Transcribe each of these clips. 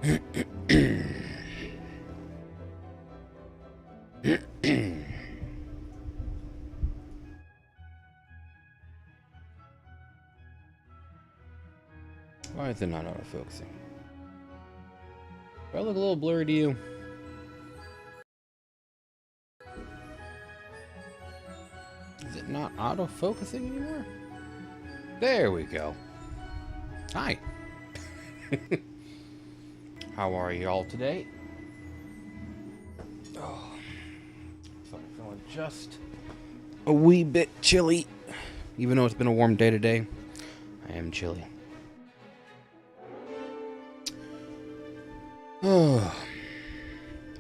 Why is it not autofocusing? Do I look a little blurry to you? Is it not autofocusing anymore? There we go. Hi. How are you all today? Oh, so I'm feeling just a wee bit chilly. Even though it's been a warm day today, I am chilly. Oh,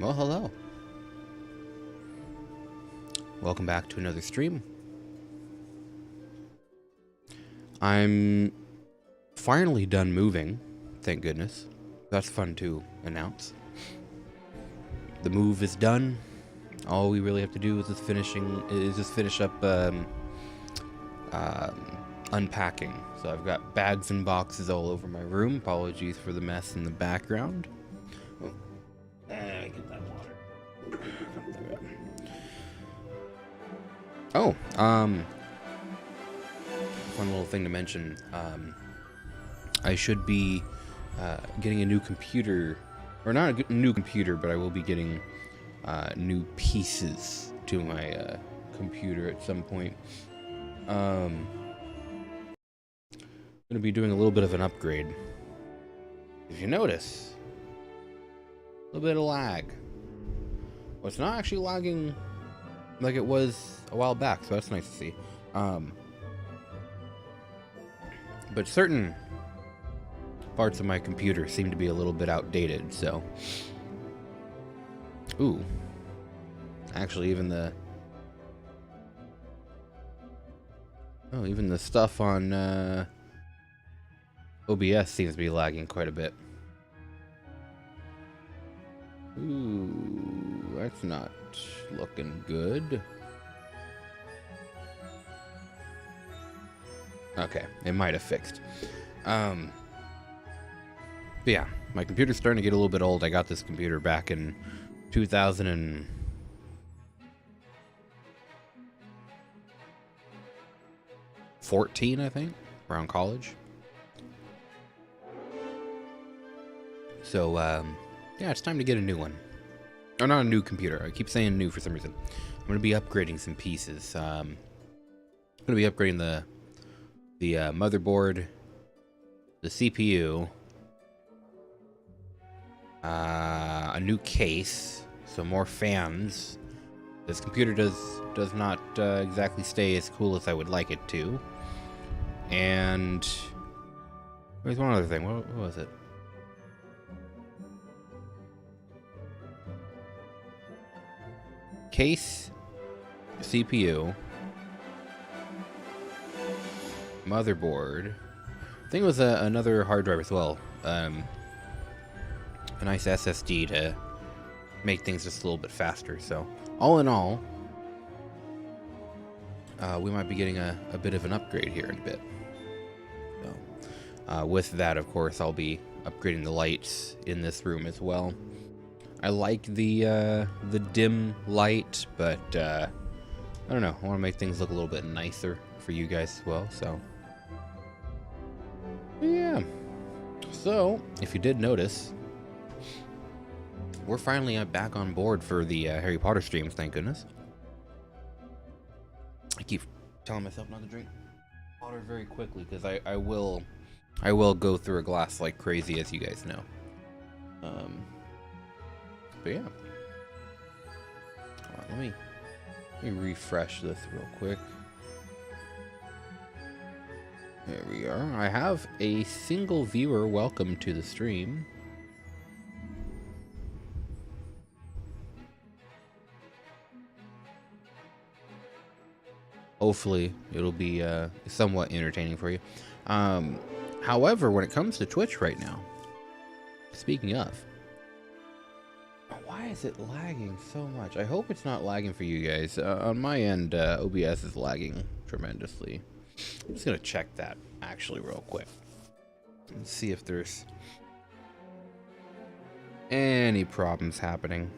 well, hello. Welcome back to another stream. I'm finally done moving, thank goodness. That's fun to announce. The move is done. All we really have to do is just finish up unpacking. So I've got bags and boxes all over my room. Apologies for the mess in the background. Get that water. Oh, fun little thing to mention. I should be getting a new computer, or not a new computer, but I will be getting new pieces to my computer at some point. I'm going to be doing a little bit of an upgrade. If you notice, a little bit of lag. Well, it's not actually lagging like it was a while back, so that's nice to see. But certain parts of my computer seem to be a little bit outdated, so... Ooh. Actually, even the... Oh, even the stuff on OBS seems to be lagging quite a bit. Ooh, that's not looking good. Okay, it might have fixed. But yeah, my computer's starting to get a little bit old. I got this computer back in 2014, I think, around college. So, yeah, it's time to get a new one. Or not a new computer. I keep saying new for some reason. I'm going to be upgrading some pieces. I'm going to be upgrading the motherboard, the CPU, a new case, so more fans. This computer does not exactly stay as cool as I would like it to. And there's one other thing. What was it? Case, CPU, motherboard. I think it was another hard drive as well. A nice SSD to make things just a little bit faster. So, all in all, we might be getting a bit of an upgrade here in a bit. So, with that, of course, I'll be upgrading the lights in this room as well. I like the dim light, but I don't know. I want to make things look a little bit nicer for you guys as well. So, yeah. So, if you did notice, we're finally back on board for the Harry Potter streams, thank goodness. I keep telling myself not to drink water very quickly, because I will go through a glass like crazy, as you guys know. But yeah. Hold on, let me refresh this real quick. There we are. I have a single viewer welcome to the stream. Hopefully it'll be somewhat entertaining for you. However, when it comes to Twitch right now, speaking of, why is it lagging so much? I hope it's not lagging for you guys. On my end, OBS is lagging tremendously. I'm just gonna check that actually real quick and see if there's any problems happening.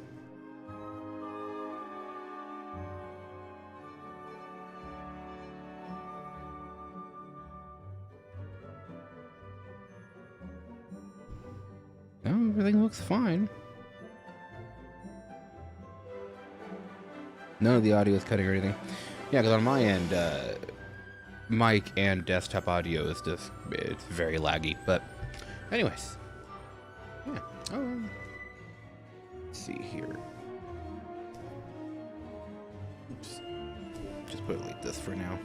No, everything looks fine. None of the audio is cutting or anything. Yeah, because on my end, mic and desktop audio is just, it's very laggy. But anyways, yeah. Let's see here. Oops. Just put it like this for now.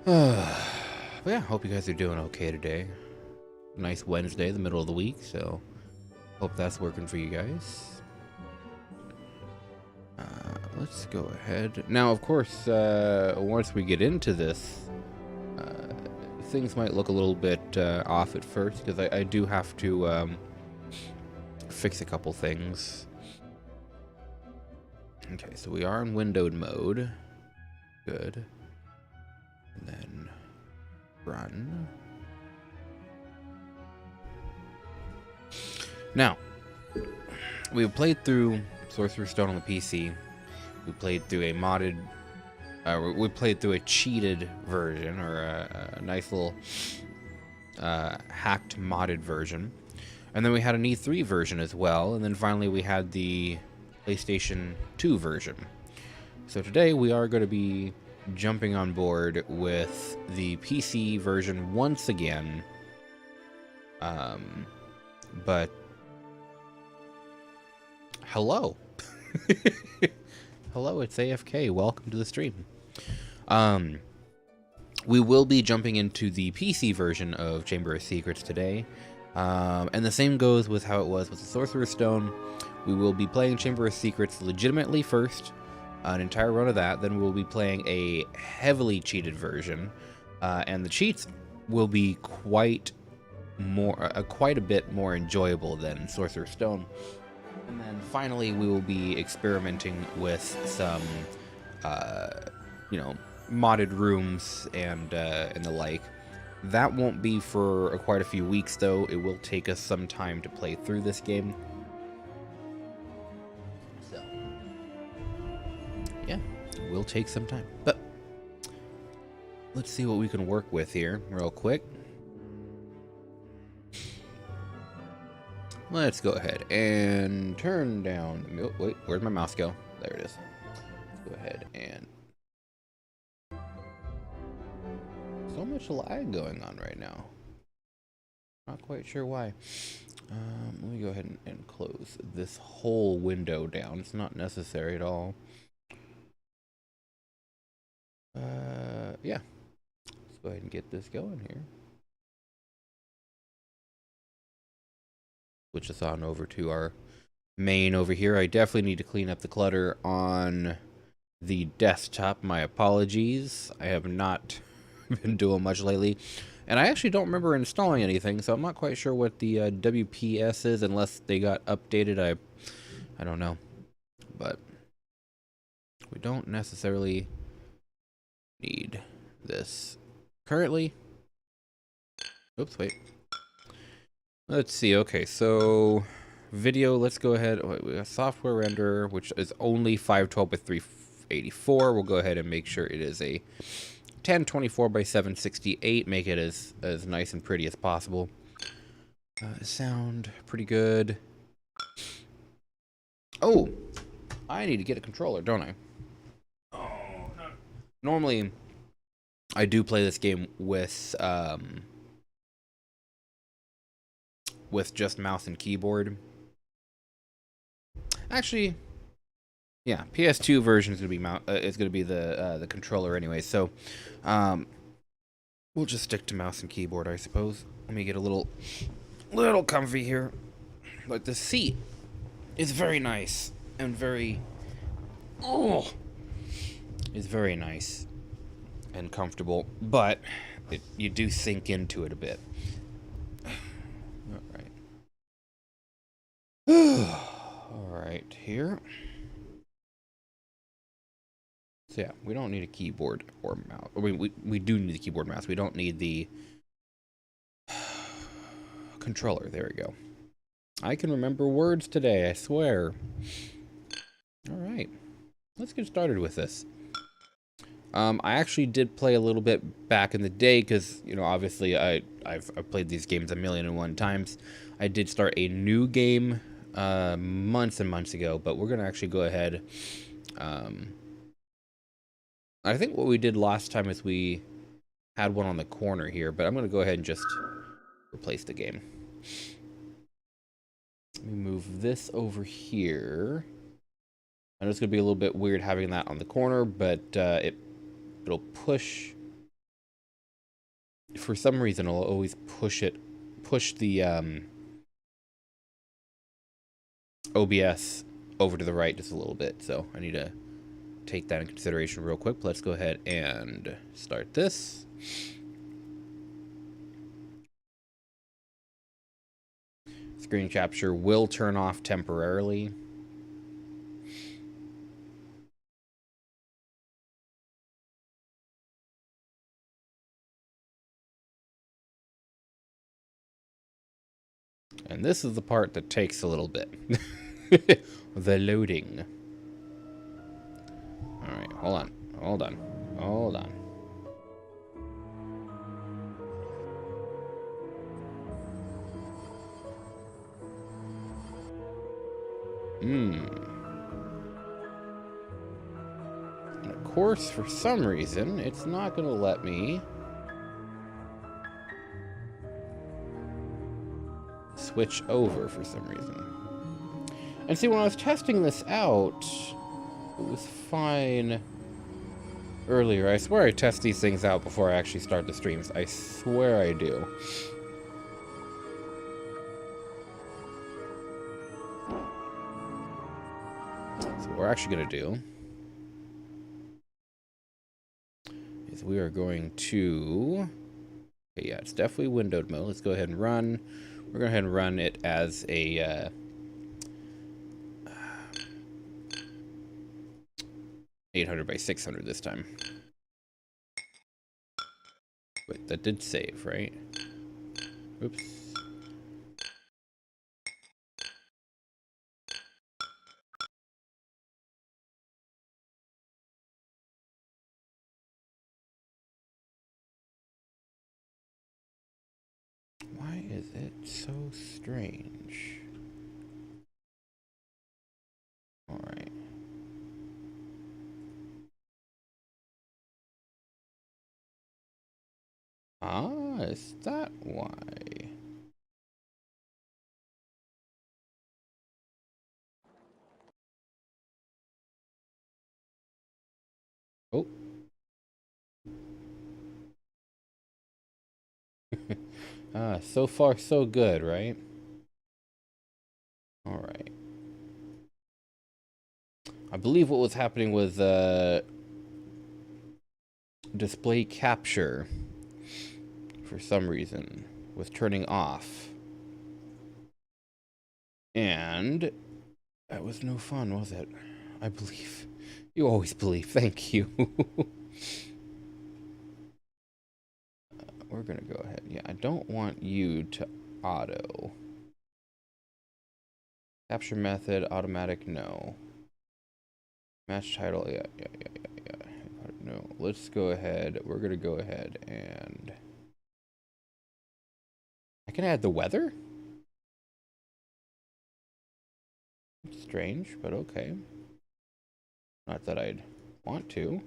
But yeah, hope you guys are doing okay today. Nice Wednesday, the middle of the week, so hope that's working for you guys. Let's go ahead. Now, of course, once we get into this, things might look a little bit off at first, because I do have to fix a couple things. Okay, so we are in windowed mode. Good. And then run. Now, we've played through Sorcerer's Stone on the PC. We played through a modded, we played through a cheated version, or a nice little hacked modded version. And then we had an E3 version as well, and then finally we had the PlayStation 2 version. So today we are going to be jumping on board with the PC version once again. But hello. Hello, it's AFK. Welcome to the stream. We will be jumping into the PC version of Chamber of Secrets today. And the same goes with how it was with the Sorcerer's Stone. We will be playing Chamber of Secrets legitimately first, an entire run of that. Then we'll be playing a heavily cheated version. And the cheats will be quite a bit more enjoyable than Sorcerer's Stone. And then finally, we will be experimenting with some, modded rooms and the like. That won't be for quite a few weeks, though. It will take us some time to play through this game. So, yeah, it will take some time. But let's see what we can work with here real quick. Let's go ahead and turn down. Oh, wait, where's my mouse go? There it is. Let's go ahead and. So much lag going on right now. Not quite sure why. Let me go ahead and close this whole window down. It's not necessary at all. Yeah. Let's go ahead and get this going here. Switch us on over to our main over here. I definitely need to clean up the clutter on the desktop. My apologies. I have not been doing much lately. And I actually don't remember installing anything, so I'm not quite sure what the WPS is unless they got updated. I don't know. But we don't necessarily need this currently. Oops, wait. Let's see. Okay, so video. Let's go ahead. We got software render, which is only 512 by 384. We'll go ahead and make sure it is a 1024 by 768. Make it as nice and pretty as possible. Sound pretty good. Oh, I need to get a controller, don't I? Oh, no. Normally, I do play this game with just mouse and keyboard. Actually, yeah, PS2 version is gonna be the controller anyway. So, we'll just stick to mouse and keyboard, I suppose. Let me get a little comfy here. Like the seat is very nice and very is very nice and comfortable, but you do sink into it a bit. Alright, here. So yeah, we don't need a keyboard or mouse. I mean, we do need the keyboard and mouse. We don't need the controller. There we go. I can remember words today, I swear. Alright, let's get started with this. I actually did play a little bit back in the day because, you know, obviously I've played these games a million and one times. I did start a new game months and months ago, but we're going to actually go ahead. I think what we did last time is we had one on the corner here, but I'm going to go ahead and just replace the game. Let me move this over here. I know it's going to be a little bit weird having that on the corner, but it'll push. For some reason, it'll always push the OBS over to the right just a little bit. So I need to take that in consideration real quick. Let's go ahead and start this. Screen capture will turn off temporarily. And this is the part that takes a little bit. The loading. Alright, hold on. Hold on. Hold on. And of course, for some reason, it's not going to let me switch over for some reason. And see, when I was testing this out, it was fine earlier. I swear I test these things out before I actually start the streams. I swear I do. So what we're actually going to do is we are going to... Okay, yeah, it's definitely windowed mode. Let's go ahead and run. We're going to go ahead and run it as a... 800 by 600 this time. Wait, that did save, right? Oops. Why is it so strange? Alright. Ah, is that why? Oh. So far so good, right? Alright. I believe what was happening was display capture, for some reason, was turning off. And that was no fun, was it? I believe. You always believe. Thank you. We're gonna go ahead. Yeah, I don't want you to auto. Capture method, automatic, no. Match title, yeah. No, let's go ahead. We're gonna go ahead and... I can add the weather? Strange, but okay. Not that I'd want to.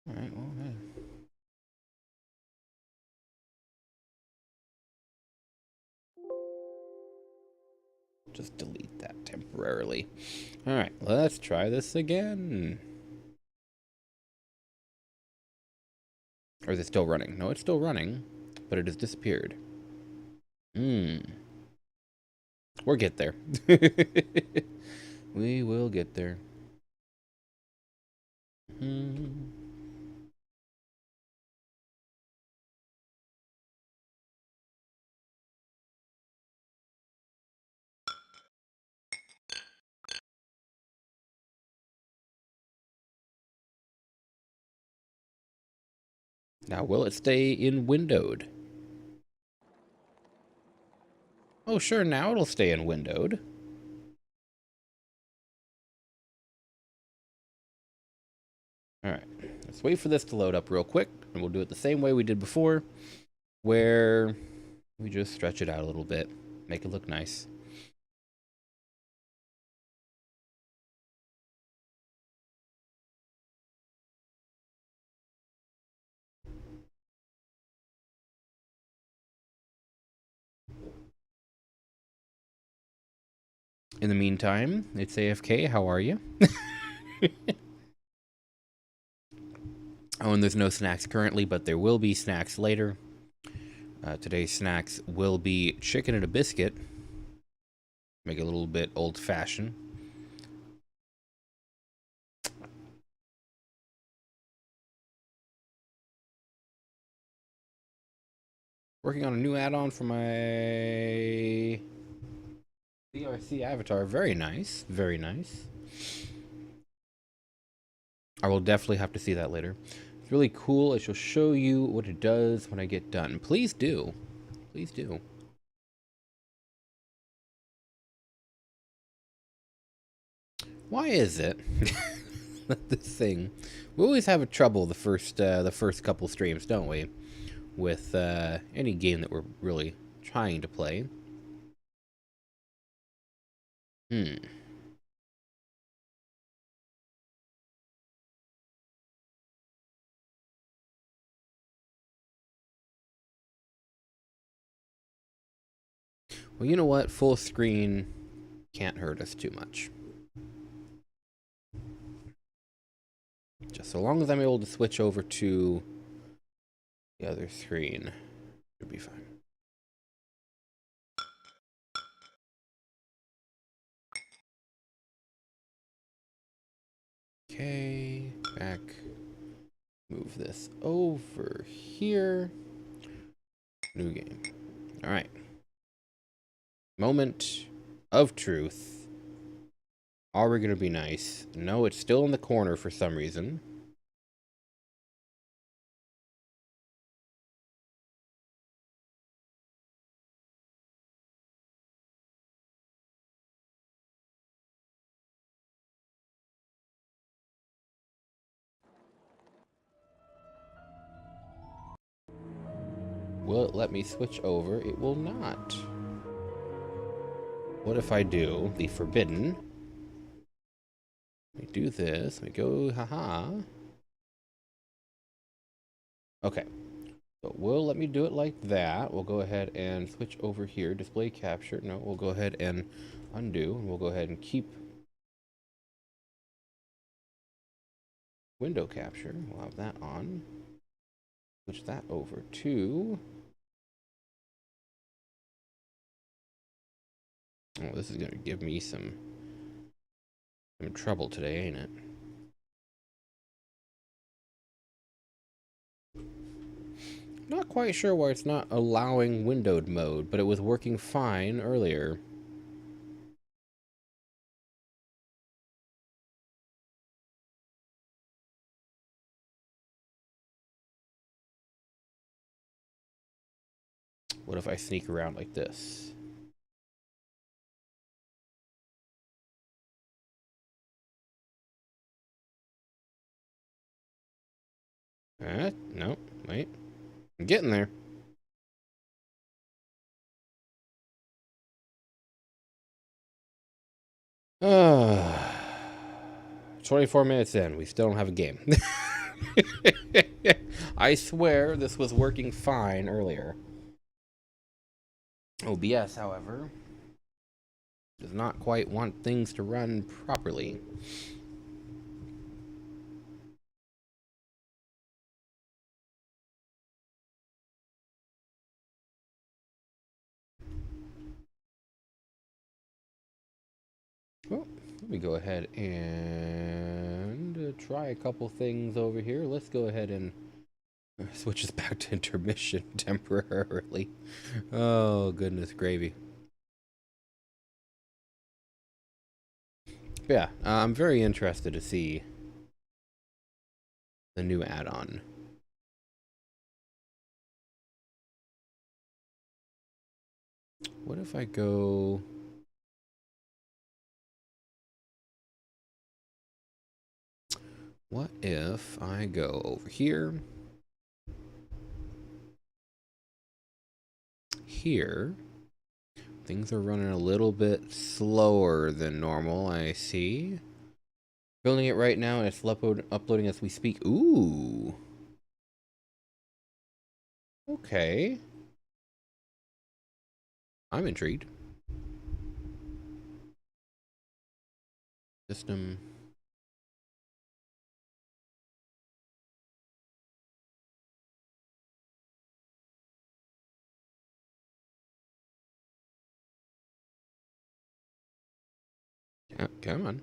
Alright, well, hey. Just delete that temporarily. Alright, let's try this again. Or is it still running? No, it's still running, but it has disappeared. We'll get there. We will get there. Now, will it stay in windowed? Oh, sure, now it'll stay in windowed. Alright, let's wait for this to load up real quick, and we'll do it the same way we did before, where we just stretch it out a little bit, make it look nice. In the meantime, it's AFK, how are you? Oh, and there's no snacks currently, but there will be snacks later. Today's snacks will be chicken and a biscuit. Make it a little bit old-fashioned. Working on a new add-on for my DRC avatar. Very nice. Very nice. I will definitely have to see that later. It's really cool. I shall show you what it does when I get done. Please do. Please do. Why is it this thing? We always have a trouble the first couple streams, don't we? With any game that we're really trying to play. Well, you know what? Full screen can't hurt us too much. Just so long as I'm able to switch over to the other screen, should be fine. Okay, back. Move this over here. New game. All right. Moment of truth. Are we gonna be nice? No, it's still in the corner for some reason. Will it let me switch over? It will not. What if I do the forbidden? We do this. We go, haha. Okay. So we'll let me do it like that. We'll go ahead and switch over here. Display capture. No, we'll go ahead and undo. We'll go ahead and keep window capture. We'll have that on. Switch that over to... Oh, this is going to give me some trouble today, ain't it? Not quite sure why it's not allowing windowed mode, but it was working fine earlier. What if I sneak around like this? No, wait. I'm getting there. Uh, 24 minutes in, we still don't have a game. I swear this was working fine earlier. OBS, however, does not quite want things to run properly. Well, let me go ahead and try a couple things over here. Let's go ahead and switch us back to intermission temporarily. Oh, goodness gravy. But yeah, I'm very interested to see the new add-on. What if I go... What if I go over here? Here. Things are running a little bit slower than normal, I see. Building it right now, and it's uploading as we speak. Ooh. Okay. I'm intrigued. System. Come on.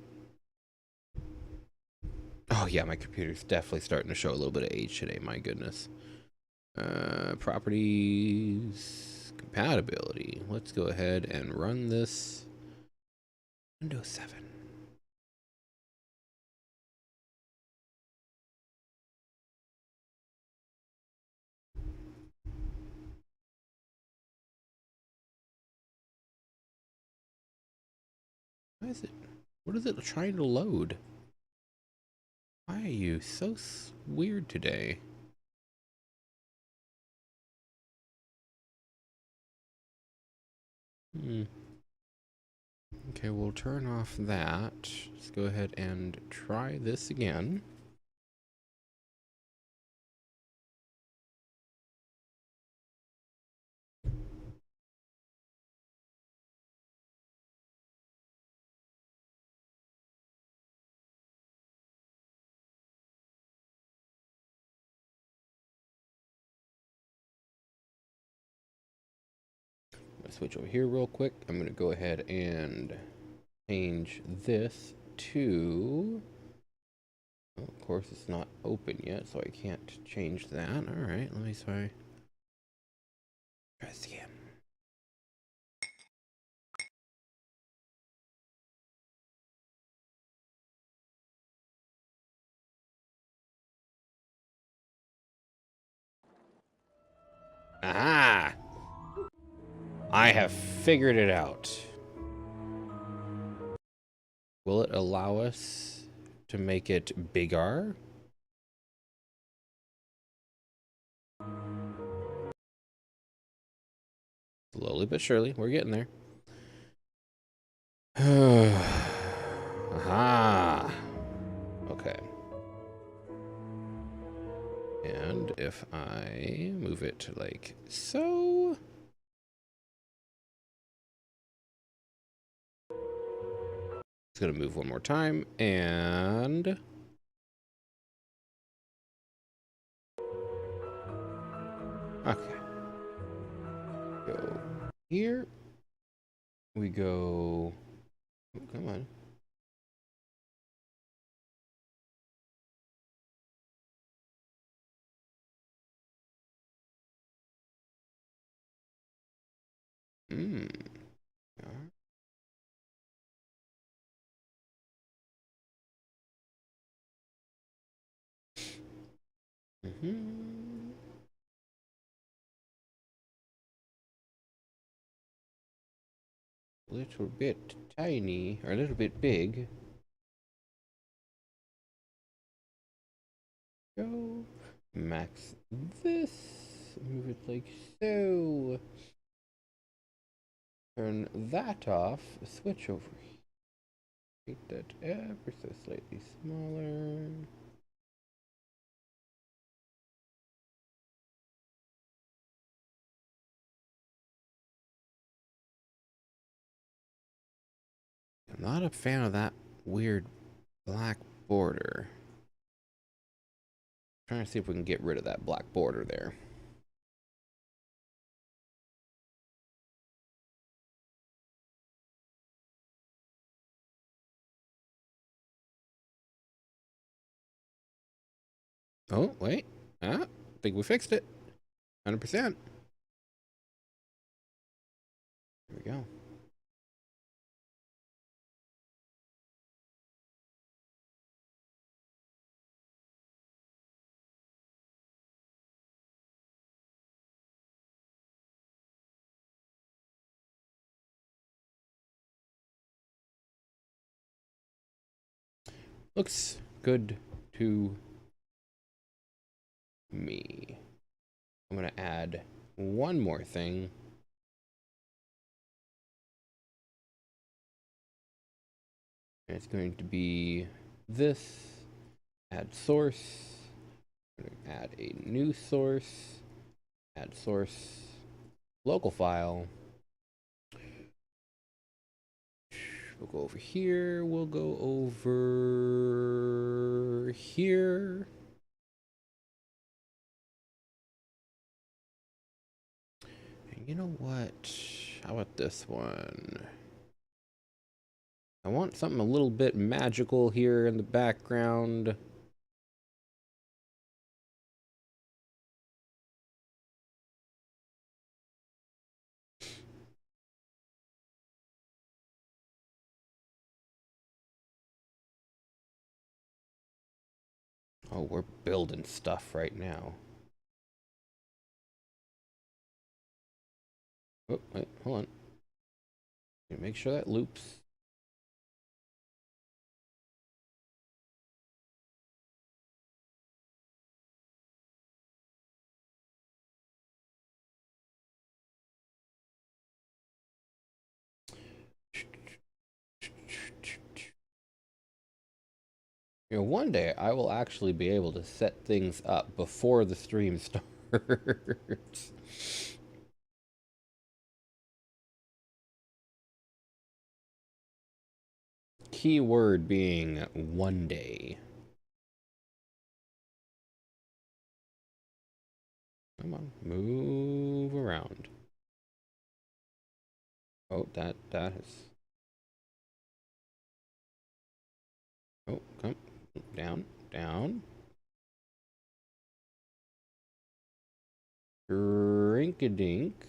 Oh yeah, my computer's definitely starting to show a little bit of age today. My goodness. Properties, compatibility. Let's go ahead and run this. Windows 7. Why is it? What is it trying to load? Why are you so weird today? Okay, we'll turn off that. Let's go ahead and try this again. I'm gonna switch over here real quick. I'm gonna go ahead and change this to... Well, of course, it's not open yet, so I can't change that. All right, let me try this again. Aha! I have figured it out. Will it allow us to make it bigger? Slowly but surely, we're getting there. Aha! Okay. And if I move it like so... It's gonna move one more time, and... Okay. Go here. We go... Oh, come on. Hmm. Mm-hmm. Little bit tiny, or a little bit big. Go. Max this. Move it like so. Turn that off. Switch over. Make that ever so slightly smaller. I'm not a fan of that weird black border. Trying to see if we can get rid of that black border there. Oh, wait. I think we fixed it. 100%. There we go. Looks good to me. I'm going to add one more thing. And it's going to be this. Add source. I'm going to add a new source. Add source. Local file. We'll go over here. We'll go over here. And you know what? How about this one? I want something a little bit magical here in the background. Oh, we're building stuff right now. Oh, wait, hold on. Make sure that loops. You know, one day I will actually be able to set things up before the stream starts. Key word being one day. Come on, move around. Oh, that is. Oh, come down, down. Drink-a-dink.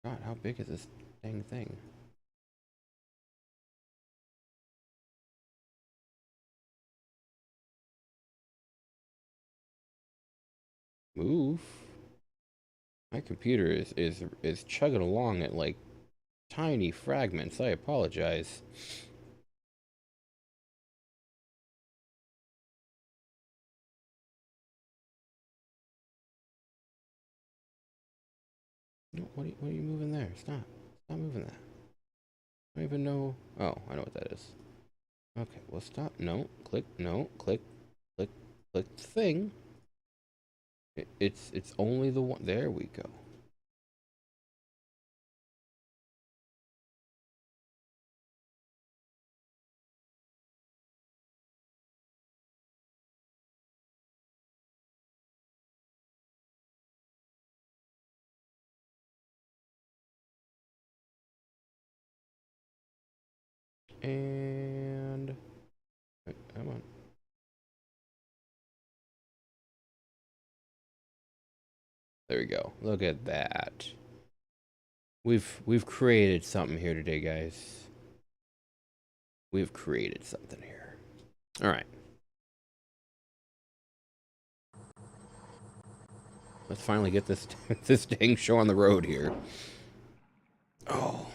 God, how big is this dang thing? Move. My computer is chugging along at like tiny fragments. I apologize. No, what are you moving there? Stop moving that. I don't even know. Oh, I know what that is. Okay, well stop. No, click. No, click, click, click thing. It's only the one. There we go. And wait, come on. There we go. Look at that. We've created something here today, guys. We've created something here. All right. Let's finally get this this dang show on the road here. Oh.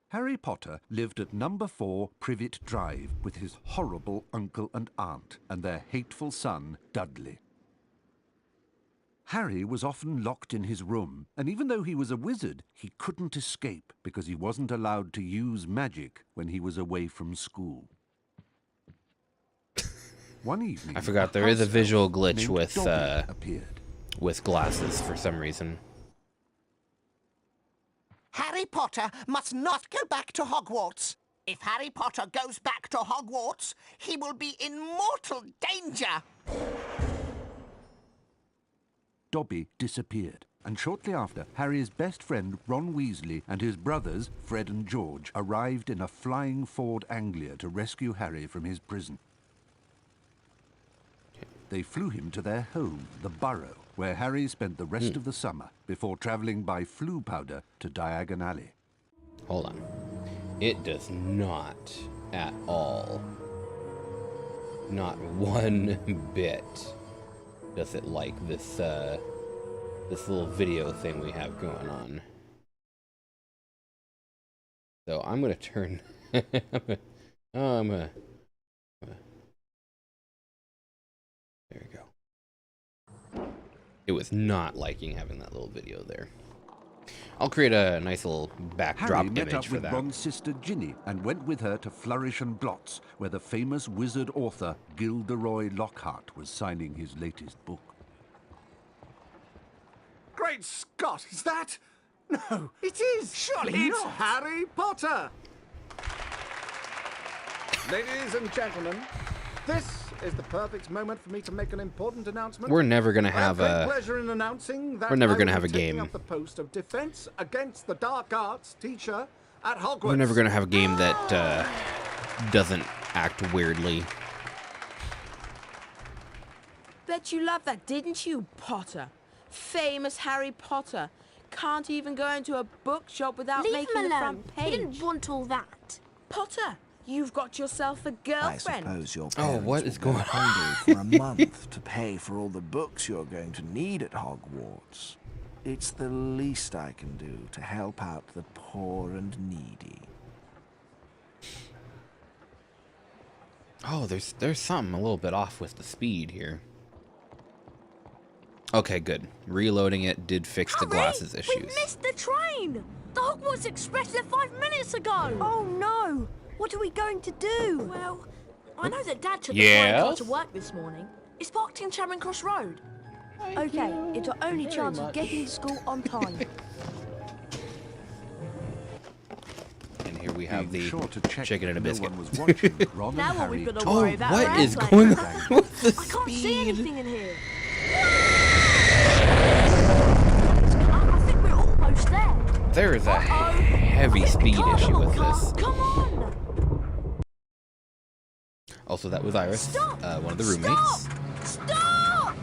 Harry Potter lived at number 4 Privet Drive with his horrible uncle and aunt and their hateful son, Dudley. Harry was often locked in his room, and even though he was a wizard, he couldn't escape because he wasn't allowed to use magic when he was away from school. One evening, I forgot there is a visual glitch with glasses for some reason. Harry Potter must not go back to Hogwarts. If Harry Potter goes back to Hogwarts, he will be in mortal danger. Dobby disappeared, and shortly after, Harry's best friend Ron Weasley and his brothers, Fred and George, arrived in a flying Ford Anglia to rescue Harry from his prison. They flew him to their home, the Burrow, where Harry spent the rest of the summer before traveling by flue powder to Diagon Alley. Hold on. It does not at all, not one bit, does it like this this little video thing we have going on. So I'm gonna turn. I'm gonna. There we go. It was not liking having that little video there. I'll create a nice little backdrop Harry met image up for with that. Ron's sister Ginny and went with her to Flourish and Blots, where the famous wizard author Gilderoy Lockhart was signing his latest book. Great Scott, is that? No, It is! Surely it's not! Harry Potter! Ladies and gentlemen, this is the perfect moment for me to make an important announcement. We're never gonna have I have a. great pleasure in announcing that We're never I gonna will have be a taking game. up the post of Defense Against the Dark Arts teacher at Hogwarts. We're never gonna have a game that doesn't act weirdly. Bet you loved that, didn't you, Potter? Famous Harry Potter. Can't even go into a bookshop without Leave making him the alone. front He page. didn't want all that. Potter, you've got yourself a I girlfriend. suppose your Oh, parents what will is go going on? hungry for a month to pay for all the books you're going to need at Hogwarts. It's the least I can do to help out the poor and needy. Oh, there's something a little bit off with the speed here. Okay, good. Reloading it did fix the glasses We issues. missed the train! The Hogwarts Express left 5 minutes ago! Oh no! What are we going to do? Well, I know that Dad took the Yes? car to work this morning. It's parked in Charing Cross Road. Okay, it's our only chance of getting to school on time. And here we have Being the sure to check chicken and a no biscuit. one was watching, Ron Now and what Harry we've got to took worry Oh, about what our is airplane. going on with the I can't see speed? anything in here. I think we're almost there. There is a Uh-oh. heavy speed Car, issue with car, this. Come on! Also, that was Iris, Stop! one of the roommates. Stop!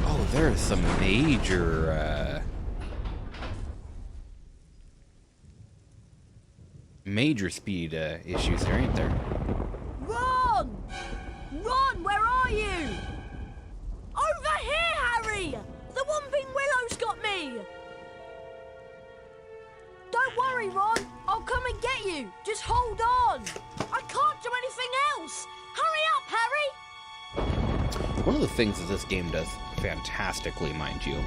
Oh, there is some major, major speed issues there, ain't there? Ron! Ron, where are you? Over here, Harry! The Whomping Willow's got me! Don't worry, Ron. I'll come and get you. Just hold on. I can't do anything else. Hurry up, Harry! One of the things that this game does fantastically, mind you,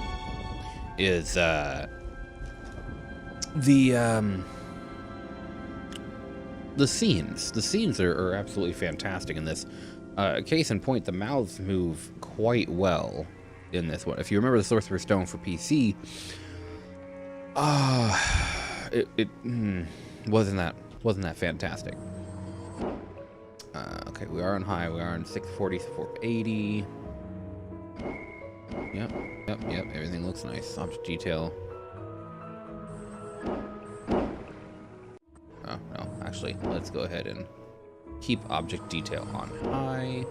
is the scenes. The scenes are absolutely fantastic in this. Case in point, the mouths move quite well in this one. If you remember the Sorcerer's Stone for PC, it wasn't that fantastic. Okay, we are on high. We are on 640 to 480. Yep. Everything looks nice. Object detail. Oh, no. Actually, let's go ahead and keep object detail on high.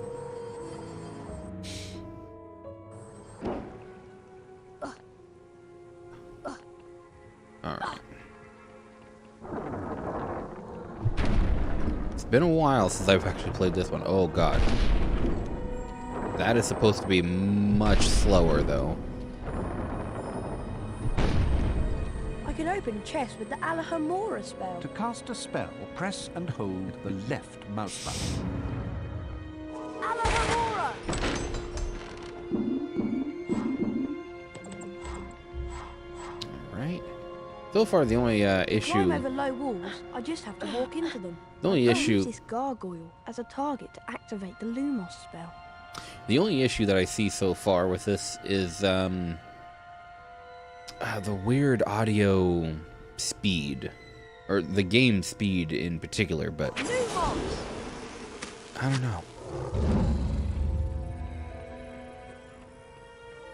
Alright. It's been a while since I've actually played this one. Oh, God. That is supposed to be much slower, though. I can open chests with the Alahamora spell. To cast a spell, press and hold the left mouse button. Alahamora! Right. So far, the only Climb issue... over low walls, I just have to walk into them. The only I'll issue... use this gargoyle as a target to activate the Lumos spell. The only issue that I see so far with this is the weird audio speed, or the game speed in particular, but Lumos! I don't know.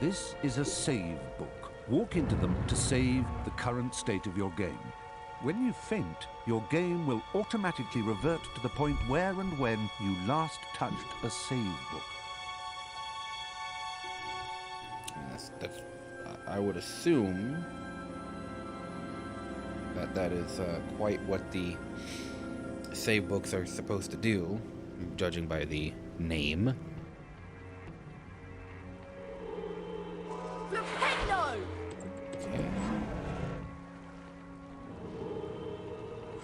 This is a save book. Walk into them to save the current state of your game. When you faint, your game will automatically revert to the point where and when you last touched a save book. That's I would assume that is quite what the save books are supposed to do, judging by the name.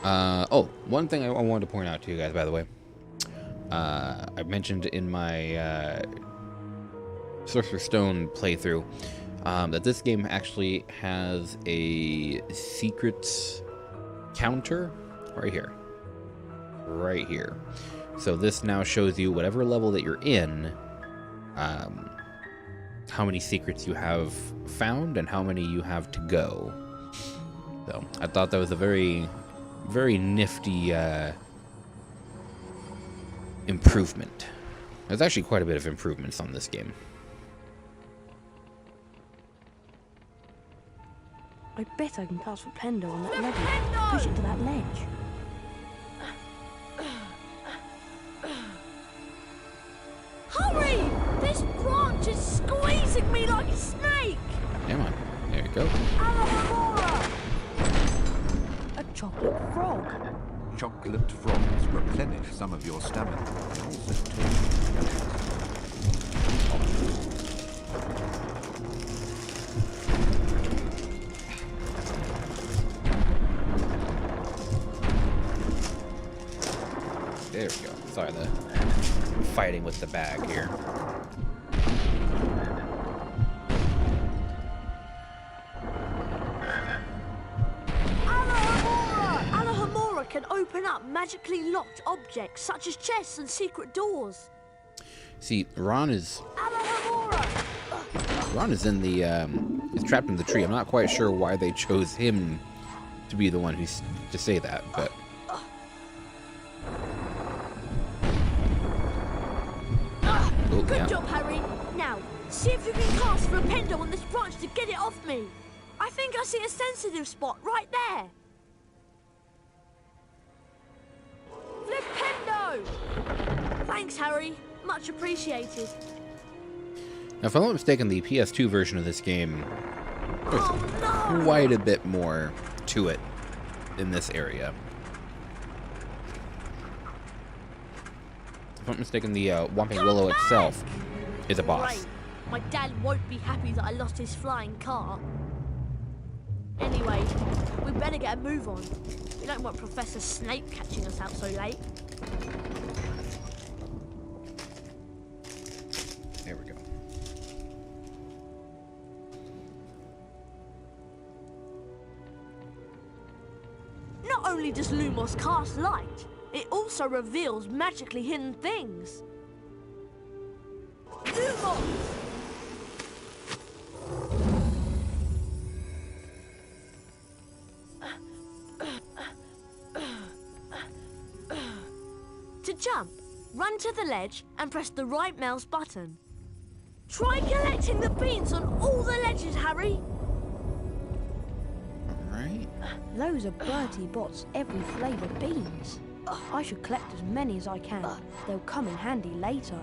Oh, one thing I wanted to point out to you guys, by the way. I mentioned in my Sorcerer's Stone playthrough that this game actually has a secret counter right here. Right here. So this now shows you whatever level that you're in, how many secrets you have found and how many you have to go. So I thought that was a very, very nifty improvement. There's actually quite a bit of improvements on this game. I bet I can cast Flipendo on that ledge. Push it to that ledge. Hurry! This branch is squeezing me like a snake! Come on. There you go. Alamora! A chocolate frog. Chocolate frogs replenish some of your stamina. And also take There we go. Sorry, the fighting with the bag here. Alamora can open up magically locked objects such as chests and secret doors. See, Ron is Alamora! in the is trapped in the tree. I'm not quite sure why they chose him to be the one who's to say that, but oh, Good yeah. job, Harry. Now, see if you can cast Flipendo on this branch to get it off me. I think I see a sensitive spot right there. Flipendo! Thanks, Harry. Much appreciated. Now, if I'm not mistaken, the PS2 version of this game, there's Oh, no! quite a bit more to it in this area. If I'm not mistaken, the Whomping Willow itself is a boss. Great. My dad won't be happy that I lost his flying car. Anyway, we better get a move on. We don't want Professor Snape catching us out so late. There we go. Not only does Lumos cast light, it also reveals magically hidden things. Lumos! To jump, run to the ledge and press the right mouse button. Try collecting the beans on all the ledges, Harry. Alright. Those are Bertie Bott's every flavour beans. I should collect as many as I can. They'll come in handy later.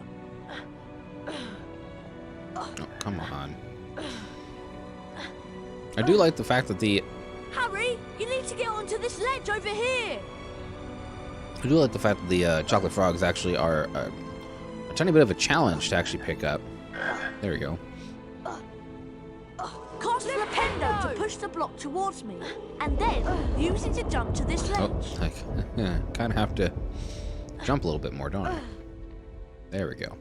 Oh, come on. I do like the fact that Harry, you need to get onto this ledge over here. chocolate frogs actually are a tiny bit of a challenge to actually pick up. There we go. Cast Flipendo to push the block towards me, and then use it to jump to this ledge. Oh, I kind of have to jump a little bit more, don't I? There we go.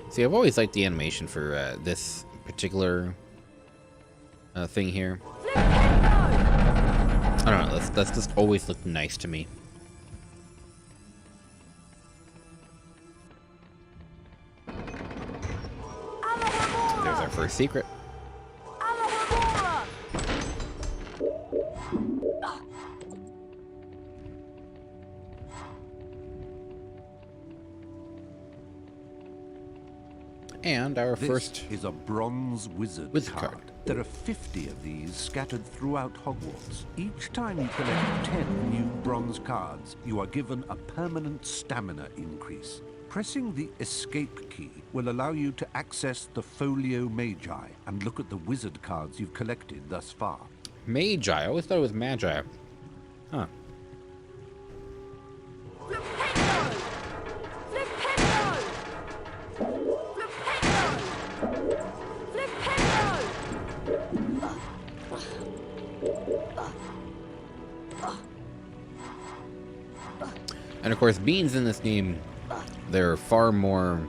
See, I've always liked the animation for this particular thing here. I don't know, that's just always looked nice to me. There's our first secret. And our first is a bronze wizard card. There are 50 of these scattered throughout Hogwarts. Each time you collect 10 new bronze cards, you are given a permanent stamina increase. Pressing the escape key will allow you to access the Folio Magi and look at the wizard cards you've collected thus far. Magi. I always thought it was Magi. Huh. And of course, beans in this game, they're far more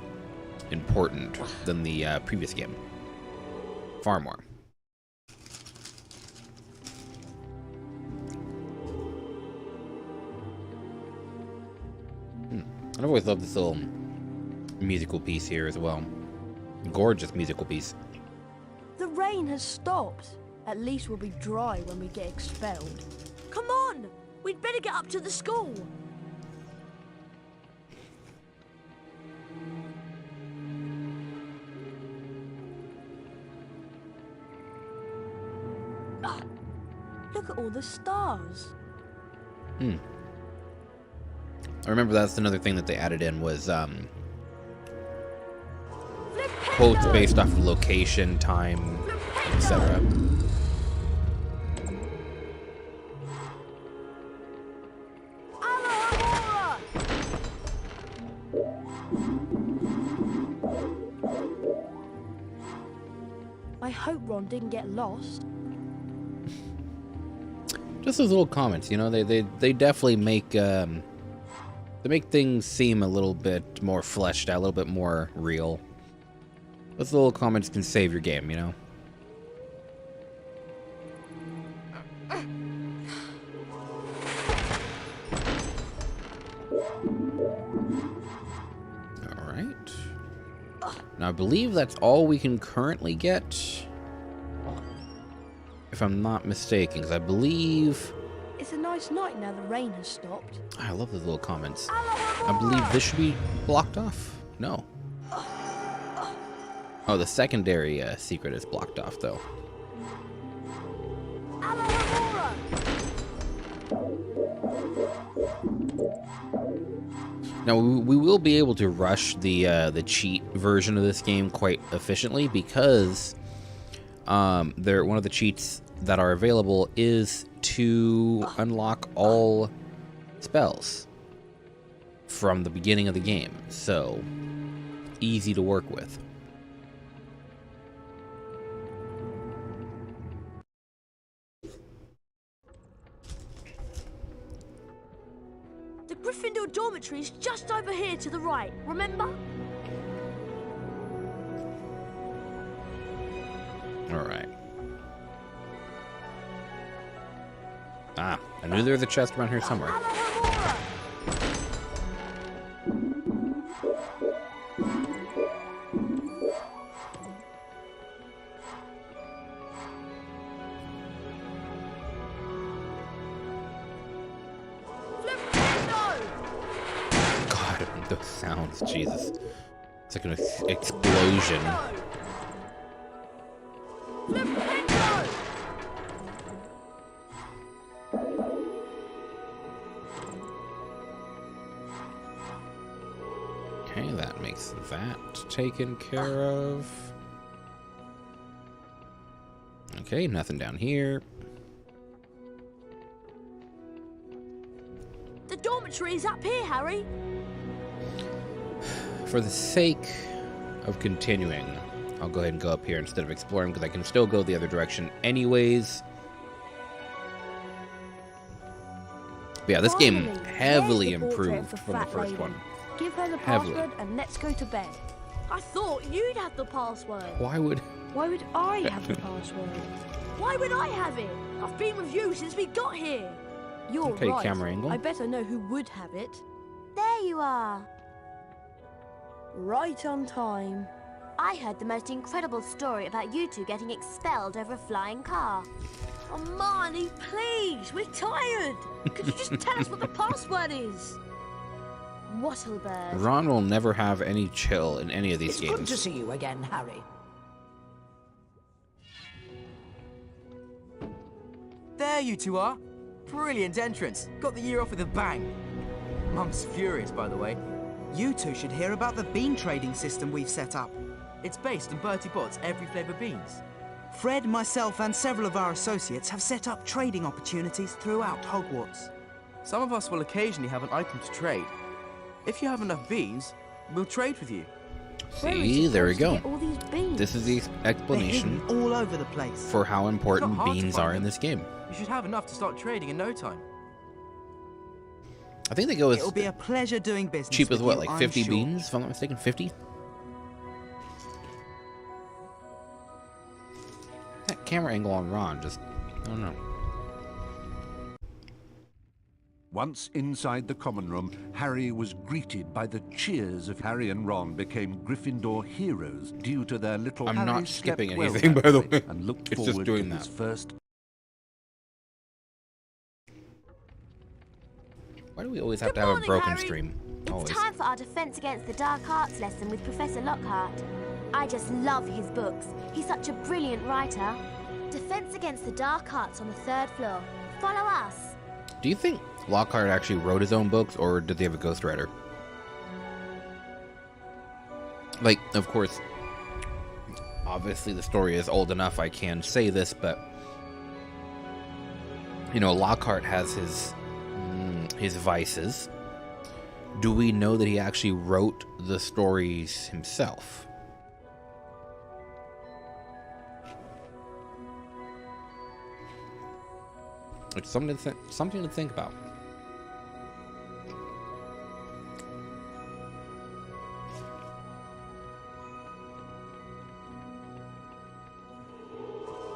important than the previous game. Far more. I've always loved this little musical piece here as well. Gorgeous musical piece. The rain has stopped. At least we'll be dry when we get expelled. Come on! We'd better get up to the school. Look at all the stars. I remember that's another thing that they added in was quotes based off of location, time, etc. I hope Ron didn't get lost. Just those little comments, you know, they definitely make they make things seem a little bit more fleshed out, a little bit more real. Those little comments can save your game, you know. All right. Now I believe that's all we can currently get. If I'm not mistaken, because I believe... It's a nice night now the rain has stopped. I love those little comments. I believe this should be blocked off. No. Oh, the secondary secret is blocked off, though. Now, we will be able to rush the cheat version of this game quite efficiently because... one of the cheats that are available is to unlock all spells from the beginning of the game, so easy to work with. The Gryffindor Dormitory is just over here to the right, remember? Alright. Ah, I knew there was a chest around here somewhere. God, those sounds, Jesus. It's like an explosion. Okay, that makes that taken care of. Okay, nothing down here. The dormitory is up here, Harry. For the sake of continuing, I'll go ahead and go up here instead of exploring because I can still go the other direction anyways. But yeah, this game heavily improved from the first one. Give her the password and let's go to bed. I thought you'd have the password. Why would I have the password? Why would I have it? I've been with you since we got here. You're Okay, right. camera angle. I better know who would have it. There you are. Right on time. I heard the most incredible story about you two getting expelled over a flying car. Oh, Marnie, please, we're tired. Could you just tell us what the password is? Wattlebird. Ron will never have any chill in any of these It's games. good to see you again, Harry. There you two are. Brilliant entrance. Got the year off with a bang. Mum's furious, by the way. You two should hear about the bean trading system we've set up. It's based on Bertie Bott's every flavour beans. Fred, myself and several of our associates have set up trading opportunities throughout Hogwarts. Some of us will occasionally have an item to trade. If you have enough beans, we'll trade with you. See, there we go. All these beans? This is the explanation All over the place. for how important hard to beans find are in them. this game. You should have enough to start trading in no time. I think they go as It'll be a pleasure doing business. cheap as with what, you, like I'm 50 sure. beans, if I'm not mistaken? 50? That camera angle on Ron just, I don't know. Once inside the common room, Harry was greeted by the cheers of Harry and Ron became Gryffindor heroes due to their little I'm Harry not slept skipping well anything, that by the night way. and looked It's just forward doing to that. his first. Why do we always have Good to have a morning, broken Harry. stream? It's Always. time for our Defense Against the Dark Arts lesson with Professor Lockhart. I just love his books. He's such a brilliant writer. Defense Against the Dark Arts on the 3rd floor. Follow us. Do you think Lockhart actually wrote his own books, or did they have a ghostwriter? Like, of course, obviously the story is old enough I can say this, but, you know, Lockhart has his vices. Do we know that he actually wrote the stories himself? It's something to think about.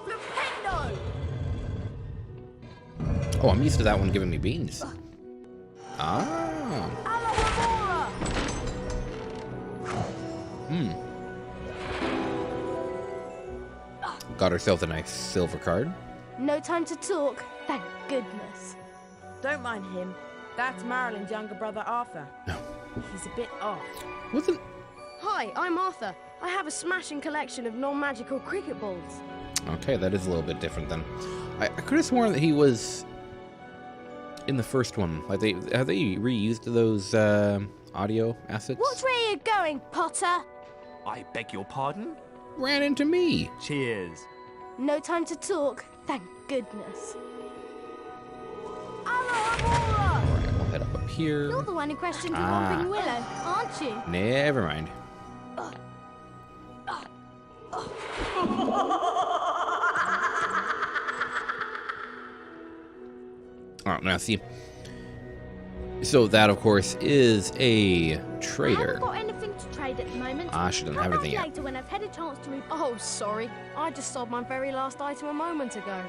Flipendo! Oh, I'm used to that one giving me beans. Ah. Got ourselves a nice silver card. No time to talk, thank goodness. Don't mind him. That's Marilyn's younger brother, Arthur. No. He's a bit off. Wasn't... Hi, I'm Arthur. I have a smashing collection of non-magical cricket balls. Okay, that is a little bit different then. I could have sworn that he was in the first one. Like, have they reused those audio assets? What's where you going, Potter? I beg your pardon? Ran into me. Cheers. No time to talk, thank goodness. Alright, we'll head up here. You're the one who questioned your Ah. Whomping Willow, aren't you? Never mind. Oh, now see. So that, of course, is a I trader. haven't got anything to trade at the moment. Ah, she doesn't Come have back anything yet. later when I've had a chance to move. Oh, sorry. I just sold my very last item a moment ago.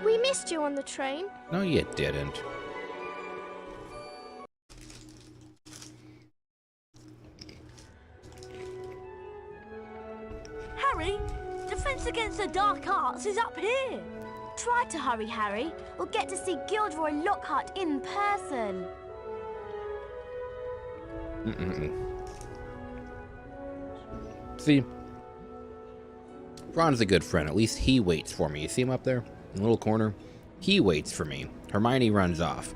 We missed you on the train. No, you didn't. Harry, Defense Against the Dark Arts is up here. Try to hurry, Harry. We'll get to see Gilderoy Lockhart in person. See, Ron's a good friend. At least he waits for me. You see him up there in the little corner? He waits for me. Hermione runs off.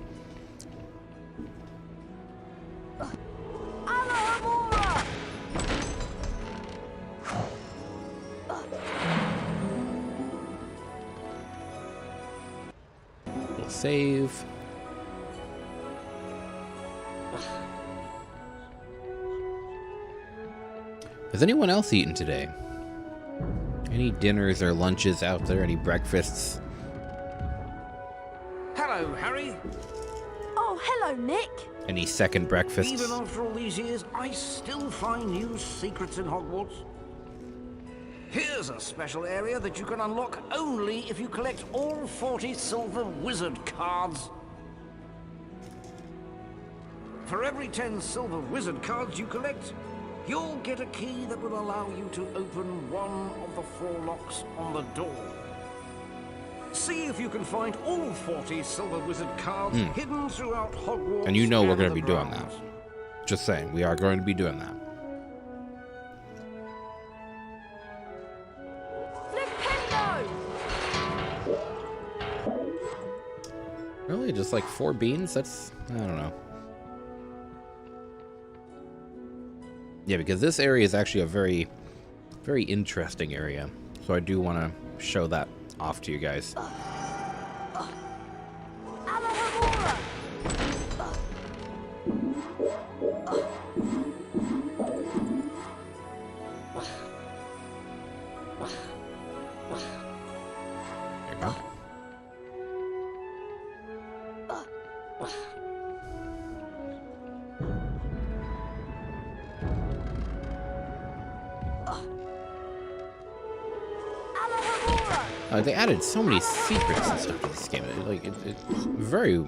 Alohomora! We'll save. Has anyone else eaten today? Any dinners or lunches out there? Any breakfasts? Hello, Harry. Oh, hello, Nick. Any second breakfasts? Even after all these years, I still find new secrets in Hogwarts. Here's a special area that you can unlock only if you collect all 40 silver wizard cards. For every 10 silver wizard cards you collect, you'll get a key that will allow you to open one of the 4 locks on the door. See if you can find all 40 silver wizard cards hidden throughout Hogwarts. And you know we're going to the be doing that. grounds. Just saying, we are going to be doing that. Flipendo! Really? Just like 4 beans? That's... I don't know. Yeah, because this area is actually a very, very interesting area. So I do want to show that off to you guys. Alohomora! There you go. They added so many secrets and stuff to this game. It's very,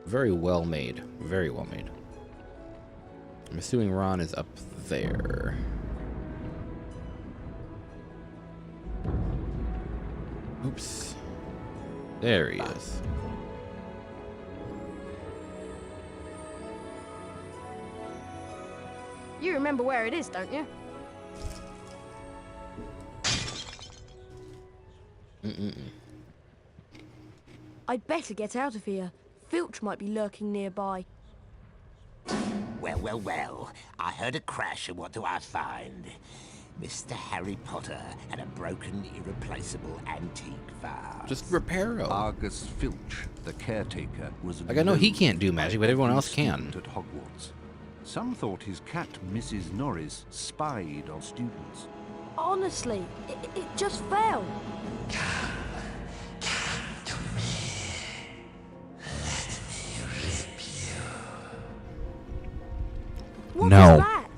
very well made. Very well made. I'm assuming Ron is up there. Oops. There he is. You remember where it is, don't you? I'd better get out of here. Filch might be lurking nearby. Well, well, well. I heard a crash, and what do I find? Mr. Harry Potter and a broken, irreplaceable antique vase. Just repair him. Argus Filch, the caretaker, was like, I know he can't do magic, but everyone else can. At Hogwarts. Some thought his cat, Mrs. Norris, spied on students. Honestly, it just fell. What no. was that?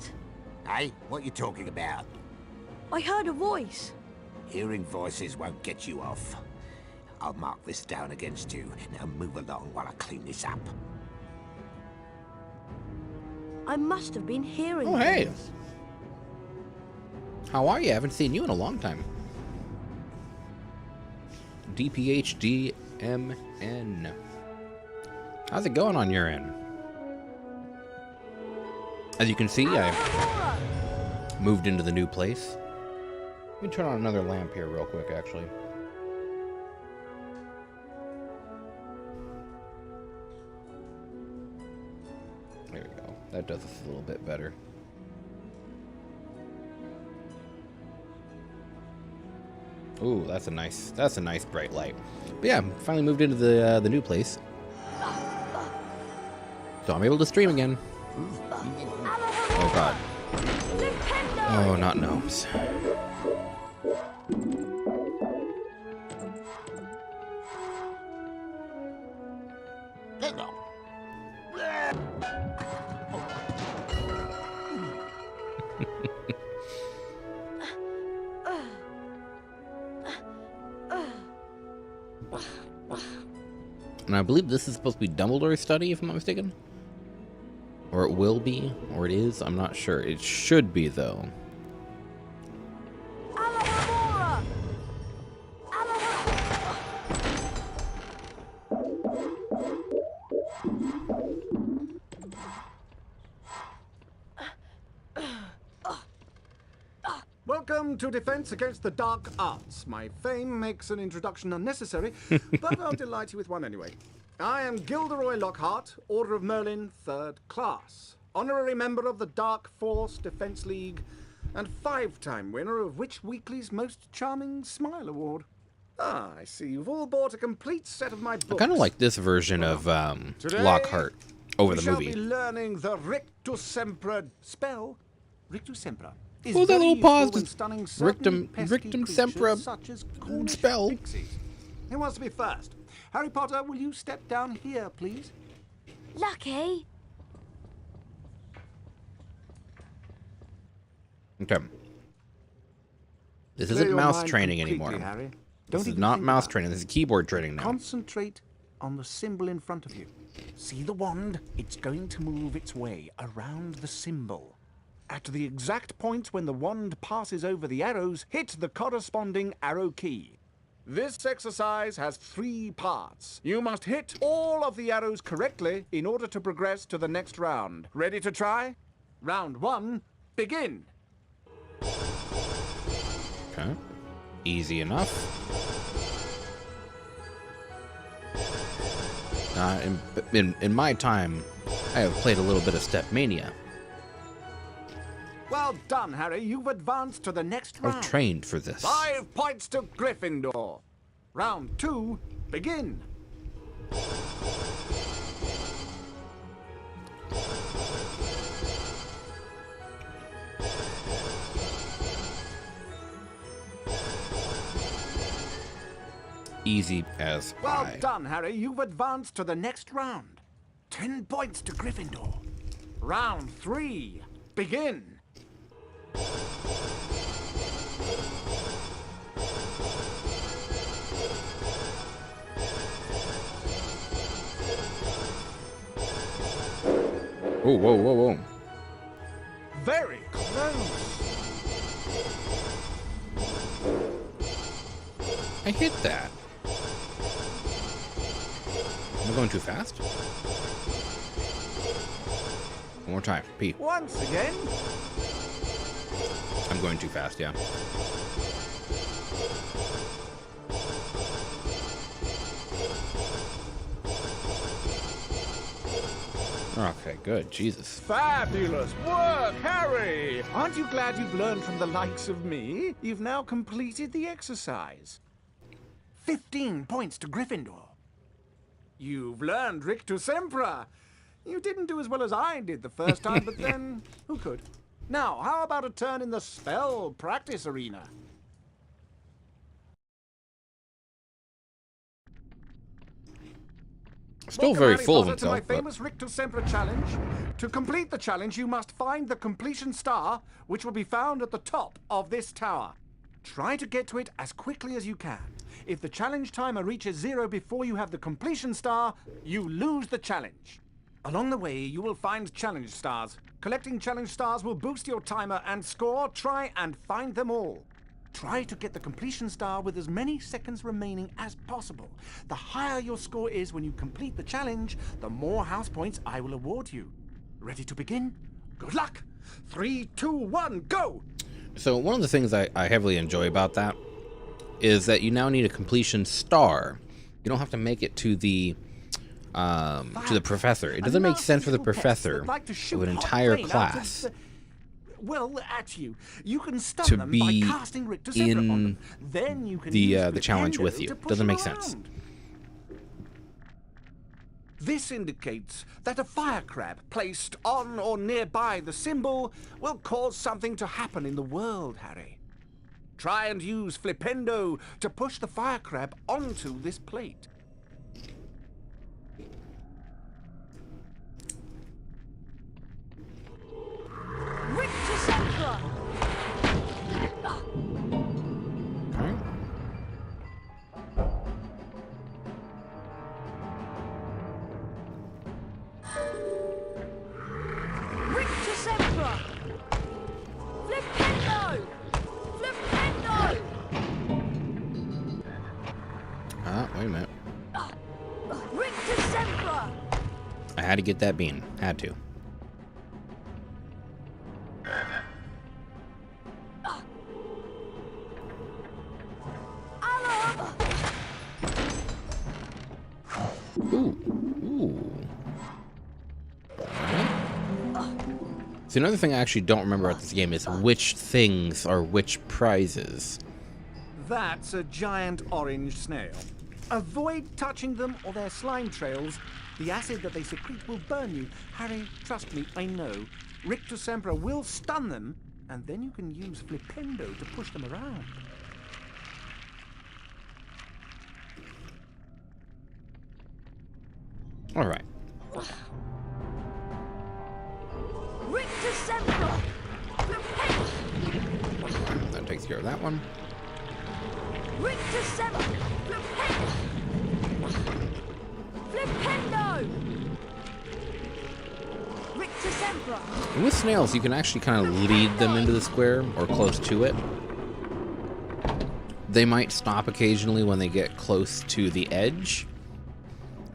Hey, what are you talking about? I heard a voice. Hearing voices won't get you off. I'll mark this down against you. Now move along while I clean this up. I must have been hearing. Oh, hey. things. How are you? I haven't seen you in a long time. DPHDMN. How's it going on your end? As you can see, I moved into the new place. Let me turn on another lamp here real quick, actually. There we go. That does us a little bit better. Ooh, that's a nice bright light. But yeah, finally moved into the new place. So I'm able to stream again. Oh god. Oh, not gnomes. And I believe this is supposed to be Dumbledore's study, if I'm not mistaken. Or it will be, or it is, I'm not sure. It should be, though. Welcome to Defense Against the Dark Arts. My fame makes an introduction unnecessary, but I'll delight you with one anyway. I am Gilderoy Lockhart, Order of Merlin, 3rd Class, honorary member of the Dark Force Defense League, and 5-time winner of Witch Weekly's Most Charming Smile Award. Ah, I see you've all bought a complete set of my books. I kind of like this version of Lockhart over the movie. We shall be learning the Rictus Sempra spell. Rictus Sempra. Oh, that little pause. Rictum Sempra spell. Who wants to be first? Harry Potter, will you step down here, please? Lucky. Okay. This isn't mouse training anymore. Harry. This is not mouse training. This is keyboard training now. Concentrate on the symbol in front of you. See the wand? It's going to move its way around the symbol. At the exact point when the wand passes over the arrows, hit the corresponding arrow key. This exercise has 3 parts. You must hit all of the arrows correctly in order to progress to the next round. Ready to try? Round 1, begin. Okay. Easy enough. In my time, I have played a little bit of Stepmania. Well done, Harry. You've advanced to the next round. I've trained for this. 5 points to Gryffindor. Round 2, begin. Easy as pie. Well done, Harry. You've advanced to the next round. 10 points to Gryffindor. Round 3, begin. Oh, whoa, whoa, whoa. Very close. I hit that. Am I going too fast? One more time. P. Once again. I'm going too fast, yeah. Okay, good. Jesus. Fabulous work, Harry! Aren't you glad you've learned from the likes of me? You've now completed the exercise. 15 points to Gryffindor. You've learned Rictus Sempra. You didn't do as well as I did the first time, but then who could? Now, how about a turn in the spell practice arena? Still Welcome, very Harry full of Potter, himself. to my famous Rictus Sempra challenge. To complete the challenge, you must find the completion star, which will be found at the top of this tower. Try to get to it as quickly as you can. If the challenge timer reaches 0 before you have the completion star, you lose the challenge. Along the way, you will find challenge stars. Collecting challenge stars will boost your timer and score. Try and find them all. Try to get the completion star with as many seconds remaining as possible. The higher your score is when you complete the challenge, the more house points I will award you. Ready to begin? Good luck! 3, 2, 1, go! So one of the things I heavily enjoy about that is that you now need a completion star. You don't have to make it to the professor. It doesn't make sense for the professor of an entire class well, at you. You can stun to them be by casting Rictus Sempra on in them. Then you can use the challenge with Flipendo you. to push Doesn't them make sense. around. This indicates that a fire crab placed on or nearby the symbol will cause something to happen in the world, Harry. Try and use Flipendo to push the fire crab onto this plate. Rictus Sempra! Rictus Sempra! Flipendo! Flipendo! Wait a minute. Rictus Sempra! I had to get that bean. Had to. So another thing I actually don't remember about this game is which things are which prizes. That's a giant orange snail. Avoid touching them or their slime trails. The acid that they secrete will burn you. Harry, trust me, I know. Rictus Sempra will stun them, and then you can use Flipendo to push them around. All right. Rictus Sempra! Flipendo! That takes care of that one. Rictus Sempra! Flipendo! Flipendo! Rictus Sempra! And with snails, you can actually kind of lead them into the square or close to it. They might stop occasionally when they get close to the edge.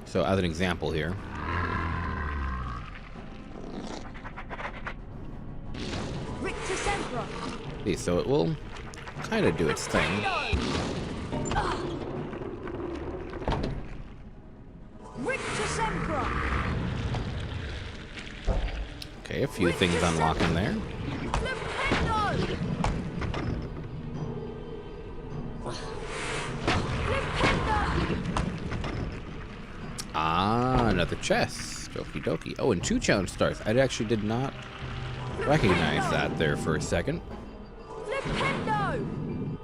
So as an example here. Rictus Sempra! See, so it will kind of do its thing. Rictus Sempra! Okay, a few things unlocking there. Flipendo! Flipendo! Ah, another chest. Okie dokie. Oh, and 2 challenge stars. I actually did not recognize that there for a second. Flipendo!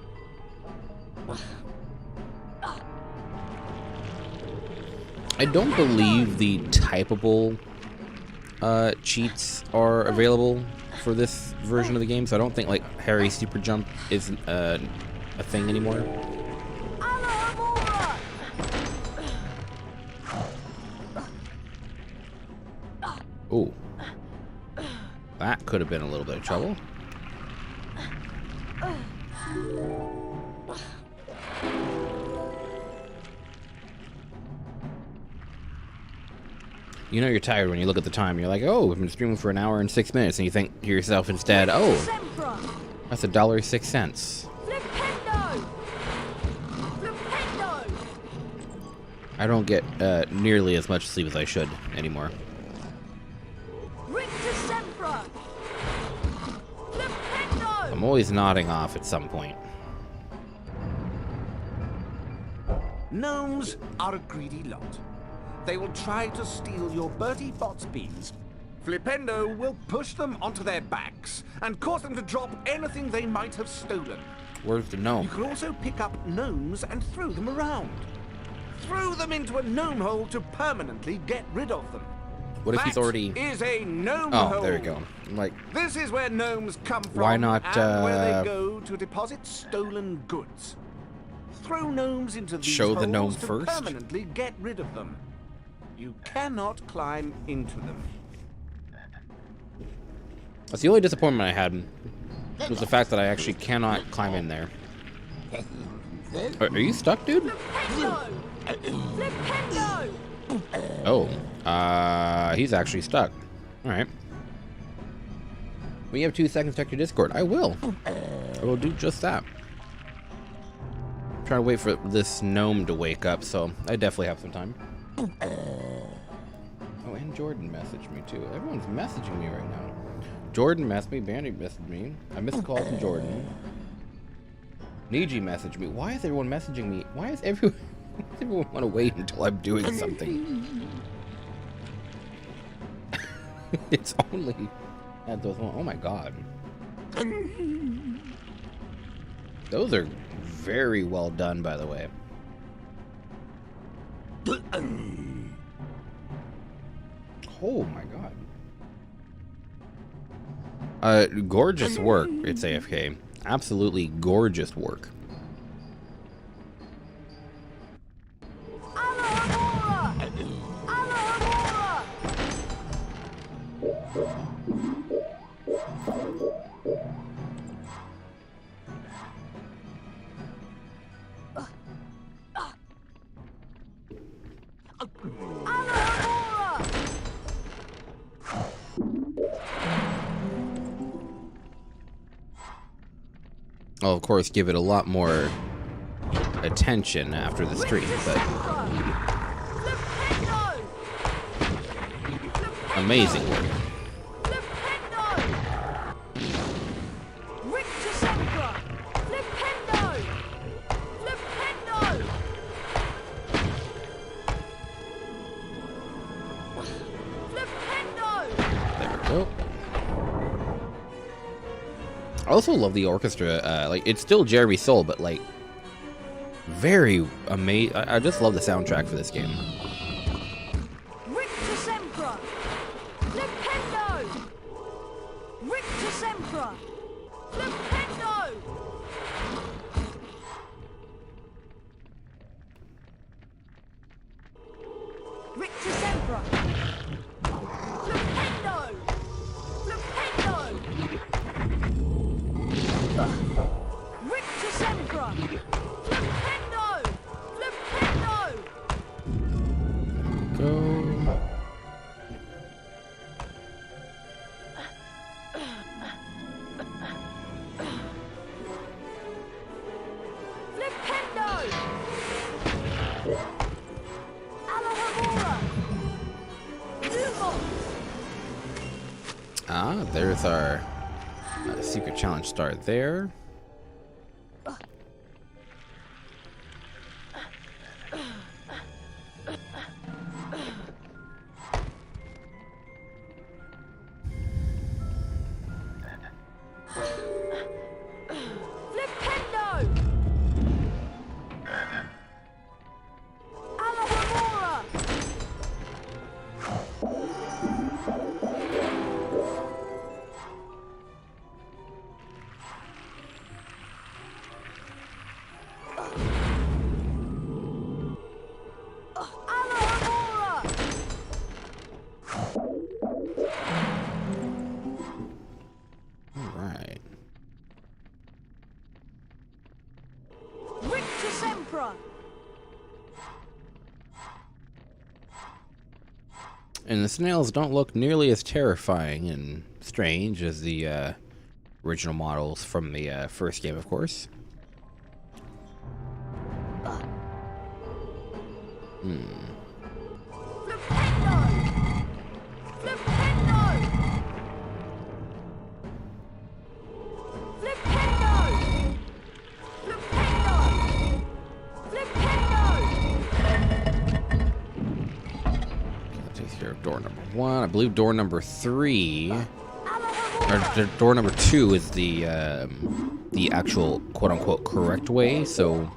I don't believe the typable cheats are available for this version of the game, so I don't think like Harry Super Jump is a thing anymore. Alamora! Oh, that could have been a little bit of trouble. You know you're tired when you look at the time. You're like, oh, I've been streaming for an hour and 6 minutes. And you think to yourself instead, oh, that's $1.06. I don't get nearly as much sleep as I should anymore. I'm always nodding off at some point. Gnomes are a greedy lot. They will try to steal your Bertie Bott's beans. Flipendo will push them onto their backs and cause them to drop anything they might have stolen. Where's the gnome? You can also pick up gnomes and throw them around. Throw them into a gnome hole to permanently get rid of them. What if he's already... is a gnome hole. Oh, there you go. I'm like... This is where gnomes come from. Why not, and where they go to deposit stolen goods. Throw gnomes into these show the holes gnome to first? permanently get rid of them. You cannot climb into them. That's the only disappointment I had, was the fact that I actually cannot climb in there. Are you stuck, dude? Oh, he's actually stuck. All right. When you have 2 seconds to check your Discord, I will. I will do just that. I'm trying to wait for this gnome to wake up, so I definitely have some time. Oh, and Jordan messaged me too. Everyone's messaging me right now. Jordan messaged me, Bandy messaged me. I missed a call from Jordan. Niji messaged me. Why is everyone messaging me? Why does everyone want to wait until I'm doing something? It's only at those. Oh my god. Those are very well done, by the way. Oh my god. Gorgeous work, it's AFK. Absolutely gorgeous work. I'll of course give it a lot more attention after the stream, but amazing work. I also love the orchestra. Like, it's still Jeremy Soule, but like, very amazing. I just love the soundtrack for this game. Ah, there's our secret challenge star there. And the snails don't look nearly as terrifying and strange as the original models from the first game, of course. Door number 1. I believe door number 3, or door number 2 is the actual quote-unquote correct way. So we'll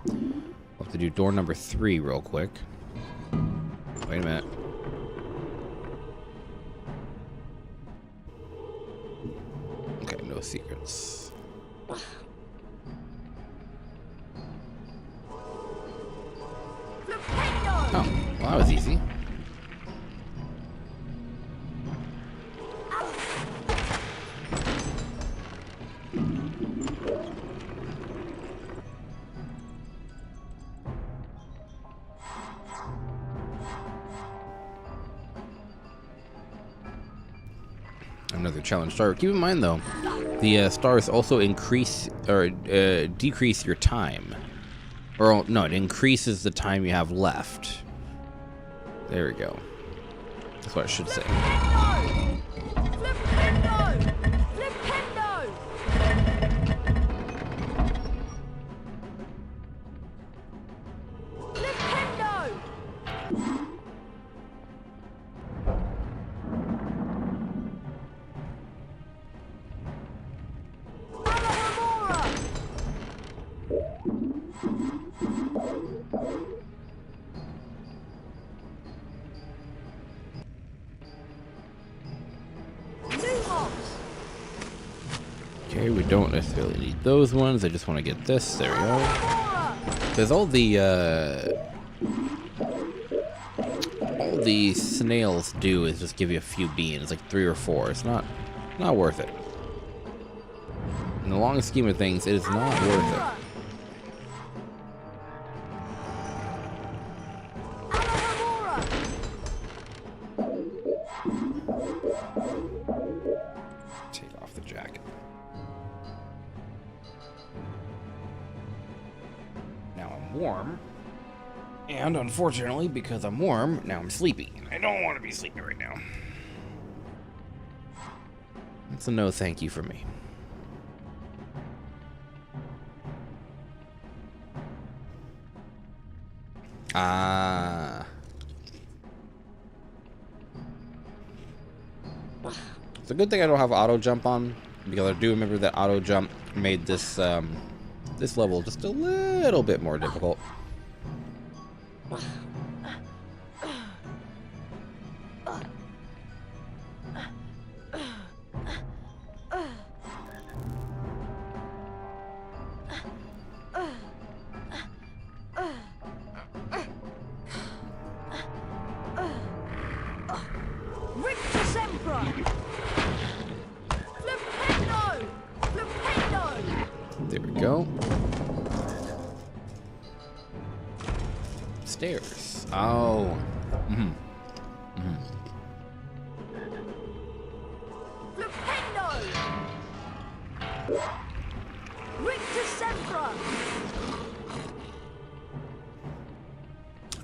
have to do door number 3 real quick. Wait a minute. Okay, no secrets. Oh, well, that was easy. Another challenge star. Keep in mind though, the stars also increase or decrease your time. Or no, it increases the time you have left. There we go. That's what I should say. Okay, we don't necessarily need those ones. I just want to get this. There we go. Because all the snails do is just give you a few beans, like 3 or 4. It's not worth it. In the long scheme of things, it is not worth it. Warm, and unfortunately, because I'm warm, now I'm sleepy, and I don't want to be sleepy right now. That's a no thank you for me. It's a good thing I don't have auto jump on, because I do remember that auto jump made this this level just a little bit more difficult. There we go. Stairs. Oh.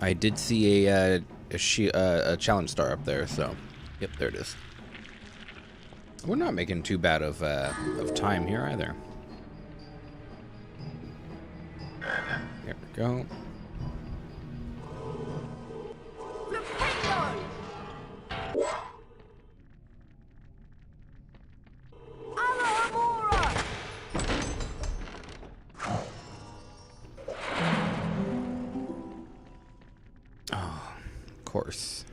I did see a challenge star up there, so yep, there it is. We're not making too bad of time here either. There we go. Oh, of course.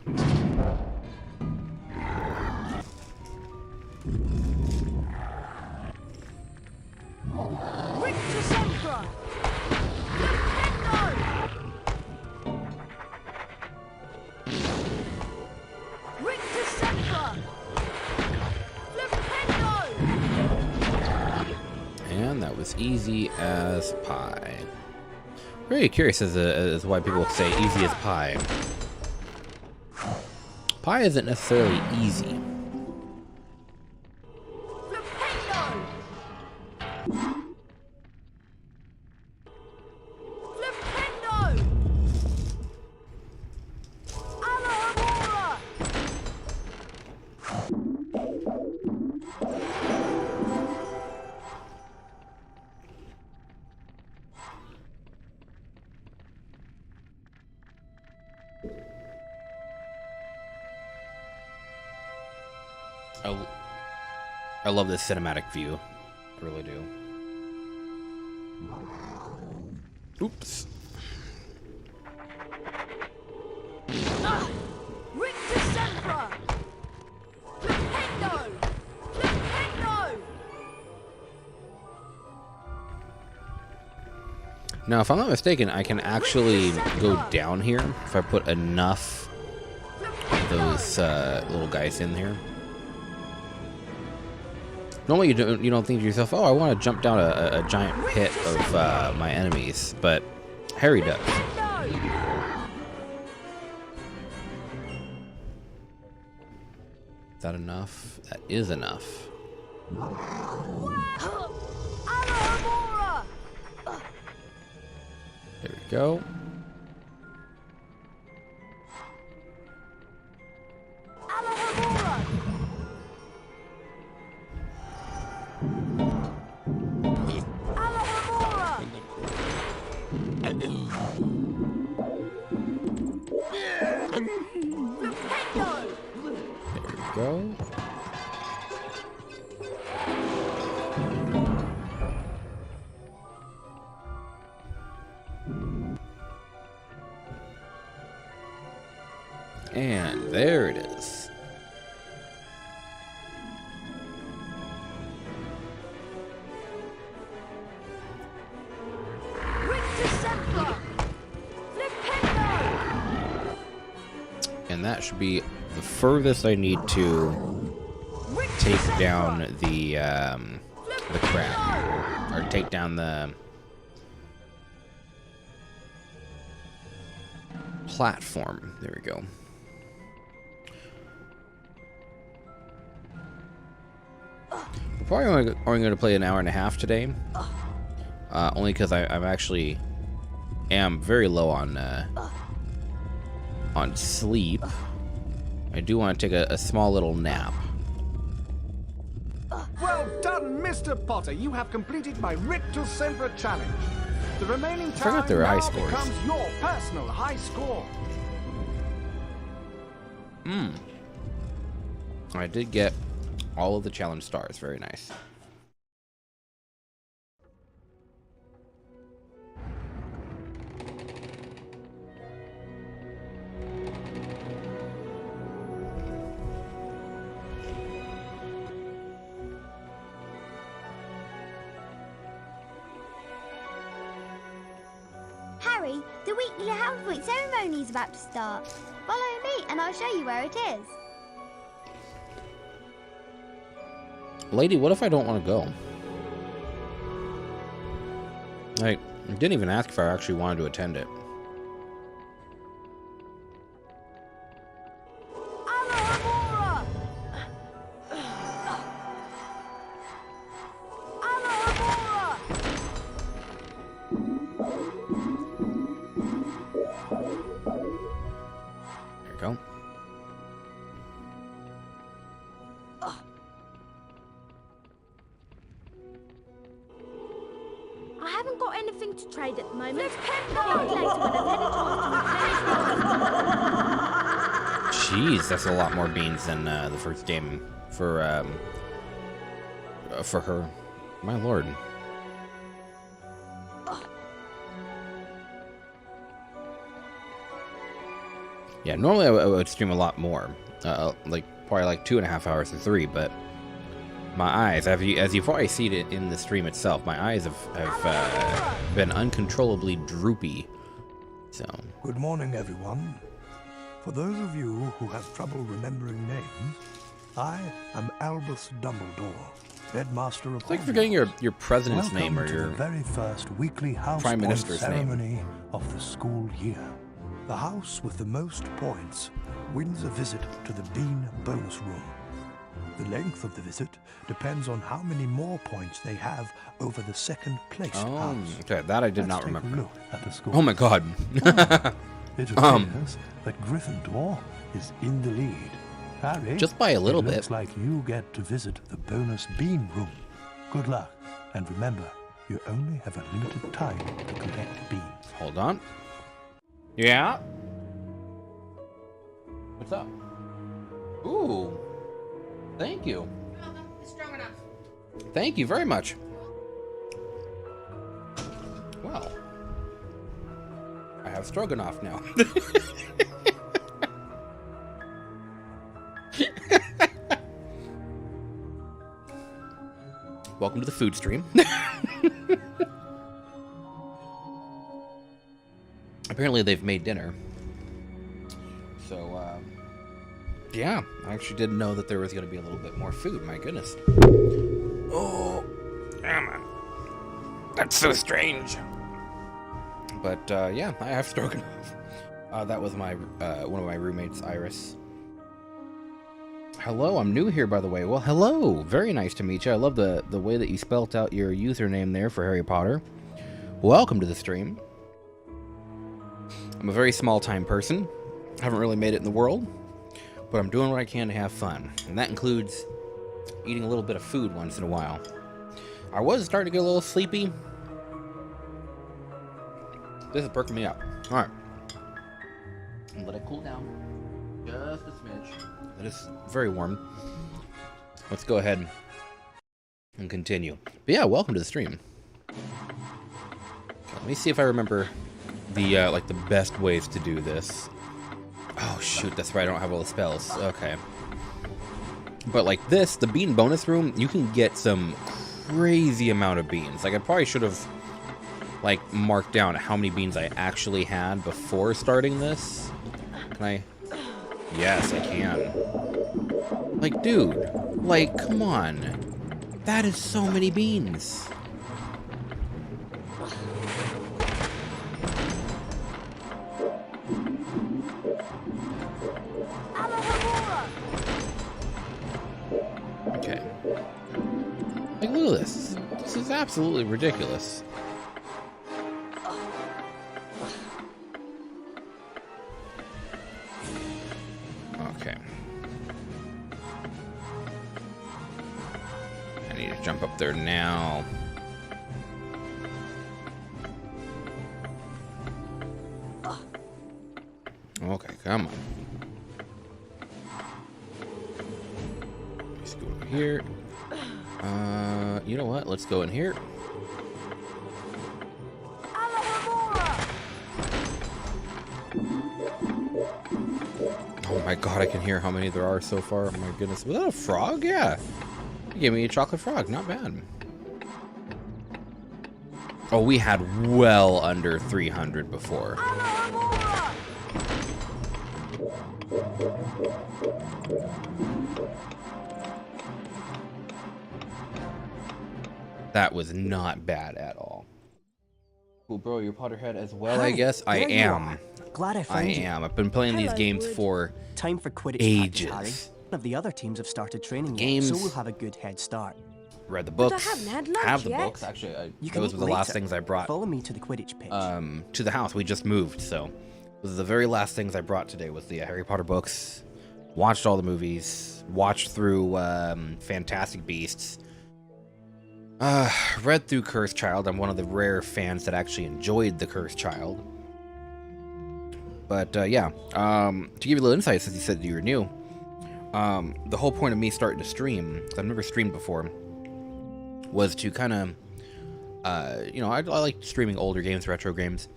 And that was easy as pie. Very curious as why people say easy as pie. Pie isn't necessarily easy. I love this cinematic view. I really do. Oops. Now, if I'm not mistaken, I can actually go down here if I put enough of those little guys in here. Normally, you don't think to yourself, "Oh, I want to jump down a giant pit of my enemies," but Harry does. Is that enough? That is enough. There we go. Go. And there it is. And that should be the furthest I need to take down the crab, or take down the platform. There we go. We're probably only going to play an hour and a half today, only because I'm actually am very low on sleep. I do want to take a small little nap. Well done, Mr. Potter. You have completed my Writ to Sempre challenge. The remaining time now becomes your personal high score. I did get all of the challenge stars. Very nice. Harry, the weekly Hogwarts ceremony is about to start. Follow me and I'll show you where it is. Lady, what if I don't want to go? I didn't even ask if I actually wanted to attend it. There we go. I haven't got anything to trade at the moment. Jeez, that's a lot more beans than the first game for her. My lord. Yeah, normally I would stream a lot more, like probably like 2.5 hours to 3, but my eyes, as you've probably seen it in the stream itself, my eyes have been uncontrollably droopy. So. Good morning, everyone. For those of you who have trouble remembering names, I am Albus Dumbledore, headmaster of. It's like forgetting your president's name or your very first weekly house prime minister's ceremony name of the school year. The house with the most points wins a visit to the Bean bonus room. The length of the visit depends on how many more points they have over the second place house. Okay, that I did not Let's take remember. a look at the scores. Oh my god. It appears that Gryffindor is in the lead. Harry, just by a little it bit. looks like you get to visit the bonus bean room. Good luck, and remember, you only have a limited time to collect beans. Hold on. Yeah? What's up? Ooh. Thank you. It's strong enough. Thank you very much. Well, I have stroganoff now. Welcome to the food stream. Apparently they've made dinner. So, yeah, I actually didn't know that there was going to be a little bit more food. My goodness. Oh, Emma. That's so strange. But, yeah, I have stroganoff. That was my, one of my roommates, Iris. Hello, I'm new here, by the way. Well, hello. Very nice to meet you. I love the way that you spelt out your username there for Harry Potter. Welcome to the stream. I'm a very small-time person. Haven't really made it in the world, but I'm doing what I can to have fun. And that includes eating a little bit of food once in a while. I was starting to get a little sleepy. This is perking me up. Alright. And let it cool down. Just a smidge. It is very warm. Let's go ahead and continue. But yeah, welcome to the stream. Let me see if I remember the like the best ways to do this. Oh shoot, that's right, I don't have all the spells. Okay. But like this, the bean bonus room, you can get some crazy amount of beans. Like I probably should have like marked down how many beans I actually had before starting this. Can I? Yes, I can. Like, dude, like, come on. That is so many beans. Okay. Like, look at this. This is absolutely ridiculous. Okay. I need to jump up there now. Okay, come on. Let's go over here. You know what? Let's go in here. Oh my god, I can hear how many there are so far. Oh my goodness. Was that a frog? Yeah. You gave me a chocolate frog. Not bad. Oh, we had well under 300 before. That was not bad at all. Cool, bro, you're Potterhead as well, I guess. I am. Glad I found you. I've been playing these games for time for Quidditch ages. practice, Harry. One of the other teams have started training Games. yet, so we'll have a good head start. Read the But books. I haven't had lunch have the yet. books. Actually, You can those eat were the last later. things I brought. Follow me to the Quidditch pitch. To the house. We just moved, so those are the very last things I brought today was the Harry Potter books. Watched all the movies. Watched through Fantastic Beasts. Read through Cursed Child. I'm one of the rare fans that actually enjoyed the Cursed Child. But yeah, to give you a little insight, since you said you were new, the whole point of me starting to stream, because I've never streamed before, was to kind of, you know, I like streaming older games, retro games,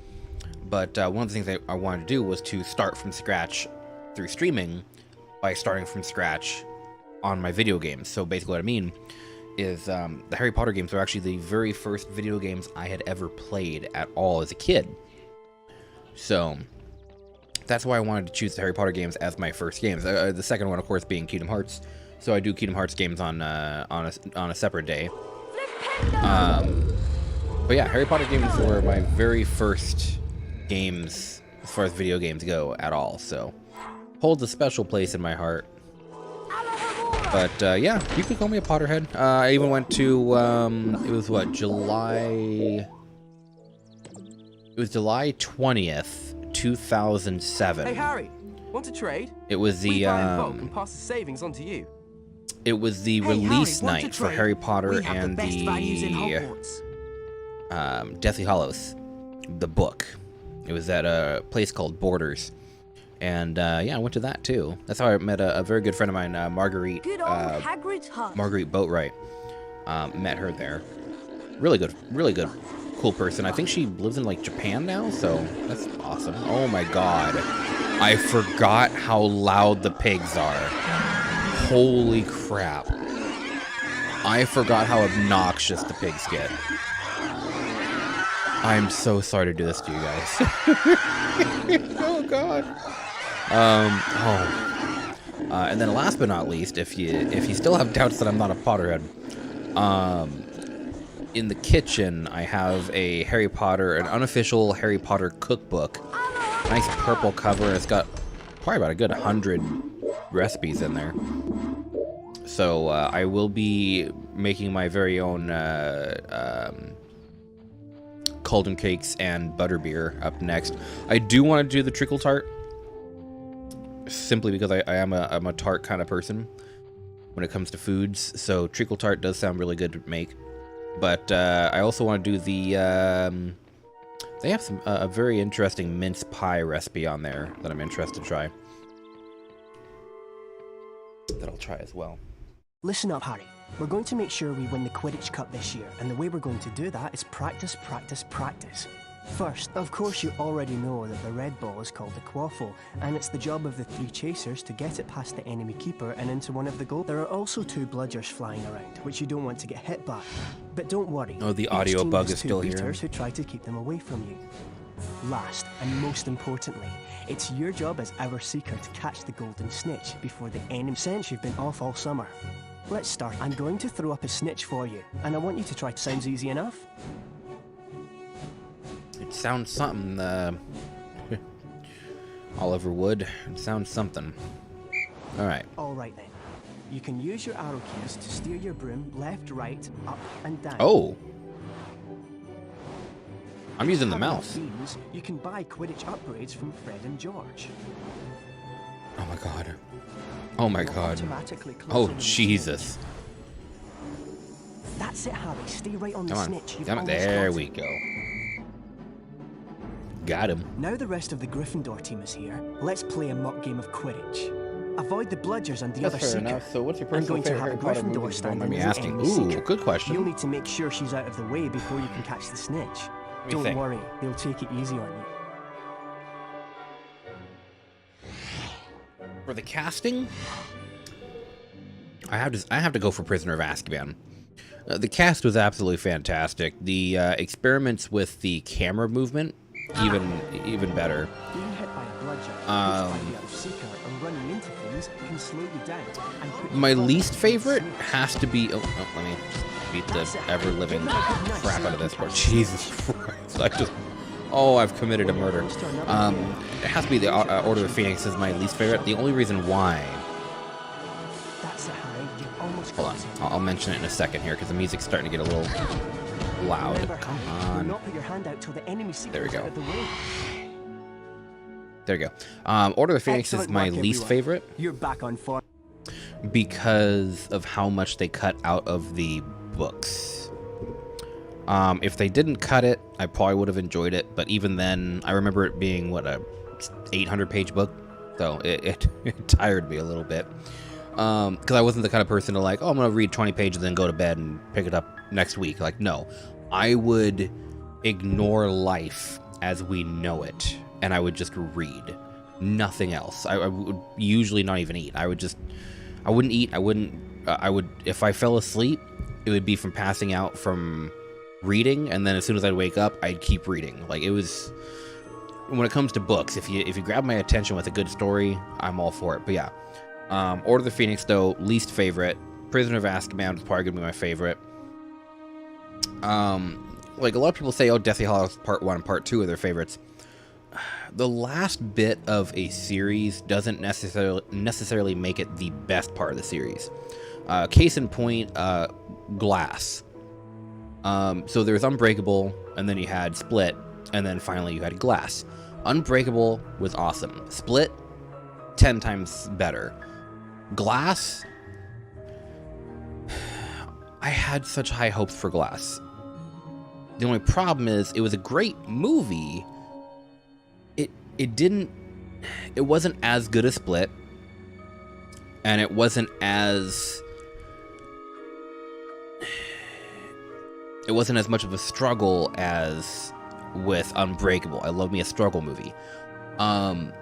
but one of the things I wanted to do was to start from scratch through streaming by starting from scratch on my video games. So basically what I mean is the Harry Potter games were actually the very first video games I had ever played at all as a kid. So that's why I wanted to choose the Harry Potter games as my first games. The second one, of course, being Kingdom Hearts. So I do Kingdom Hearts games on a separate day. But yeah, Harry Potter games were my very first games as far as video games go at all. So holds a special place in my heart. But yeah, you can call me a Potterhead. I even went to it was what, July 20th, 2007. Hey Harry, want to trade? It was the we buy in bulk and pass the savings on to you. It was the release night for Harry Potter and the Deathly Hallows, the book. It was at a place called Borders. And yeah, I went to that too. That's how I met a very good friend of mine, Marguerite. Good old Hagrid's hut. Marguerite Boatwright. Met her there. Really good, cool person. I think she lives in like Japan now, so that's awesome. Oh my god. I forgot how loud the pigs are. Holy crap. I forgot how obnoxious the pigs get. I'm so sorry to do this to you guys. Oh god. And then last but not least, if you still have doubts that I'm not a Potterhead, in the kitchen I have a an unofficial Harry Potter cookbook. Nice purple cover. It's got probably about a good 100 recipes in there. So I will be making my very own cauldron cakes and butterbeer up next. I do want to do the treacle tart, simply because I am a tart kind of person when it comes to foods. So treacle tart does sound really good to make. But I also want to do the they have some a very interesting mince pie recipe on there that I'm interested to try. That I'll try as well. Listen up, Harry. We're going to make sure we win the Quidditch Cup this year, and the way we're going to do that is practice, practice, practice. First, of course, you already know that the red ball is called the quaffle, and it's the job of the 3 chasers to get it past the enemy keeper and into one of the goals. There are also 2 bludgers flying around, which you don't want to get hit by. But don't worry. Oh, the audio bug is still here. Each team has 2 beaters who try to keep them away from you. Last, and most importantly, it's your job as our seeker to catch the golden snitch before the enemy. Since you've been off all summer. Let's start. I'm going to throw up a snitch for you, and I want you to try. Sounds easy enough? It sounds something, Oliver Wood. It sounds something. Alright. Alright then. You can use your arrow keys to steer your broom left, right, up, and down. Oh! I'm using the mouse. Beams, you can buy Quidditch upgrades from Fred and George. Oh my god. Oh my god. Oh Jesus. That's it, Harry. Stay right on the Come on. snitch. Damn it. There we go. Got him. Now the rest of the Gryffindor team is here. Let's play a mock game of Quidditch. Avoid the bludgers and the other fair seeker. enough. So what's your I'm personal going to favorite have a Harry Potter Gryffindor movie? stand Don't mind me as the asking. enemy Ooh, seeker. good question. You'll need to make sure she's out of the way before you can catch the snitch. Don't think. worry, they'll take it easy on you. For the casting, I have to go for Prisoner of Azkaban. The cast was absolutely fantastic. The experiments with the camera movement, even better. Being hit by a bludger, pushed by the other seeker, and running into things can slow you down. And put My you least further favorite into the snitch. has to be. Oh, let me just beat the ever-living crap out of this part. Jesus Christ! I've committed a murder. It has to be the Order of the Phoenix is my least favorite. The only reason why. That's it, Harry. You've almost Hold on, I'll mention it in a second here because the music's starting to get a little loud. Remember, Come Harry, do on. not put your hand out till the enemy seeker There we is go. out of the way. There we go. Order of the Phoenix is Excellent my work, least everyone. favorite You're back on form. because of how much they cut out of the books. If they didn't cut it, I probably would have enjoyed it. But even then, I remember it being what, a 800-page book, so it tired me a little bit. Because I wasn't the kind of person to like, I'm gonna read 20 pages and then go to bed and pick it up next week. Like, no, I would ignore life as we know it, and I would just read, nothing else. I would usually not even eat. I wouldn't eat. I would, if I fell asleep, it would be from passing out from reading, and then as soon as I'd wake up, I'd keep reading. Like, it was, when it comes to books, if you grab my attention with a good story, I'm all for it. But yeah, Order of the Phoenix, though, least favorite. Prisoner of Azkaban is probably gonna be my favorite. Like, a lot of people say, Deathly Hallows Part 1 and Part 2 are their favorites. the last bit of a series doesn't necessarily make it the best part of the series. Case in point, Glass. So there's Unbreakable, and then you had Split, and then finally you had Glass. Unbreakable was awesome. Split, 10 times better. Glass, I had such high hopes for Glass. The only problem is it was a great movie. It wasn't as good as Split, and it wasn't as much of a struggle as with Unbreakable. I love me a struggle movie. And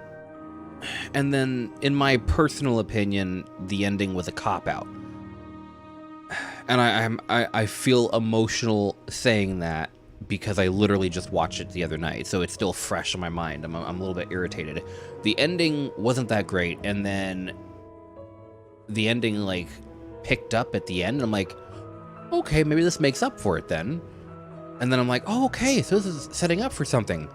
then, in my personal opinion, the ending was a cop-out. And I feel emotional saying that because I literally just watched it the other night, so it's still fresh in my mind. I'm a little bit irritated. The ending wasn't that great, and then the ending, like, picked up at the end, and I'm like, okay, maybe this makes up for it then. And then I'm like, oh, okay, so this is setting up for something.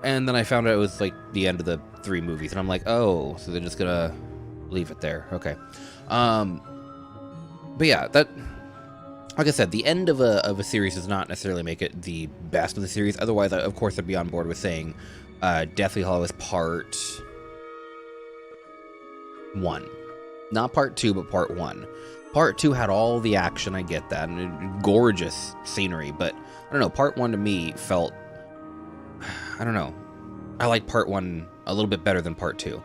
And then I found out it was, like, the end of the 3 movies, and I'm like, oh, so they're just gonna leave it there. Okay. But yeah, that... Like I said, the end of a series does not necessarily make it the best of the series. Otherwise, of course, I'd be on board with saying Deathly Hallows Part 1. Not Part 2, but Part 1. Part 2 had all the action, I get that, and gorgeous scenery, but, I don't know, Part 1 to me felt... I don't know. I like Part 1 a little bit better than Part 2.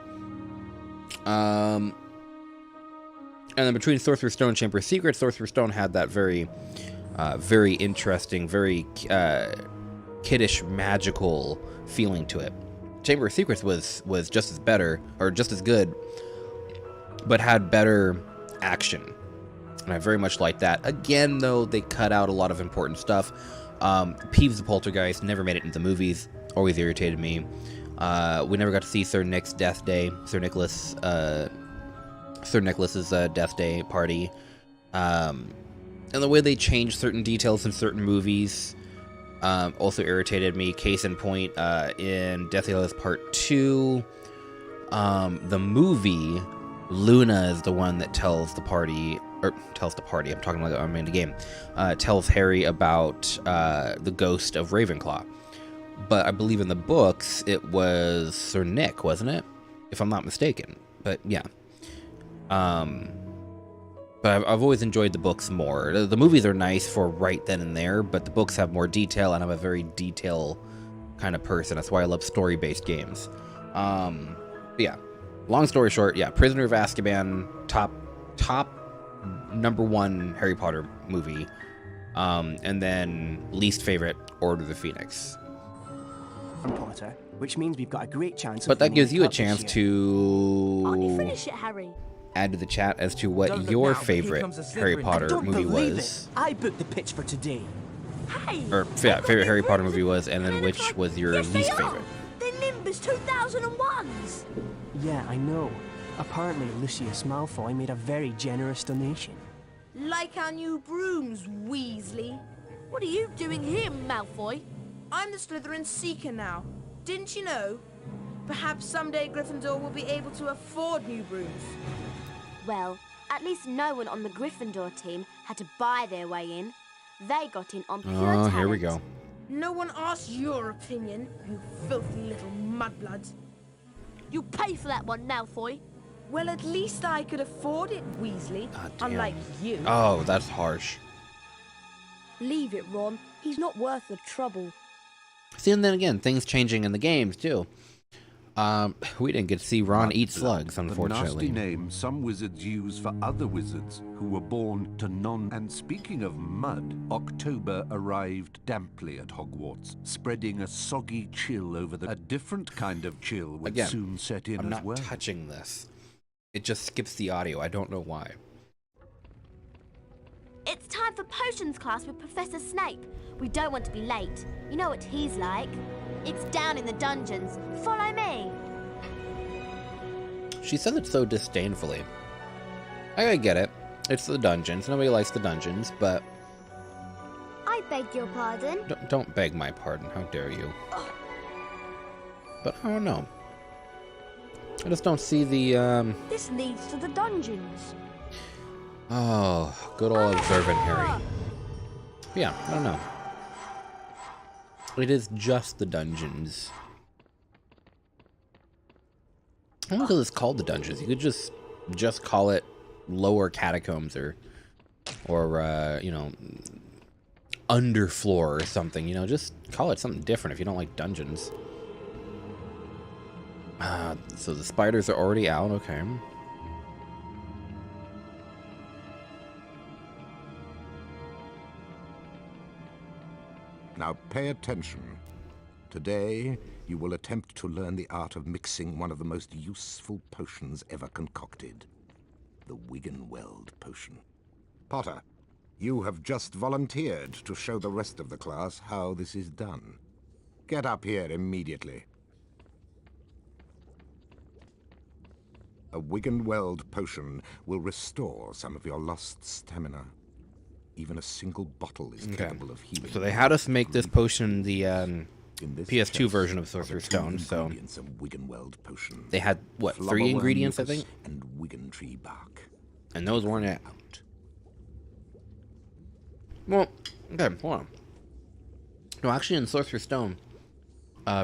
And then between Sorcerer's Stone and Chamber of Secrets, Sorcerer's Stone had that very interesting, very kiddish, magical feeling to it. Chamber of Secrets was just as better, or just as good, but had better action. And I very much liked that. Again, though, they cut out a lot of important stuff. Peeves the Poltergeist never made it into the movies. Always irritated me. We never got to see Sir Nick's death day. Sir Nicholas's death day party, and the way they changed certain details in certain movies also irritated me. Case in point, in Deathly Hallows Part 2, the movie, Luna is the one that tells the party, I'm talking like I'm in the game, tells Harry about the ghost of Ravenclaw. But I believe in the books it was Sir Nick, wasn't it? If I'm not mistaken. But yeah. But I've always enjoyed the books more. The movies are nice for right then and there, but the books have more detail, and I'm a very detail kind of person. That's why I love story-based games. But yeah, long story short, yeah, Prisoner of Azkaban, top number 1 Harry Potter movie, and then least favorite, Order of the Phoenix. Potter, which means we've got a great chance. But that gives you a chance to Aren't you finish it, Harry? Add to the chat as to what your favorite Harry Potter movie was. I booked the pitch for today. Hey! Or yeah, favorite Harry Potter movie was, and then which was your least favorite. They're Nimbus 2001s! Yeah, I know. Apparently, Lucius Malfoy made a very generous donation. Like our new brooms, Weasley. What are you doing here, Malfoy? I'm the Slytherin Seeker now. Didn't you know? Perhaps someday Gryffindor will be able to afford new brooms. Well, at least no one on the Gryffindor team had to buy their way in. They got in on pure talent. Here we go. No one asked your opinion, you filthy little mudbloods. You pay for that one, Malfoy. Well, at least I could afford it, Weasley. Unlike you. Oh, that's harsh. Leave it, Ron. He's not worth the trouble. See, and then again, things changing in the games, too. We didn't get to see Ron eat slugs, unfortunately. The nasty name some wizards use for other wizards who were born to And speaking of mud, October arrived damply at Hogwarts, spreading a soggy chill over a different kind of chill would soon set in I'm as well. not touching this. It just skips the audio. I don't know why. It's time for potions class with Professor Snape. We don't want to be late. You know what he's like. It's down in the dungeons. Follow me. She says it so disdainfully. I get it. It's the dungeons. Nobody likes the dungeons, but... I beg your pardon? Don't beg my pardon. How dare you? but I don't know. I just don't see the, This leads to the dungeons. Oh, good old observant Harry. Yeah, I don't know. It is just the dungeons. I don't know because it's called the dungeons. You could just call it lower catacombs or you know, underfloor or something. You know, just call it something different if you don't like dungeons. So the spiders are already out. Okay. Now pay attention. Today, you will attempt to learn the art of mixing one of the most useful potions ever concocted. The Wiggenweld potion. Potter, you have just volunteered to show the rest of the class how this is done. Get up here immediately. A Wiggenweld potion will restore some of your lost stamina. Even a single bottle is capable of healing. So they had us make this potion the PS2 version of Sorcerer's Stone. So they had what, 3 ingredients, I think, and Wiggentree bark, and those weren't it. Well, okay, hold on. No, actually, in Sorcerer's Stone,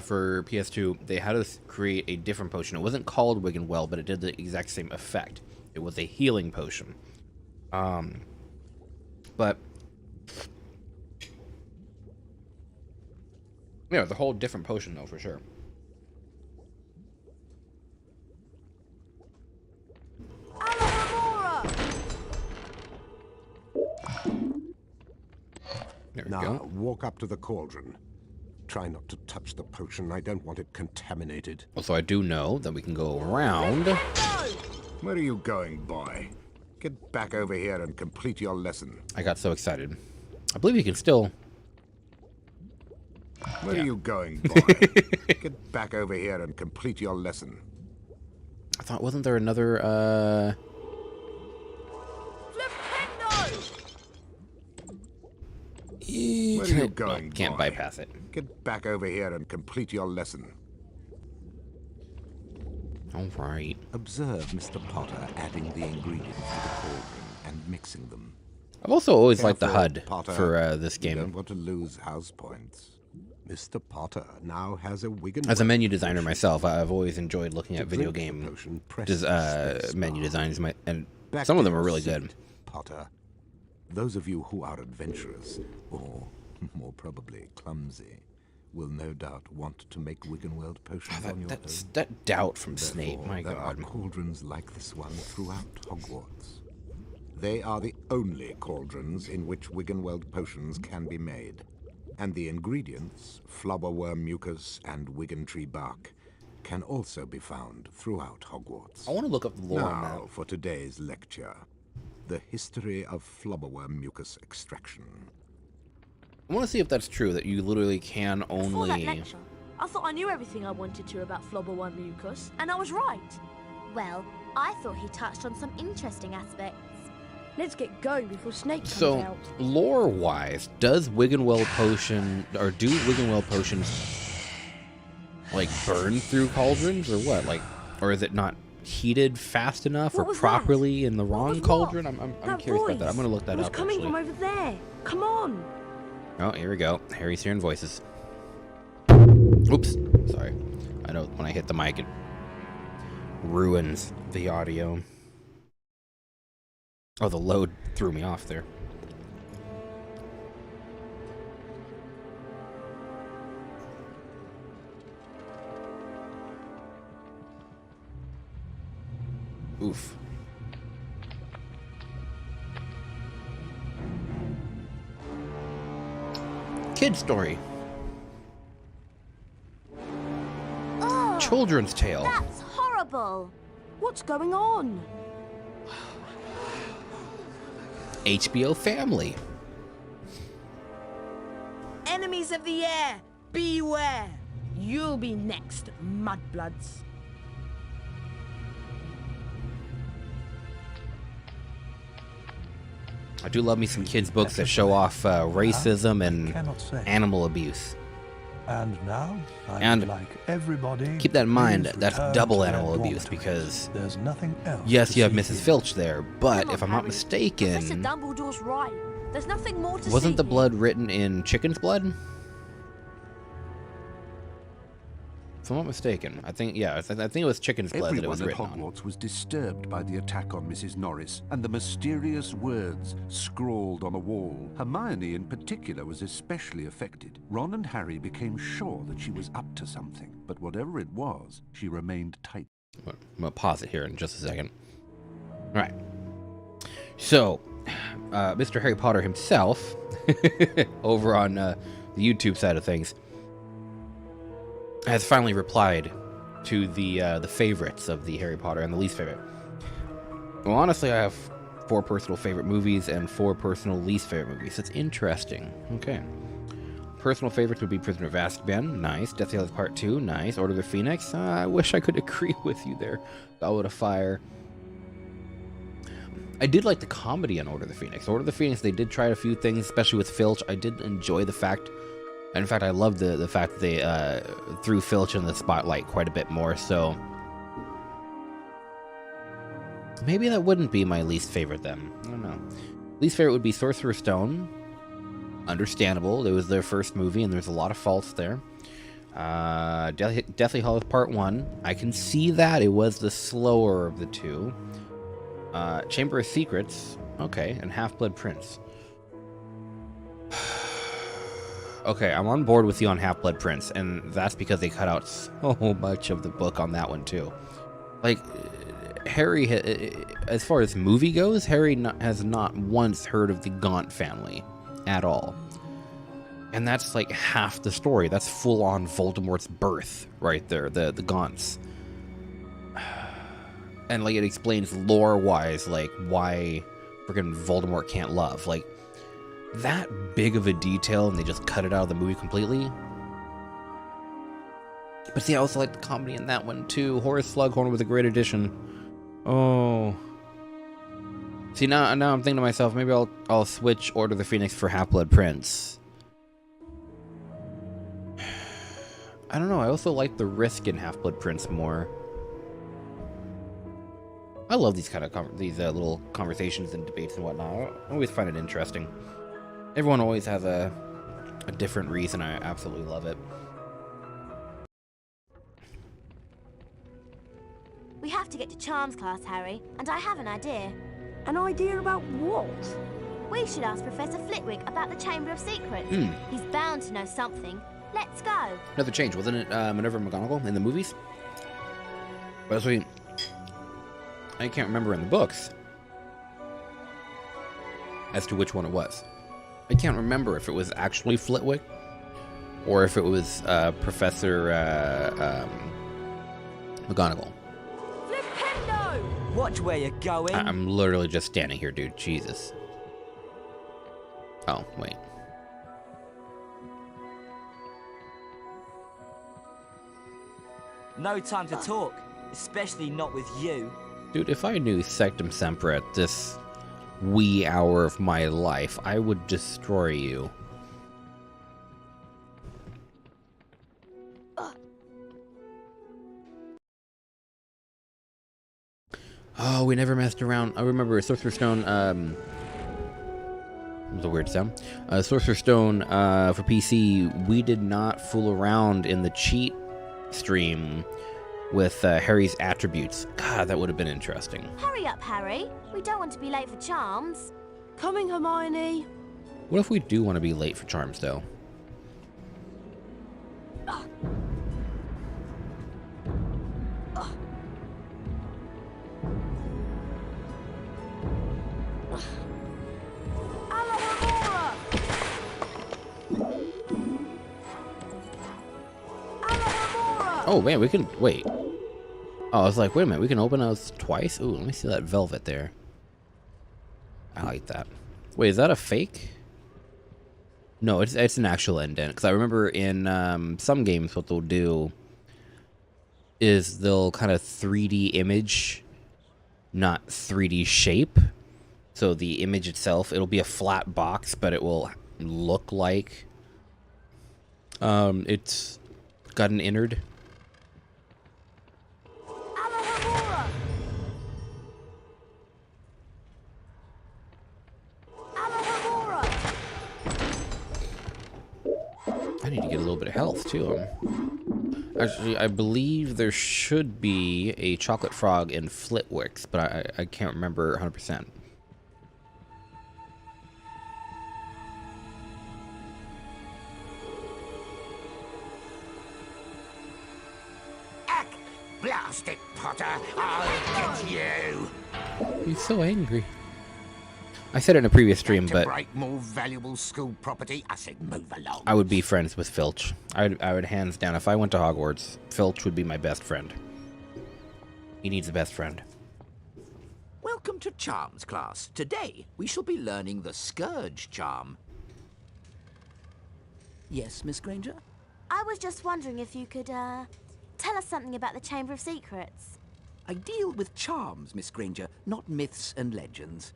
for PS2, they had us create a different potion. It wasn't called Wiggenweld, but it did the exact same effect. It was a healing potion. But yeah, the whole different potion though, for sure. There we go. Walk up to the cauldron. Try not to touch the potion. I don't want it contaminated. Also, I do know that we can go around. Where are you going, boy? Get back over here and complete your lesson. I got so excited. I believe you can still... Where are you going, boy? Get back over here and complete your lesson. I thought, wasn't there another, Where are you going, can't boy? bypass it. Get back over here and complete your lesson. All right. Observe Mr. Potter adding the ingredients to the cauldron and mixing them. I've also always liked the Careful, HUD Potter. for this You game. don't want to lose house points. Mr. Potter now has a Wiggenweld. As a menu designer myself, I've always enjoyed looking at video game menu designs, and some of them are really good. Potter, those of you who are adventurous, or more probably clumsy, will no doubt want to make Wiggenweld potions on your own. That doubt from Therefore, Snape, my there God. are cauldrons like this one throughout Hogwarts. They are the only cauldrons in which Wiggenweld potions can be made. And the ingredients, flubberworm mucus and Wiggentree bark, can also be found throughout Hogwarts. I want to look up the lore on Now, that. for today's lecture, the history of flubberworm mucus extraction. I want to see if that's true, that you literally can Before that only... lecture, I thought I knew everything I wanted to about flubberworm mucus, and I was right. Well, I thought he touched on some interesting aspects. Let's get going before Snake comes So, out. lore-wise, does Wiggenweld potion, or do Wiggenweld potions, like, burn through cauldrons, or what? Like, or is it not heated fast enough, What or was properly that? in the What wrong was cauldron? what? I'm That curious about that. voice. I'm gonna look that It was up, coming actually. from over there. Come on. Oh, here we go. Harry's hearing voices. Oops. Sorry. I know when I hit the mic, it ruins the audio. Oh, the load threw me off there. Oof. Kid story. Oh, Children's tale. that's horrible. What's going on? HBO Family. Enemies of the air, beware! You'll be next, mudbloods. I do love me some kids' books that show off racism and animal abuse. And now, I And would like everybody. keep that in mind, please that's return double to their animal abuse dormitories. because There's nothing else. yes, to you have see Mrs. here. Filch there, but Come on, if I'm not Harry. Professor mistaken, Dumbledore's right. There's nothing more to see wasn't the here. blood written in chicken's blood? If I'm not mistaken, I think I think it was chicken's blood that it was Everyone at written on. Hogwarts was disturbed by the attack on Mrs. Norris and the mysterious words scrawled on a wall. Hermione in particular was especially affected. Ron and Harry became sure that she was up to something, but whatever it was, she remained tight. I'm gonna pause it here in just a second. All right. So, Mr. Harry Potter himself, over on the YouTube side of things, has finally replied to the favorites of the Harry Potter and the least favorite. Well, honestly, I have 4 personal favorite movies and 4 personal least favorite movies. That's interesting. Okay. Personal favorites would be Prisoner of Azkaban, nice. Deathly Hallows Part 2, nice. Order of the Phoenix, I wish I could agree with you there. Goblet of Fire. I did like the comedy on Order of the Phoenix. Order of the Phoenix, they did try a few things, especially with Filch. I did enjoy the fact, and in fact, I loved the fact that they threw Filch in the spotlight quite a bit more, so maybe that wouldn't be my least favorite then. I don't know. Least favorite would be Sorcerer's Stone. Understandable. It was their first movie, and there's a lot of faults there. Deathly Hallows Part 1. I can see that. It was the slower of the two. Chamber of Secrets. Okay, and Half-Blood Prince. Okay, I'm on board with you on Half-Blood Prince, and that's because they cut out so much of the book on that one, too. Like, Harry, as far as movie goes, Harry has not once heard of the Gaunt family at all. And that's like half the story. That's full-on Voldemort's birth right there, the Gaunts. And like it explains lore-wise, like why freaking Voldemort can't love. Like, that big of a detail, and they just cut it out of the movie completely. But see, I also like the comedy in that one too. Horace Slughorn was a great addition. Oh. See, now I'm thinking to myself, maybe I'll switch Order of the Phoenix for Half-Blood Prince. I don't know. I also like the risk in Half-Blood Prince more. I love these kind of these little conversations and debates and whatnot. I always find it interesting. Everyone always has a different reason. I absolutely love it. We have to get to Charms class, Harry, and I have an idea. An idea about what? We should ask Professor Flitwick about the Chamber of Secrets. Hmm. He's bound to know something. Let's go. Another change, wasn't it? Minerva McGonagall in the movies? But I can't remember in the books as to which one it was. I can't remember if it was actually Flitwick or if it was Professor McGonagall. Flipendo! Watch where you're going. I'm literally just standing here, dude. Jesus. Oh, wait. No time to talk, especially not with you. Dude, if I knew Sectum Semper at this wee hour of my life, I would destroy you. Oh, we never messed around. I remember Sorcerer's Stone, it was a weird sound. Sorcerer's Stone, for PC, we did not fool around in the cheat stream with Harry's attributes. God, that would have been interesting. Hurry up, Harry. We don't want to be late for Charms. Coming, Hermione. What if we do want to be late for Charms, though? Oh, man, we can... Wait. Oh, I was like, wait a minute, we can open those twice? Ooh, let me see that velvet there. I like that. Wait, is that a fake? No, it's an actual indent. Because I remember in some games what they'll do is they'll kind of 3D image, not 3D shape. So the image itself, it'll be a flat box, but it will look like It's got an innard. Alohomora! Alohomora! I need to get a little bit of health too. Actually, I believe there should be a chocolate frog in Flitwick's, but I can't remember 100%. Blast it, Potter! I'll get you! He's so angry. I said it in a previous stream, To but break more valuable school property, I said move along. I would be friends with Filch. I would hands down, if I went to Hogwarts, Filch would be my best friend. He needs a best friend. Welcome to Charms class. Today, we shall be learning the Scourge Charm. Yes, Miss Granger? I was just wondering if you could, tell us something about the Chamber of Secrets. I deal with charms, Miss Granger, not myths and legends.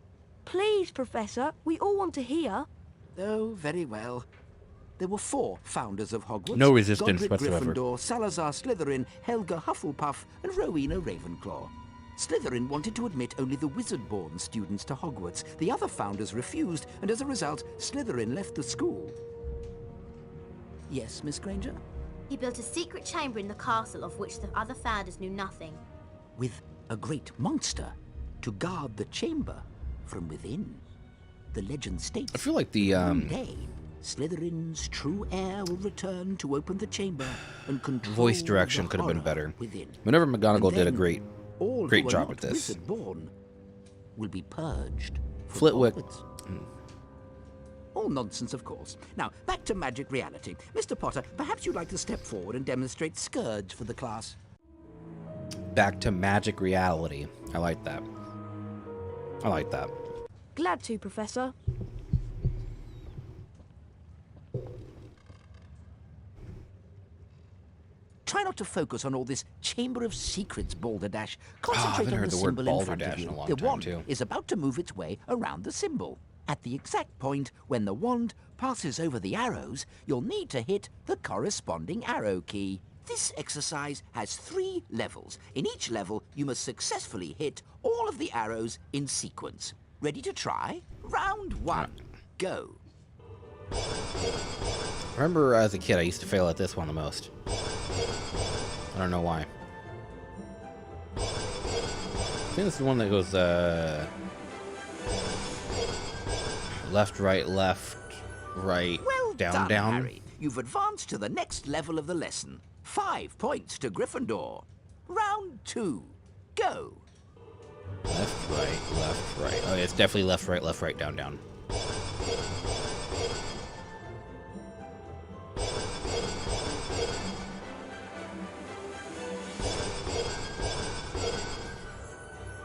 Please, Professor, we all want to hear. Oh, very well. There were 4 founders of Hogwarts. No resistance Godric whatsoever. Gryffindor, Salazar Slytherin, Helga Hufflepuff, and Rowena Ravenclaw. Slytherin wanted to admit only the wizard-born students to Hogwarts. The other founders refused, and as a result, Slytherin left the school. Yes, Miss Granger? He built a secret chamber in the castle of which the other founders knew nothing. With a great monster to guard the chamber from within. The legend states I feel like the one day, Slytherin's true heir will return to open the chamber and control voice direction the could have been horror better. within. Whenever McGonagall And did a then great all great who are job not with this. wizard-born will be purged from Flitwick. Hogwarts. All nonsense, of course. Now, back to magic reality. Mr. Potter, perhaps you'd like to step forward and demonstrate Scourge for the class. Back to magic reality. I like that. I like that. Glad to, Professor. Try not to focus on all this Chamber of Secrets balderdash. I Concentrate haven't on heard the the word symbol in front of balderdash you. in a long The time, wand too. is about to move its way around the symbol. At the exact point when the wand passes over the arrows, you'll need to hit the corresponding arrow key. This exercise has 3 levels. In each level, you must successfully hit all of the arrows in sequence. Ready to try? Round 1. Go. I remember as a kid, I used to fail at this one the most. I don't know why. I think this is the one that goes, left, right, Well down, down. Harry. You've advanced to the next level of the lesson. 5 points to Gryffindor. Round 2. Go. Left, right. Oh, yeah, it's definitely left, right, down, down.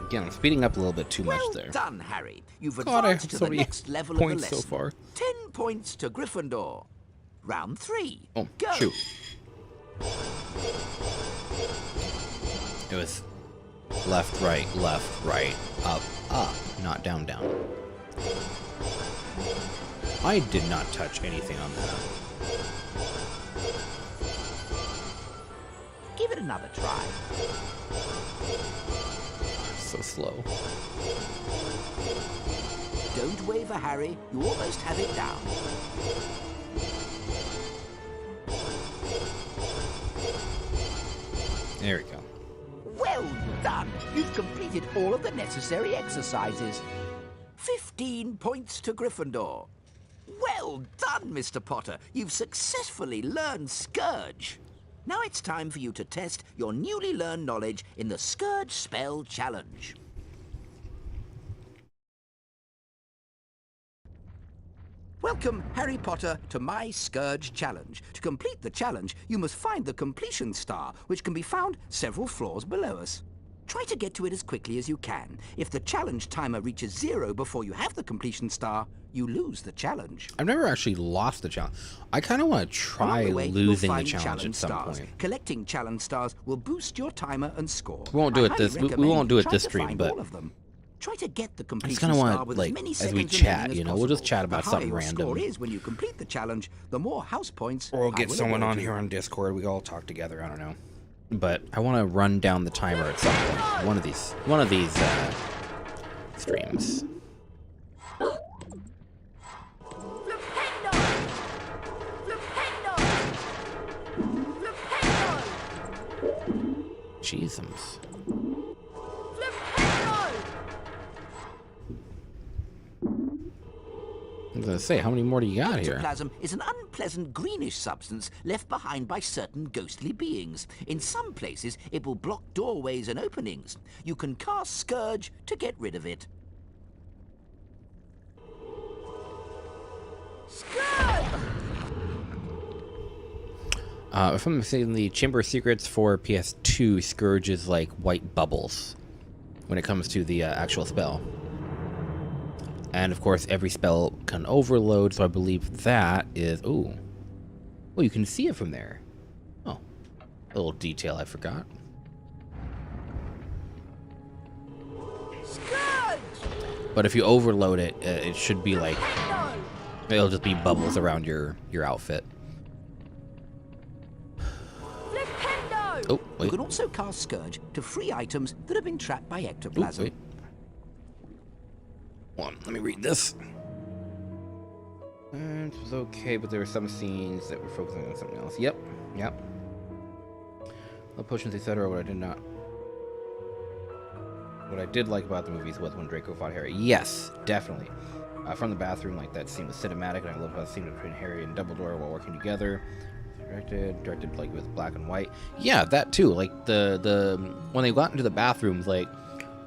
Again, I'm speeding up a little bit too much there. Well done, Harry. You've God, I advanced have to so the many next level of the points lesson. so far. 10 points to Gryffindor. Round 3. Oh, go. shoot. It was left, right, up, not down, down. I did not touch anything on that. Give it another try. So slow. Don't waver, Harry. You almost have it down. There we go. Well done! You've completed all of the necessary exercises. 15 points to Gryffindor. Well done, Mr. Potter. You've successfully learned Scourge. Now it's time for you to test your newly learned knowledge in the Scourge Spell Challenge. Welcome, Harry Potter, to my Scourge Challenge. To complete the challenge, you must find the completion star, which can be found several floors below us. Try to get to it as quickly as you can. If the challenge timer reaches 0 before you have the completion star, you lose the challenge. I've never actually lost the challenge. I kind of want to try Along the way, losing you'll the find challenge at some stars. point. Collecting challenge stars will boost your timer and score. We won't do I it this. highly We won't do it recommend this trying to stream, find but all of them. Try to get the I just completion kind of star want, with like, as many as seconds we remaining chat, as you know, we'll just possible. chat about The something higher your score random. is when you complete the challenge, the more house points. Or we'll I get will someone award on you. here on Discord. We all talk together. I don't know. But I want to run down the timer at some point. One of these streams. Jesus. I was gonna say, how many more do you got here? Ectoplasm is an unpleasant greenish substance left behind by certain ghostly beings. In some places, it will block doorways and openings. You can cast Scourge to get rid of it. If I'm saying the Chamber of Secrets for PS2, Scourge is like white bubbles when it comes to the actual spell. And of course, every spell can overload, so I believe that is... Ooh. Oh, you can see it from there. Oh. A little detail I forgot. But if you overload it, it should be like... It'll just be bubbles around your outfit. Oh, wait. You can also cast Scourge to free items that have been trapped by ectoplasm. Ooh, wait. Hold on, let me read this. It was okay, but there were some scenes that were focusing on something else. Yep. The potions, etc. What I did like about the movies was when Draco fought Harry. Yes, definitely. From the bathroom, like that scene was cinematic, and I love how the scene between Harry and Dumbledore while working together. Directed like with black and white. Yeah, that too. Like the when they got into the bathrooms, like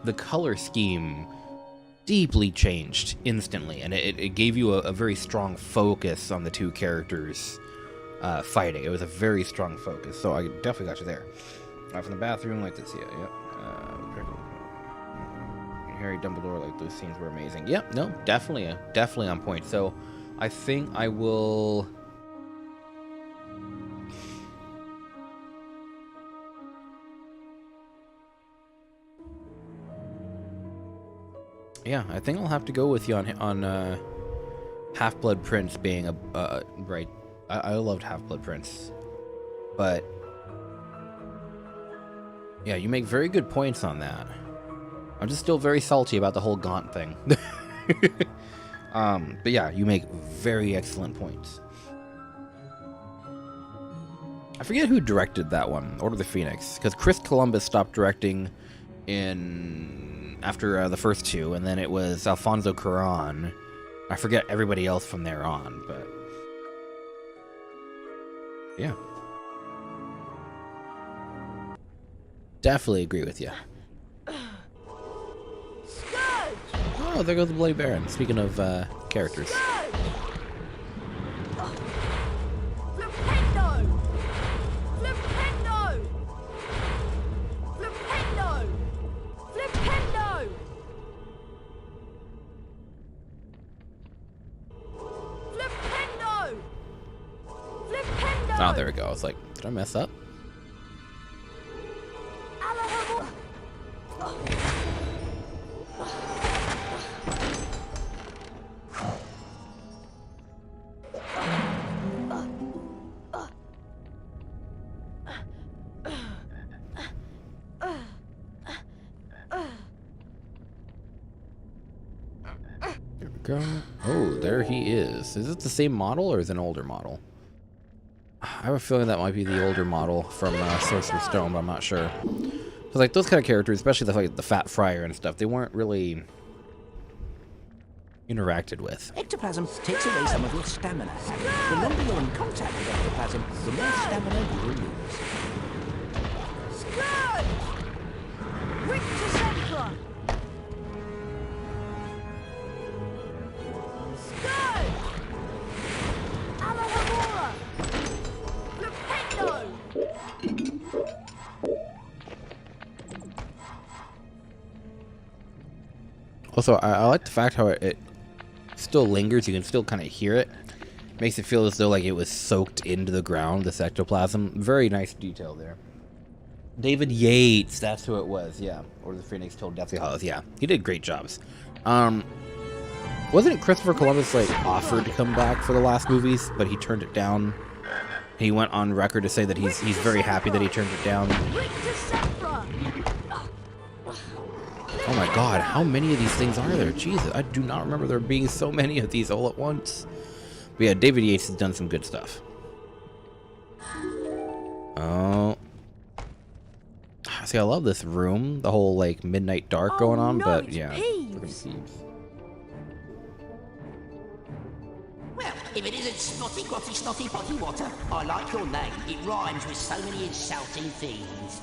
the color scheme deeply changed instantly, and it gave you a very strong focus on the two characters fighting. It was a very strong focus, so I definitely got you there. From the bathroom, like this, yeah. Harry, Dumbledore, like those scenes were amazing. Yep, no, definitely on point. So I think I will. Yeah, I think I'll have to go with you on Half-Blood Prince being a right. I loved Half-Blood Prince, but yeah, you make very good points on that. I'm just still very salty about the whole Gaunt thing. But yeah, you make very excellent points. I forget who directed that one, Order of the Phoenix, because Chris Columbus stopped directing after the first two, and then it was Alfonso Cuarón. I forget everybody else from there on, but yeah. Definitely agree with you. Oh, there goes the Bloody Baron. Speaking of characters. Oh, there we go. I was like, did I mess up? There we go. Oh, there he is. Is it the same model or is it an older model? I have a feeling that might be the older model from Sorcerer's Stone, but I'm not sure. Because like those kind of characters, especially like the Fat Friar and stuff, they weren't really interacted with. Ectoplasm takes away some of your stamina. The longer you're in contact with ectoplasm, the more stamina you will lose. Scourge! Rictus Emperor! Scourge! Alahamora! Flipendo! Also, I like the fact how it still lingers. You can still kind of hear it. Makes it feel as though like it was soaked into the ground, this ectoplasm. Very nice detail there. David Yates, that's who it was, yeah. Or the Phoenix told Deathly Hallows, yeah. He did great jobs. Wasn't Christopher Columbus, like, offered to come back for the last movies, but he turned it down? He went on record to say that he's very happy that he turned it down. Oh my god, how many of these things are there? Jesus, I do not remember there being so many of these all at once. But yeah, David Yates has done some good stuff. Oh. See, I love this room. The whole, like, midnight dark going on, but yeah. Well, if it isn't Snotty Grotty Snotty Potty Water, I like your name. It rhymes with so many insulting things.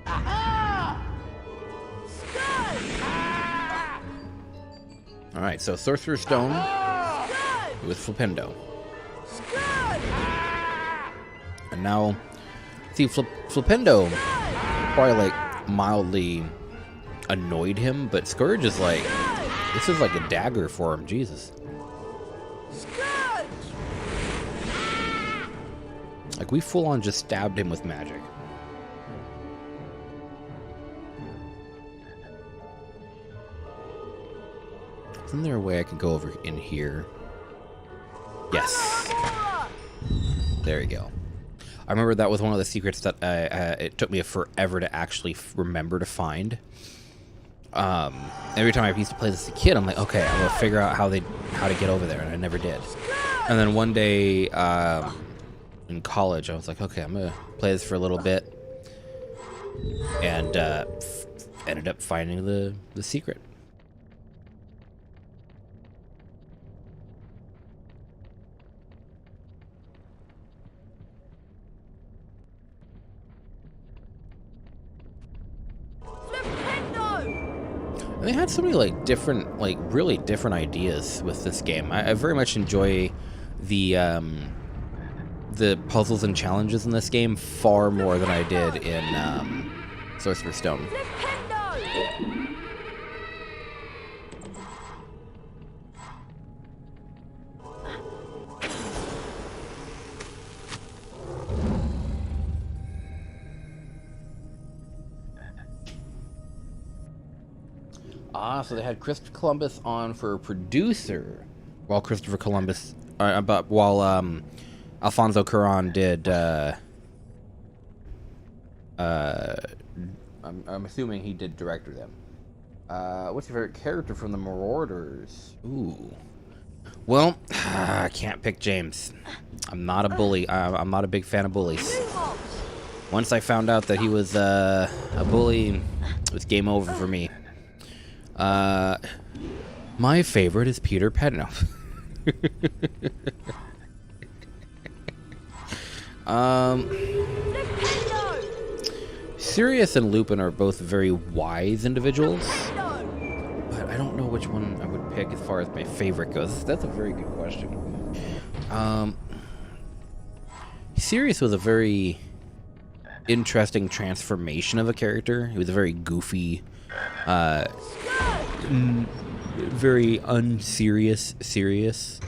Aha! Alright, so Sorcerer's Stone with Flipendo. And now, see, Flipendo probably, like, mildly annoyed him, but Scourge is like, this is like a dagger for him, Jesus. Like, we full on just stabbed him with magic. Isn't there a way I can go over in here? Yes. There you go. I remember that was one of the secrets that it took me forever to actually remember to find. Every time I used to play this as a kid, I'm like, okay, I'm gonna figure out how to get over there, and I never did. And then one day in college, I was like, okay, I'm gonna play this for a little bit, and ended up finding the secret. They had so many, like, different, like, really different ideas with this game. I very much enjoy the puzzles and challenges in this game far more than I did in Sorcerer's Stone. So they had Christopher Columbus on for producer, while Alfonso Cuarón did. I'm assuming he did director them. What's your favorite character from the Marauders? Ooh. Well, I can't pick James. I'm not a bully. I'm not a big fan of bullies. Once I found out that he was a bully, it was game over for me. My favorite is Peter Pettigrew. Sirius and Lupin are both very wise individuals, but I don't know which one I would pick as far as my favorite goes. That's a very good question. Sirius was a very interesting transformation of a character. He was a very goofy, very unserious Sirius.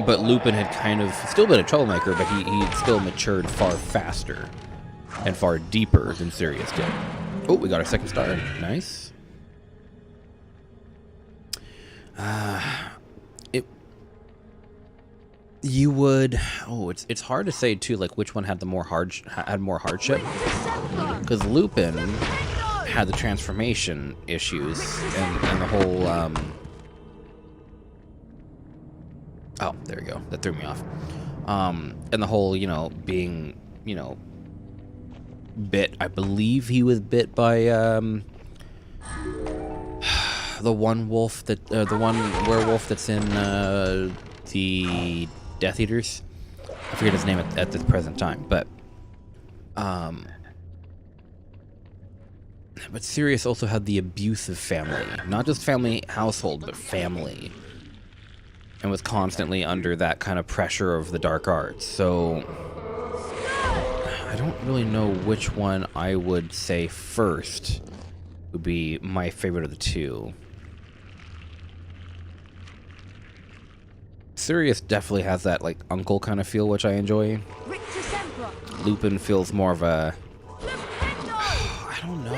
But Lupin had kind of still been a troublemaker, but he had still matured far faster and far deeper than Sirius did. Oh, we got our second star. Nice. You would. Oh, it's hard to say too. Like which one had the more hardship? Because Lupin had the transformation issues and the whole. Oh, there we go. That threw me off. And the whole, being, bit. I believe he was bit by the one wolf that the one werewolf that's in the Death Eaters. I forget his name at this present time, but Sirius also had the abusive family, not just family household, but family, and was constantly under that kind of pressure of the dark arts. So I don't really know which one I would say first would be my favorite of the two. Sirius definitely has that like uncle kind of feel, which I enjoy. Lupin feels more of a... I don't know.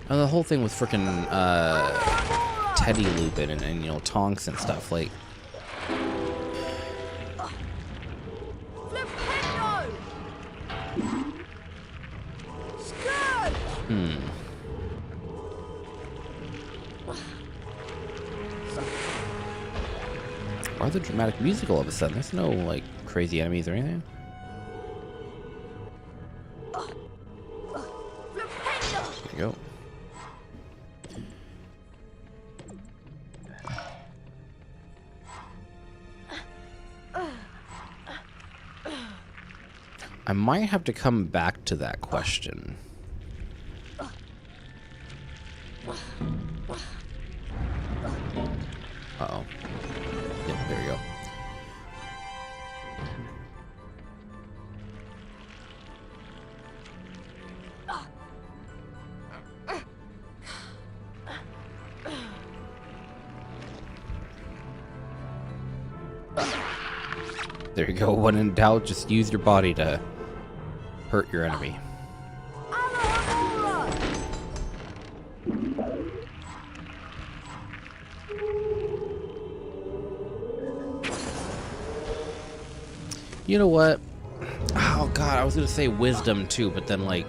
And the whole thing with frickin' Teddy Lupin and, you know, Tonks and stuff, like... Why the dramatic music all of a sudden? There's no, like, crazy enemies or anything. There you go. I might have to come back to that question. Uh-oh. Yep, there we go. There you go. When in doubt, just use your body to hurt your enemy. You know what? Oh god, I was gonna say wisdom too, but then like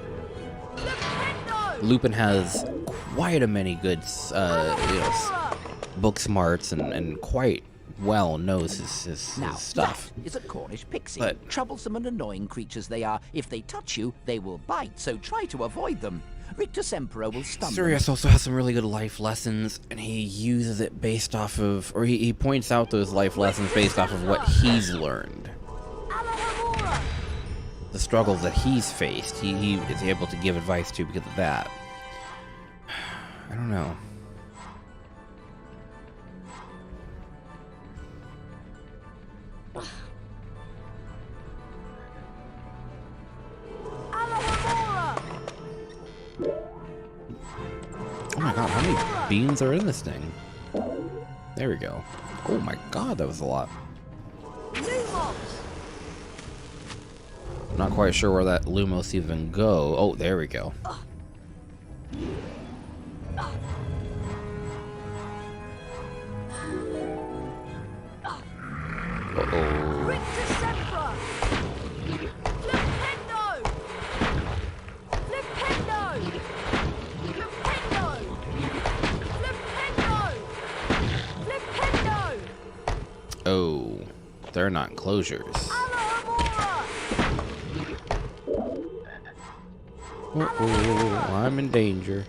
Lupin has quite a many good, you know, book smarts and quite well knows his stuff. That is a Cornish pixie. But troublesome and annoying creatures they are. If they touch you, they will bite. So try to avoid them. Rictus Emperor will stun them. Sirius also has some really good life lessons, and he uses it based off of, or he points out those life lessons based off of what he's learned. The struggles that he's faced, he is able to give advice to because of that. I don't know. Oh my god, how many beans are in this thing? There we go. Oh my god, that was a lot. I'm not quite sure where that Lumos even go. Oh, there we go. Uh-oh. Oh, they're not enclosures. Uh-oh, I'm in danger.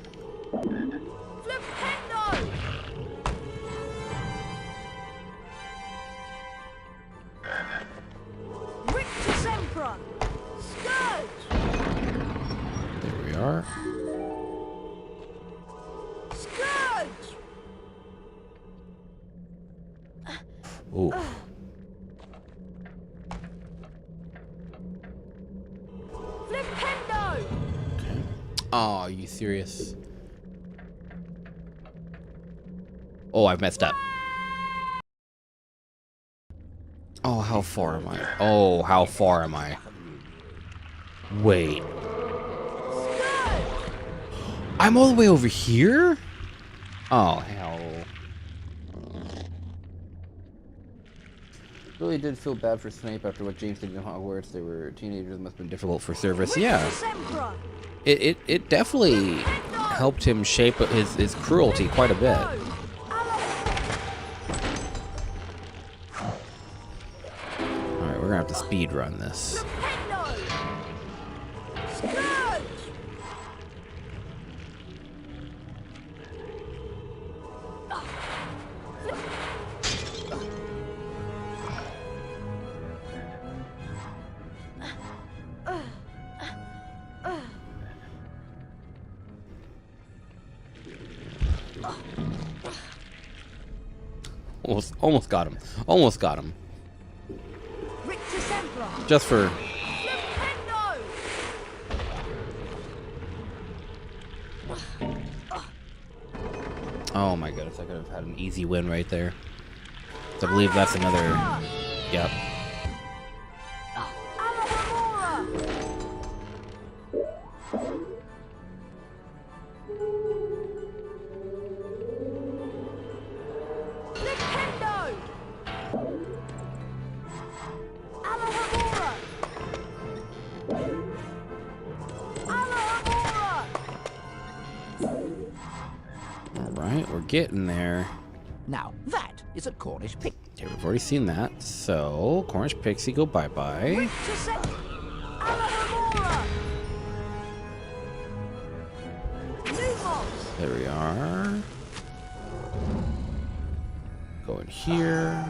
There we are. Ooh. Oh, are you serious? Oh, I've messed up. Oh, how far am I? Oh, how far am I? Wait. I'm all the way over here? Oh, hell. Really did feel bad for Snape after what James did in Hogwarts. They were teenagers, must have been difficult for service. Yeah. It definitely helped him shape his cruelty quite a bit. Alright, we're gonna have to speed run this. Almost got him. Almost got him. Just for... Oh my goodness, I could have had an easy win right there. So I believe that's another... Yep. Flipendo! Alohomora! Alohomora! Alright, we're getting there. Now, that is a Cornish pixie. Okay, we've already seen that. So, Cornish Pixie, go bye-bye. Alohomora! Lumos! There we are. Go in here.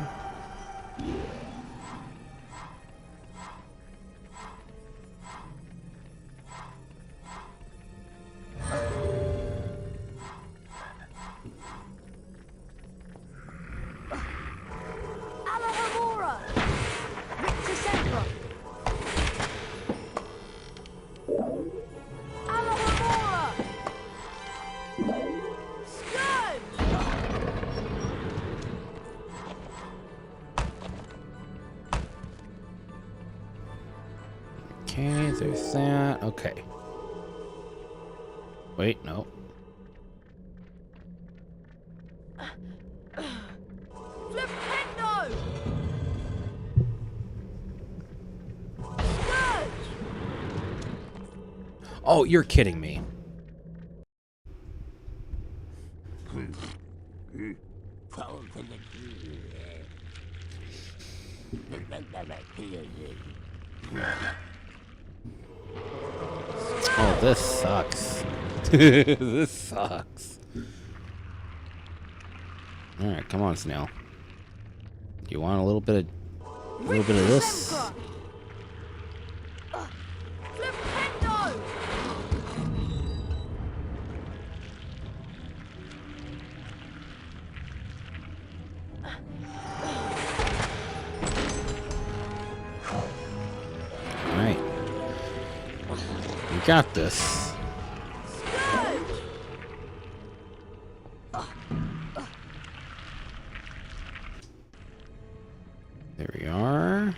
Alohomora! Rictusembra! Alohomora! Scourge! Okay, there's that. Okay. Wait, no. Flipendo! Scourge! Oh, you're kidding me. Oh, this sucks. This sucks. Alright, come on, Snail. You want a little bit of this? Flipendo! Alright. You got this. There we are.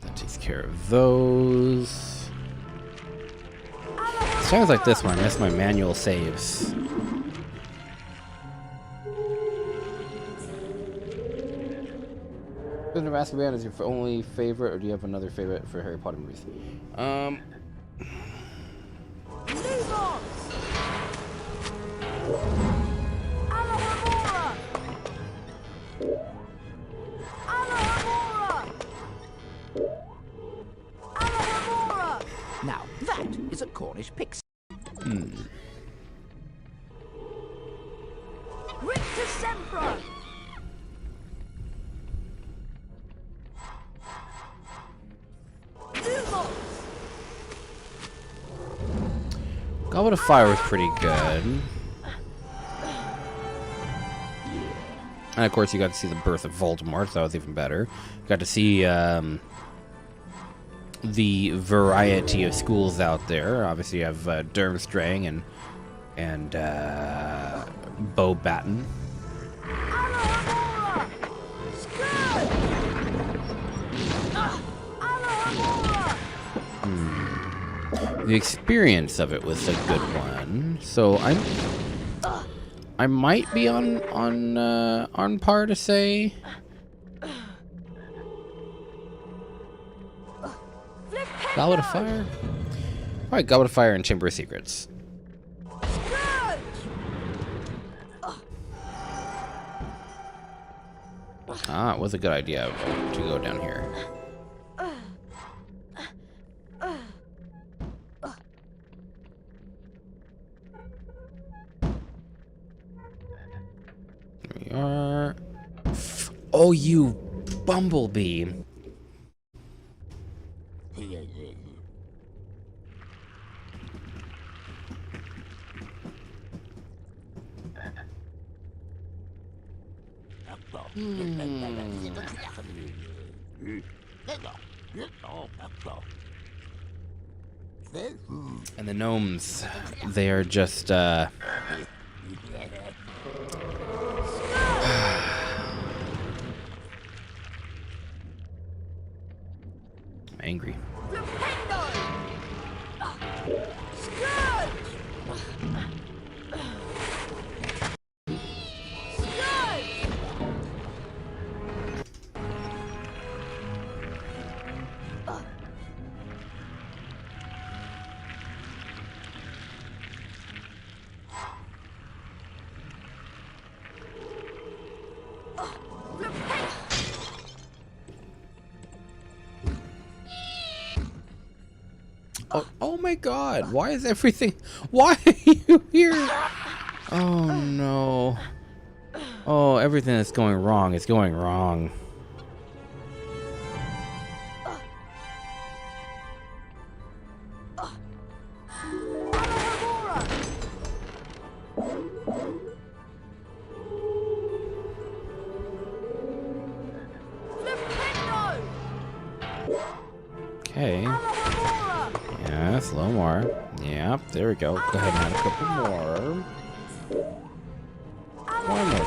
That takes care of those. Sounds like this one. I miss my manual saves. Prisoner of Azkaban is your only favorite, or do you have another favorite for Harry Potter movies? Now, that is a Cornish pixie. Rictusembra! Lumos! Goblet of Fire was pretty good. And of course, you got to see the birth of Voldemort, so that was even better. You got to see the variety of schools out there. Obviously, you have Durmstrang and Beauxbaton. Alohomora! Scourge! Alohomora! The experience of it was a good one. So I might be on par to say. Goblet of Fire? Probably Goblet of Fire and Chamber of Secrets. Ah, it was a good idea to go down here. There we are. Oh, you bumblebee. And the gnomes, they are just, angry. Oh my god, why is everything... Why are you here? Oh no. Oh, everything that's going wrong is going wrong. Okay. Yes, a little more. Yep, there we go. Go ahead and add a couple more. One more.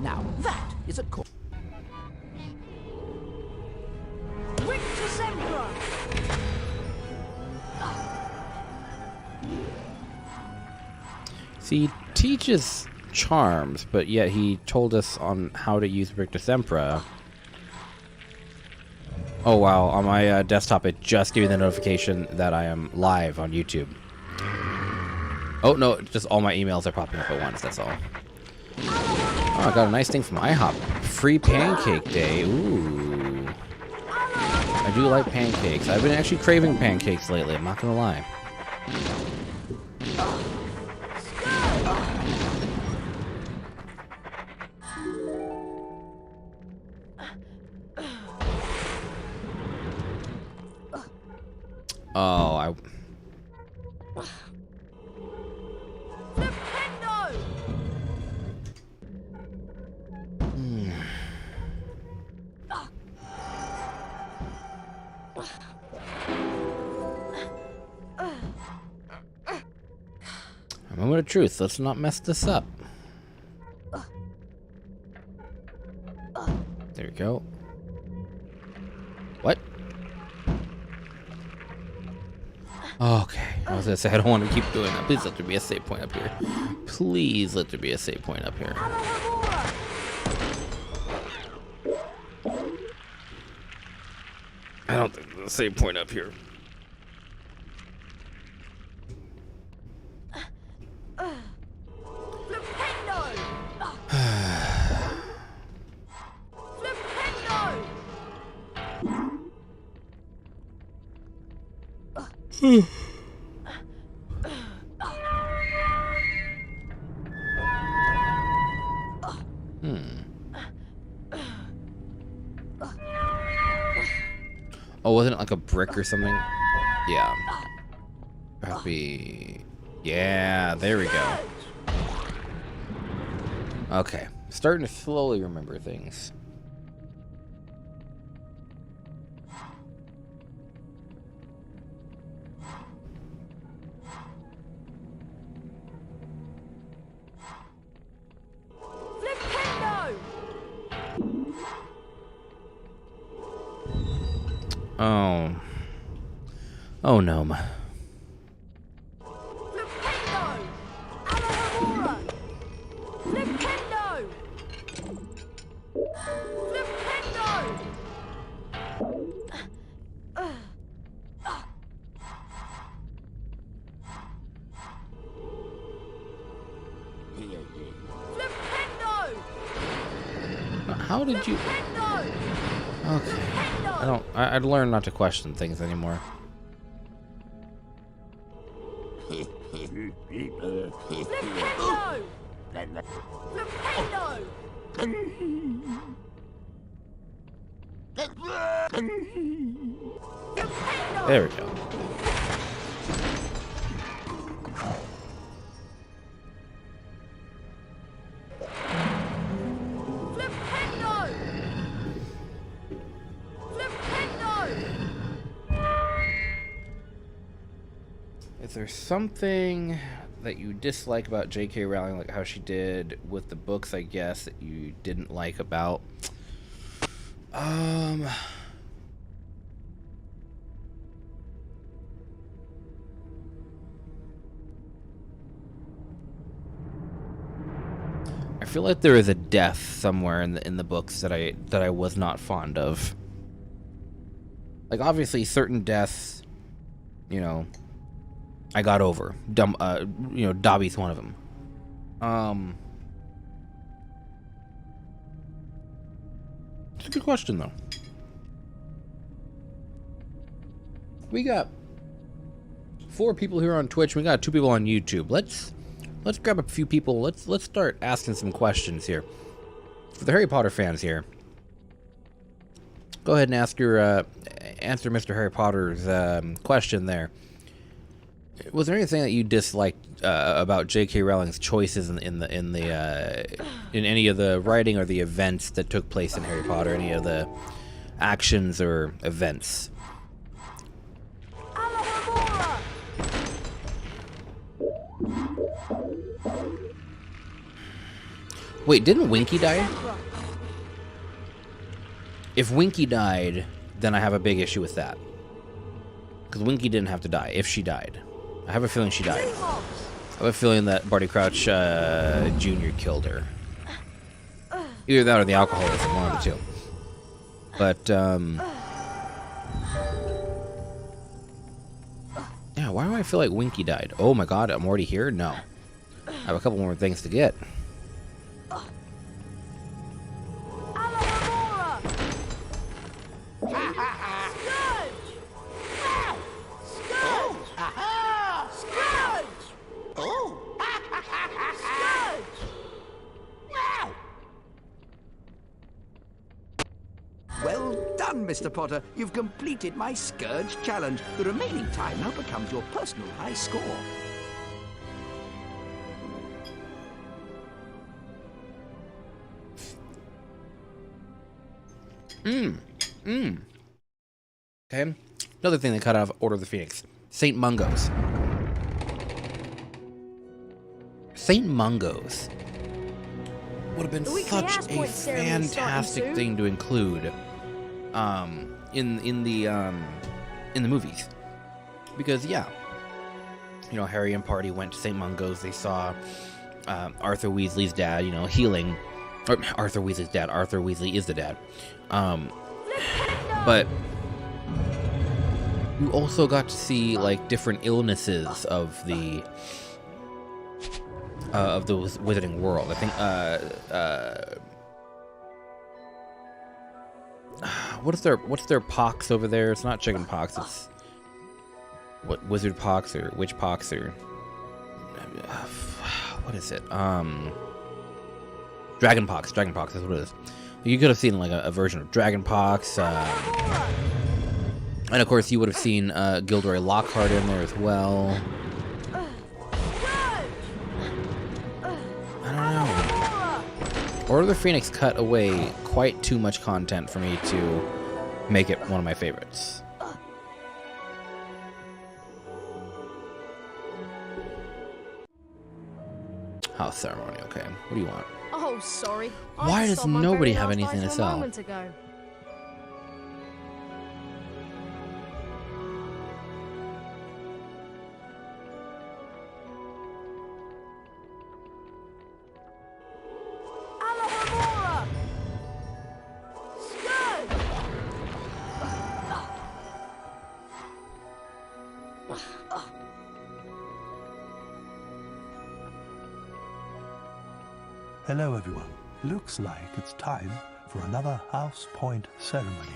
Now that is a call. See, he teaches charms, but yet he told us on how to use Victus Empra. Oh wow, on my desktop it just gave me the notification that I am live on YouTube. Oh no, just all my emails are popping up at once, that's all. Oh, I got a nice thing from IHOP. Free pancake day, ooh. I do like pancakes. I've been actually craving pancakes lately, I'm not gonna lie. Oh, A moment of truth, let's not mess this up. There we go. What? Okay, I was gonna say I don't want to keep doing that. Please let there be a save point up here. Please let there be a save point up here. I don't think there's a save point up here. Oh, wasn't it like a brick or something? Yeah. It has to be... Yeah, there we go. Okay. Starting to slowly remember things. Oh. Oh no. How did you... Okay. I'd learn not to question things anymore. There we go. Is there something that you dislike about J.K. Rowling, like how she did with the books, I guess, that you didn't like about? I feel like there is a death somewhere in the books that I was not fond of. Like, obviously, certain deaths, you know, I got over. Dobby's one of them. It's a good question, though. We got 4 people here on Twitch. We got 2 people on YouTube. Let's grab a few people. Let's start asking some questions here. For the Harry Potter fans here, go ahead and answer Mr. Harry Potter's question there. Was there anything that you disliked about J.K. Rowling's choices in any of the writing or the events that took place in Harry Potter? Any of the actions or events? Wait, didn't Winky die? If Winky died, then I have a big issue with that. Because Winky didn't have to die, if she died. I have a feeling she died. I have a feeling that Barty Crouch Jr. killed her. Either that or the alcoholism, one of the two. But, yeah, why do I feel like Winky died? Oh my god, I'm already here? No. I have a couple more things to get. Well done, Mr. Potter. You've completed my Scourge challenge. The remaining time now becomes your personal high score. Okay. Another thing they cut out of Order of the Phoenix. St. Mungo's. St. Mungo's would have been such a fantastic thing to include in the movies. Because yeah, you know, Harry and Party went to St. Mungo's. They saw Arthur Weasley's dad, you know, healing. Or Arthur Weasley's dad. Arthur Weasley is the dad. But you also got to see like different illnesses of the Wizarding world. I think what's their pox over there? It's not chicken pox. It's what, wizard pox or witch pox or what is it? Dragon pox. Dragon pox is what it is. You could have seen like a version of Dragon pox, and of course you would have seen Gilderoy Lockhart in there as well. I don't know. Order of the Phoenix cut away quite too much content for me to make it one of my favorites. House ceremony, okay. What do you want? Oh, sorry. Why does nobody have anything to sell? Moment ago. Hello, everyone. Looks like it's time for another house point ceremony.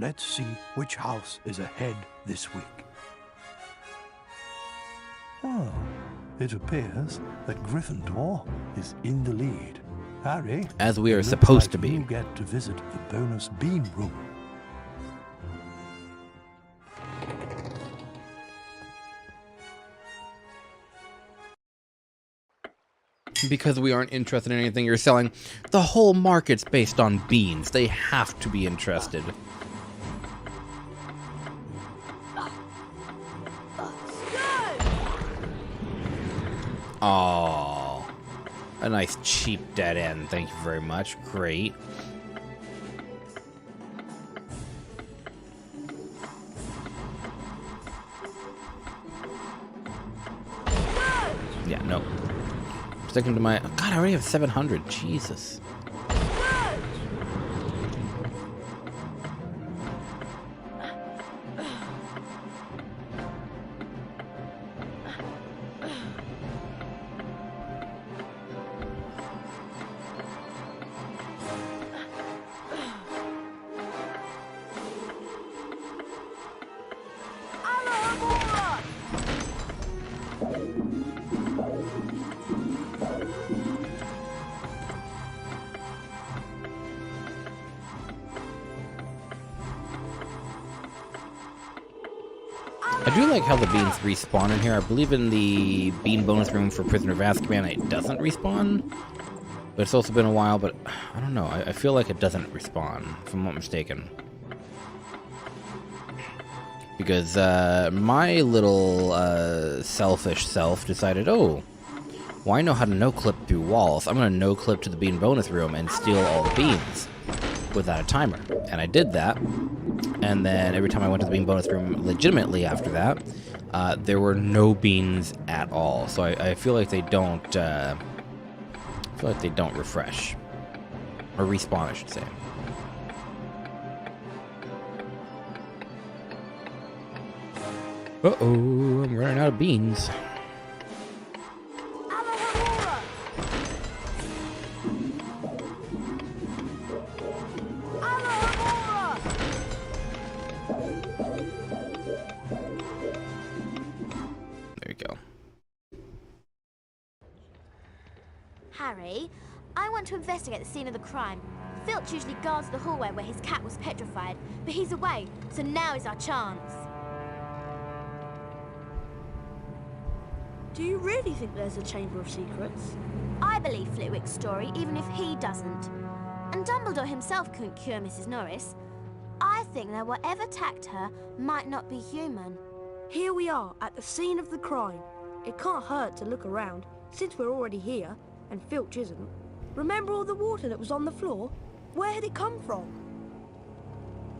Let's see which house is ahead this week. Oh, it appears that Gryffindor is in the lead. Harry, as we are supposed to be. You get to visit the bonus bean room. Because we aren't interested in anything you're selling. The whole market's based on beans. They have to be interested. Oh, a nice cheap dead end. Thank you very much. Great. Yeah, no. Sticking to my... God, I already have 700. Jesus. I do like how the beans respawn in here. I believe in the bean bonus room for Prisoner of Azkaban it doesn't respawn. But it's also been a while, but I don't know. I feel like it doesn't respawn, if I'm not mistaken. Because my little selfish self decided, oh, well, I know how to no-clip through walls. I'm going to no-clip to the bean bonus room and steal all the beans without a timer. And I did that. And then every time I went to the bean bonus room legitimately after that, there were no beans at all. So I feel like they don't refresh. Or respawn, I should say. Uh-oh, I'm running out of beans. Harry, I want to investigate the scene of the crime. Filch usually guards the hallway where his cat was petrified, but he's away, so now is our chance. Do you really think there's a Chamber of Secrets? I believe Flitwick's story, even if he doesn't. And Dumbledore himself couldn't cure Mrs. Norris. I think that whatever attacked her might not be human. Here we are, at the scene of the crime. It can't hurt to look around, since we're already here, and Filch isn't. Remember all the water that was on the floor? Where had it come from?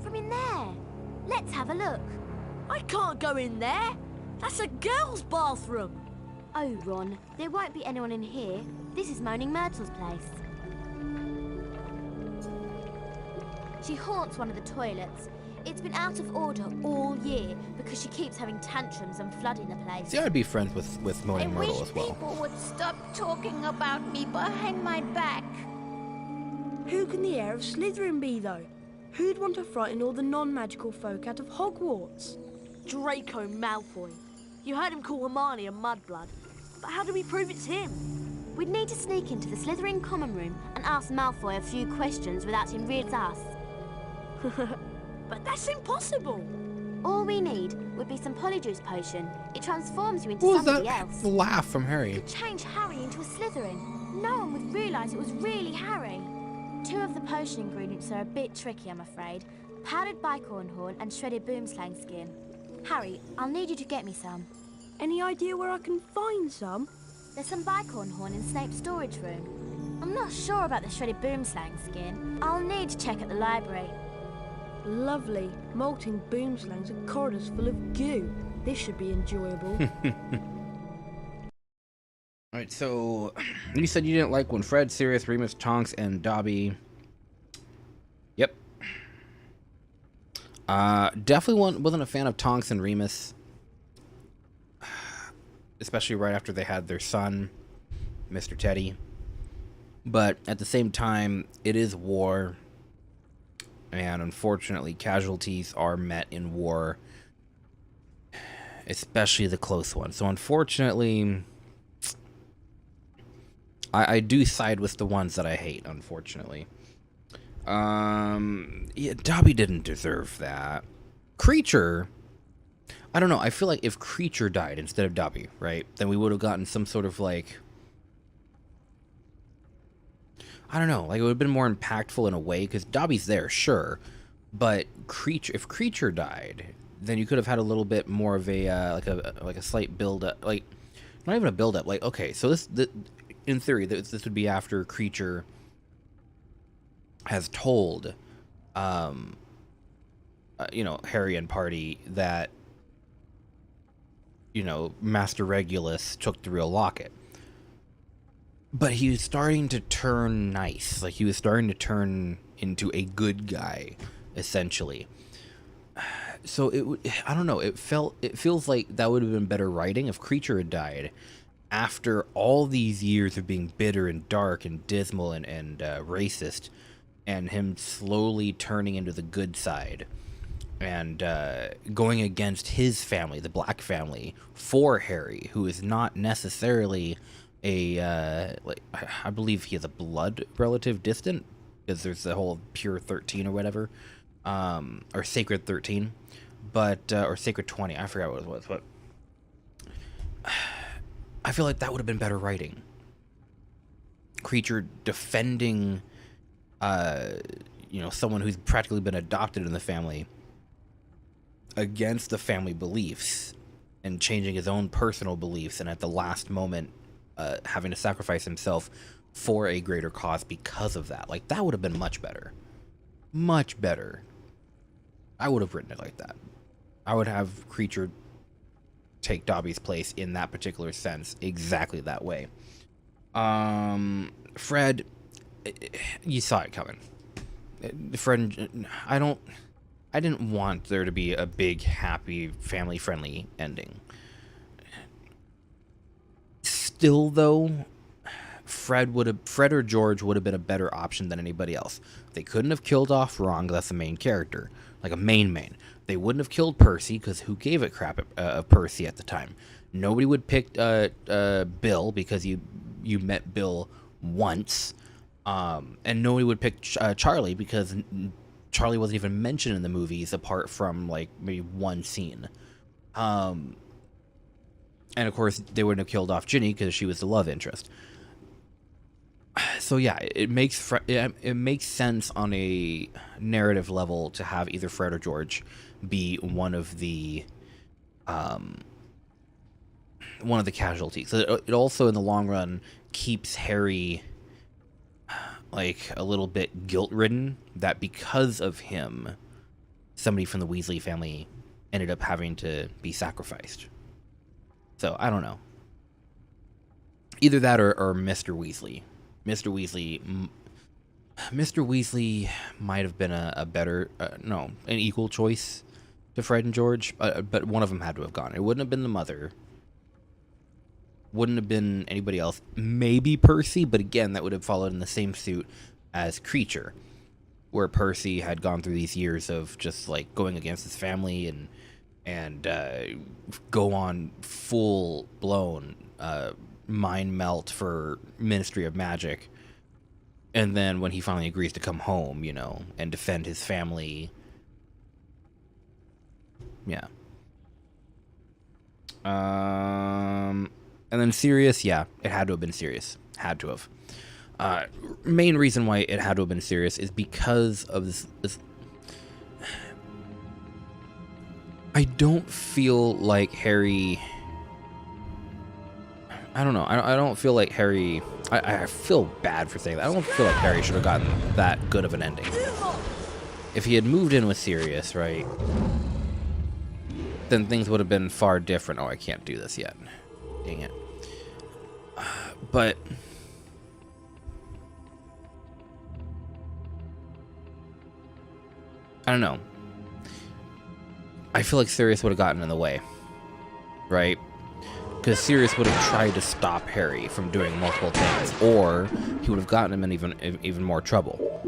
From in there. Let's have a look. I can't go in there. That's a girl's bathroom. Oh, Ron, there won't be anyone in here. This is Moaning Myrtle's place. She haunts one of the toilets. It's been out of order all year because she keeps having tantrums and flooding the place. See, I'd be friends with Moaning Myrtle as well. People would stop talking about me behind my back. Who can the heir of Slytherin be, though? Who'd want to frighten all the non-magical folk out of Hogwarts? Draco Malfoy. You heard him call Hermione a mudblood. But how do we prove it's him? We'd need to sneak into the Slytherin common room and ask Malfoy a few questions without him realize us. But that's impossible. All we need would be some Polyjuice potion. It transforms you into What was somebody that else. laugh from Harry? It could change Harry into a Slytherin. No one would realise it was really Harry. Two of the potion ingredients are a bit tricky, I'm afraid. Powdered bicorn horn and shredded boomslang skin. Harry, I'll need you to get me some. Any idea where I can find some? There's some bicorn horn in Snape's storage room. I'm not sure about the shredded boomslang skin. I'll need to check at the library. Lovely. Molting boomslangs and corridors full of goo. This should be enjoyable. Alright, so you said you didn't like when Fred, Sirius, Remus, Tonks, and Dobby... Yep. Definitely wasn't a fan of Tonks and Remus. Especially right after they had their son, Mr. Teddy. But at the same time, it is war. And unfortunately, casualties are met in war. Especially the close ones. So unfortunately... I do side with the ones that I hate, unfortunately. Yeah, Dobby didn't deserve that. Creature... I don't know, I feel like if Creature died instead of Dobby, right? Then we would have gotten some sort of, like... I don't know, like, it would have been more impactful in a way, because Dobby's there, sure. But if Creature died, then you could have had a little bit more of a, like a slight build-up, like... not even a build-up. Like, okay, so this in theory, this would be after Creature has told, you know, Harry and party that, you know, Master Regulus took the real locket. But he was starting to turn nice. Like, he was starting to turn into a good guy, essentially. So I don't know. It feels like that would have been better writing if Creature had died after all these years of being bitter and dark and dismal and racist, and him slowly turning into the good side and going against his family, the Black family, for Harry, who is not necessarily like, I believe he has a blood relative distant, because there's the whole pure 13 or whatever, or sacred 13, but or sacred 20, I forgot what it was, but I feel like that would have been better writing. Creature defending you know, someone who's practically been adopted in the family against the family beliefs, and changing his own personal beliefs, and at the last moment having to sacrifice himself for a greater cause because of that. Like, that would have been much better. Much better. I would have written it like that. I would have Creature take Dobby's place in that particular sense exactly that way. Fred, you saw it coming. Fred, I didn't want there to be a big, happy, family-friendly ending. Still, though, Fred or George would have been a better option than anybody else. They couldn't have killed off Ron, that's the main character, like a main. They wouldn't have killed Percy, because who gave a crap of Percy at the time? Nobody would pick Bill, because you met Bill once, and nobody would pick Charlie, because Charlie wasn't even mentioned in the movies apart from like maybe one scene. And of course, they wouldn't have killed off Ginny because she was the love interest. So yeah, it makes sense on a narrative level to have either Fred or George be one of the casualties. So it also, in the long run, keeps Harry like a little bit guilt-ridden that because of him, somebody from the Weasley family ended up having to be sacrificed. So, I don't know. Either that or Mr. Weasley. Mr. Weasley might have been a better, an equal choice to Fred and George, but one of them had to have gone. It wouldn't have been the mother. Wouldn't have been anybody else. Maybe Percy, but again, that would have followed in the same suit as Creature, where Percy had gone through these years of just like going against his family and go on full-blown mind melt for Ministry of Magic, and then when he finally agrees to come home, you know, and defend his family, yeah. And then Sirius, yeah, it had to have been Sirius. Had to have. Main reason why it had to have been Sirius is because of this. I don't feel like Harry... I don't know. I don't feel like Harry... I feel bad for saying that. I don't feel like Harry should have gotten that good of an ending. If he had moved in with Sirius, right, then things would have been far different. Oh, I can't do this yet. Dang it. But... I don't know. I feel like Sirius would have gotten in the way, right? Because Sirius would have tried to stop Harry from doing multiple things, or he would have gotten him in even more trouble.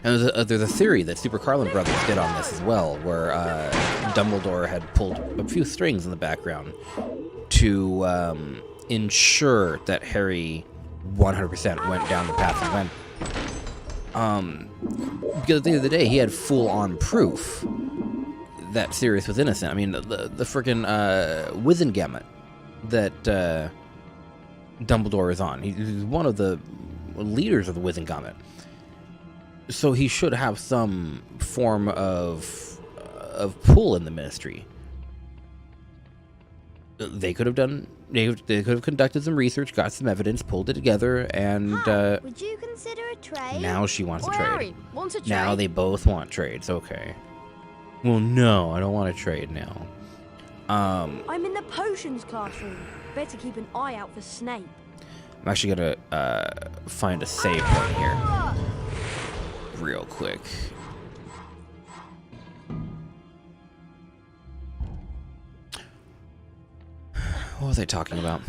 And there's a theory that Super Carlin Brothers did on this as well, where Dumbledore had pulled a few strings in the background to ensure that Harry 100% went down the path he went. Because at the end of the day, he had full-on proof that Sirius was innocent. I mean, the freaking Wizengamot that Dumbledore is on. He's one of the leaders of the Wizengamot. So he should have some form of pull in the Ministry. they could have done. They could have conducted some research, got some evidence, pulled it together, and Would you consider a trade? now she wants a trade. Harry, wants a trade? Now they both want trades. Okay. Well, no, I don't want to trade now. I'm in the potions classroom. Better keep an eye out for Snape. I'm actually gonna find a save point here, real quick. What was I talking about?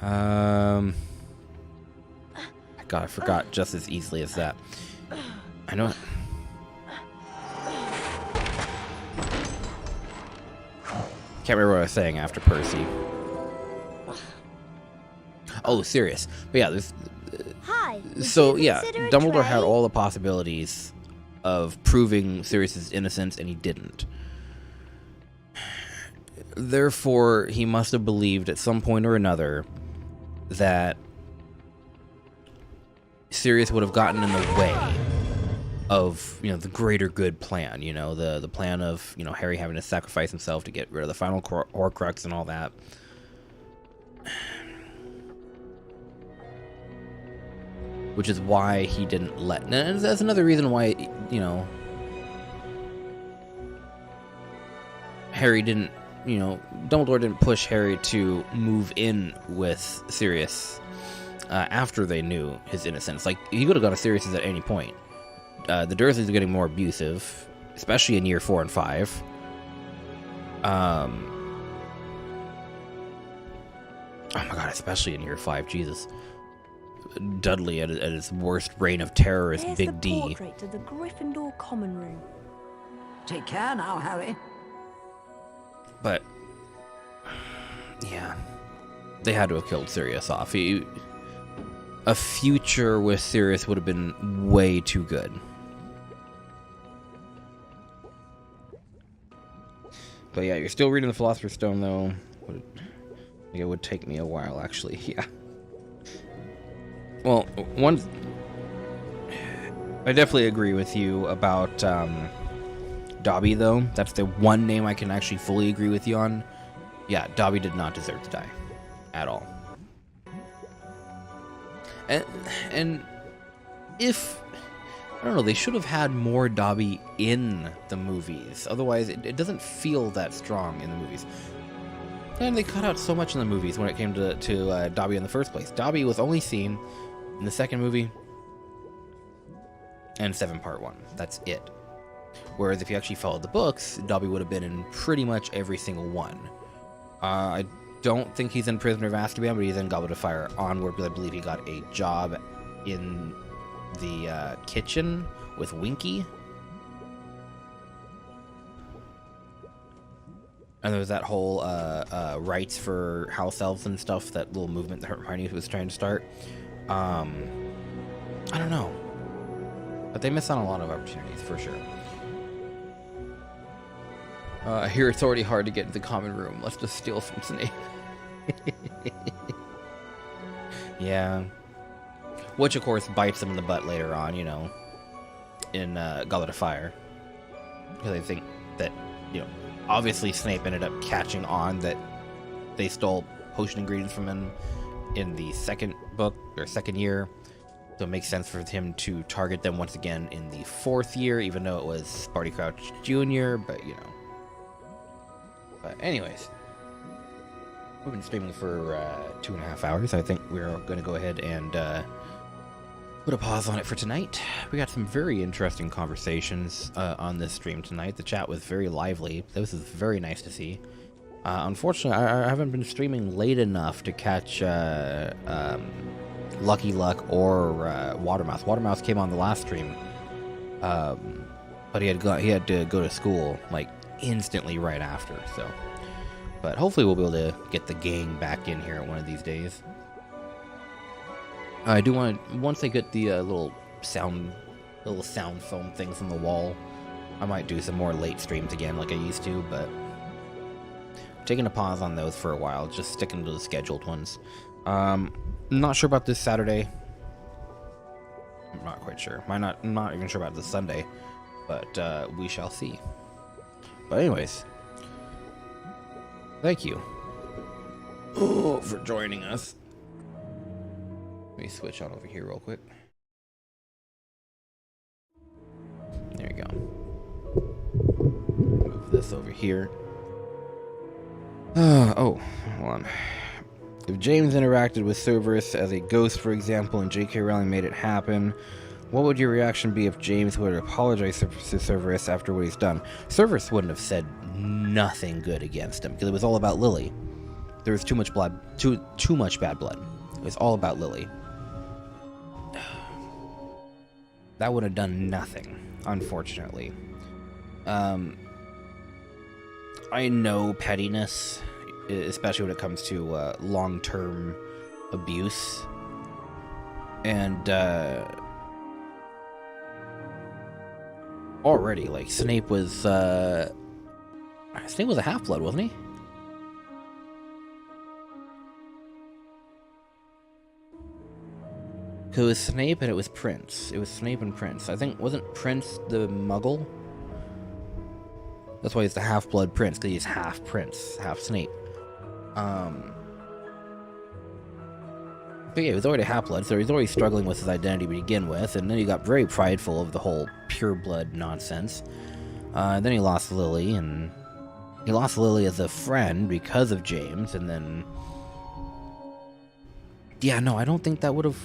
God, I forgot just as easily as that. I know. Can't remember what I was saying after Percy. Oh, Sirius. But yeah, this. Hi. So yeah, Dumbledore had all the possibilities of proving Sirius's innocence, and he didn't. Therefore, he must have believed at some point or another that Sirius would have gotten in the way of, you know, the greater good plan. You know, the plan of, you know, Harry having to sacrifice himself to get rid of the final Horcrux and all that. Which is why he didn't let. And that's another reason why, you know, Harry didn't. You know, Dumbledore didn't push Harry to move in with Sirius after they knew his innocence. Like, he could have gone to Sirius's at any point. The Dursleys are getting more abusive, especially in year 4 and 5. Oh my god, especially in year 5, Jesus. Dudley at his worst reign of terror is There's Big the D. portrait of the Gryffindor common room. Take care now, Harry. But yeah, they had to have killed Sirius off. A future with Sirius would have been way too good. But yeah, you're still reading the Philosopher's Stone, though. It would take me a while, actually. Yeah. Well, I definitely agree with you about Dobby, though. That's the one name I can actually fully agree with you on. Yeah, Dobby did not deserve to die. At all. And if... I don't know, they should have had more Dobby in the movies. Otherwise, it doesn't feel that strong in the movies. And they cut out so much in the movies when it came to Dobby in the first place. Dobby was only seen in the second movie and 7 Part 1. That's it. Whereas if you actually followed the books, Dobby would have been in pretty much every single one. I don't think he's in Prisoner of Azkaban, but he's in Goblet of Fire onward, because I believe he got a job in the kitchen with Winky. And there was that whole rights for house elves and stuff, that little movement that Hermione was trying to start. I don't know. But they miss on a lot of opportunities, for sure. I hear it's already hard to get into the common room. Let's just steal from Snape. Yeah. Which, of course, bites them in the butt later on, you know, in Goblet of Fire. Because they think that, you know, obviously Snape ended up catching on that they stole potion ingredients from him in the second book, or second year. So it makes sense for him to target them once again in the 4th year, even though it was Barty Crouch Jr., but, you know. But anyways, we've been streaming for 2.5 hours. I think we're going to go ahead and put a pause on it for tonight. We got some very interesting conversations on this stream tonight. The chat was very lively. This is very nice to see. Unfortunately, I haven't been streaming late enough to catch Lucky Luck or Watermouse. Watermouse came on the last stream, but he had to go to school like instantly right after. So, but hopefully we'll be able to get the gang back in here one of these days. I do want to, once I get the little sound foam things on the wall, I might do some more late streams again like I used to, but I'm taking a pause on those for a while, just sticking to the scheduled ones. Not sure about this Saturday. I'm not quite sure. I'm not even sure about this Sunday, but we shall see. But anyways, Thank you for joining us. Let me switch on over here real quick. There you go. Move this over here. Oh, hold on. If James interacted with Cerberus as a ghost, for example, and J.K. Rowling made it happen, what would your reaction be if James would apologize to Cerberus after what he's done? Cerberus wouldn't have said nothing good against him, because it was all about Lily. There was too much blood, too much bad blood. It was all about Lily. That would have done nothing, unfortunately. I know pettiness, especially when it comes to long-term abuse. And already, like, Snape was a half-blood, wasn't he? It was Snape and it was Prince. It was Snape and Prince. I think, wasn't Prince the Muggle? That's why he's the half-blood Prince, because he's half Prince, half Snape. But yeah, he was already half-blood, so he's already struggling with his identity to begin with, and then he got very prideful of the whole pure-blood nonsense. Then he lost Lily, and he lost Lily as a friend because of James, and then... Yeah, no, I don't think that would have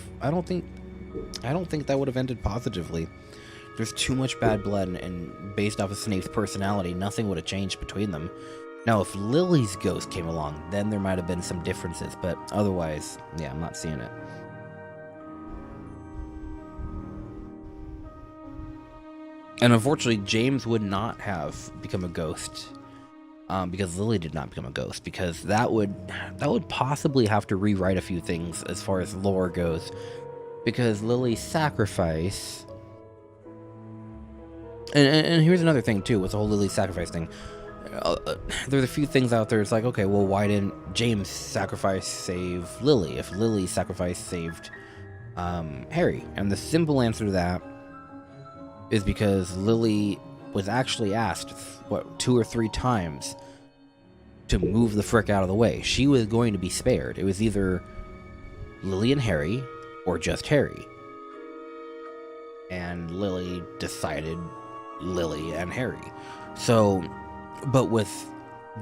ended positively. There's too much bad blood, and based off of Snape's personality, nothing would have changed between them. Now, if Lily's ghost came along, then there might have been some differences, but otherwise, yeah, I'm not seeing it. And unfortunately, James would not have become a ghost, because Lily did not become a ghost, because that would possibly have to rewrite a few things as far as lore goes, because Lily's sacrifice... And here's another thing, too, with the whole Lily sacrifice thing. There's a few things out there, it's like, okay, well, why didn't James' sacrifice save Lily, if Lily's sacrifice saved Harry? And the simple answer to that is because Lily was actually asked, 2 or 3 times to move the frick out of the way. She was going to be spared. It was either Lily and Harry, or just Harry. And Lily decided Lily and Harry. So, but with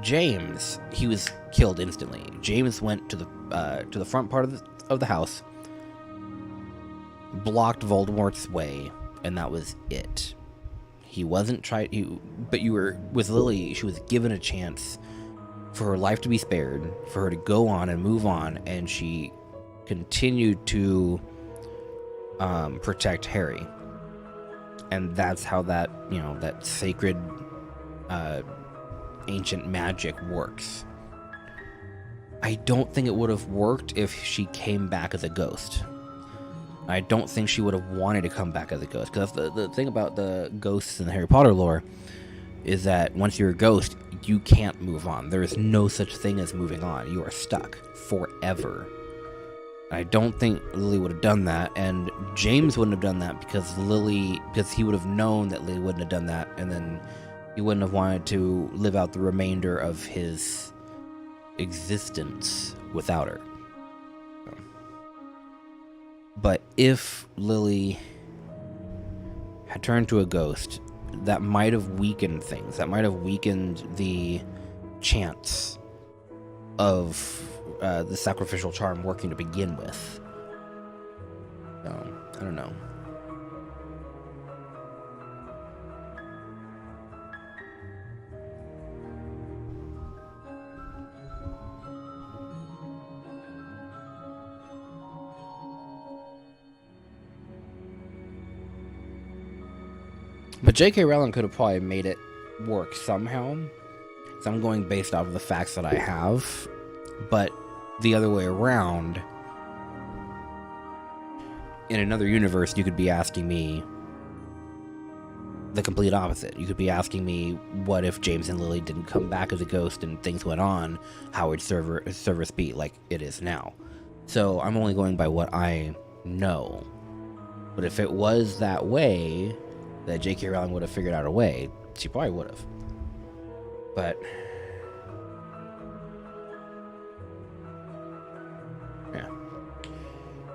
James, he was killed instantly. James went to the front part of the house, blocked Voldemort's way, and that was it. He wasn't with Lily, she was given a chance for her life to be spared, for her to go on and move on, and she continued to protect Harry. And that's how that sacred ancient magic works. I don't think it would have worked if she came back as a ghost. I don't think she would have wanted to come back as a ghost, because the thing about the ghosts in the Harry Potter lore is that once you're a ghost, you can't move on. There is no such thing as moving on. You are stuck forever. I don't think Lily would have done that, and James wouldn't have done that because he would have known that Lily wouldn't have done that, and then he wouldn't have wanted to live out the remainder of his existence without her. But if Lily had turned to a ghost, that might have weakened things. That might have weakened the chance of the sacrificial charm working to begin with. So, I don't know. But J.K. Rowling could have probably made it work somehow. So I'm going based off of the facts that I have. But the other way around, in another universe, you could be asking me the complete opposite. You could be asking me, what if James and Lily didn't come back as a ghost and things went on? How would Cerberus be like it is now? So I'm only going by what I know. But if it was that way, that J.K. Rowling would have figured out a way, she probably would have. But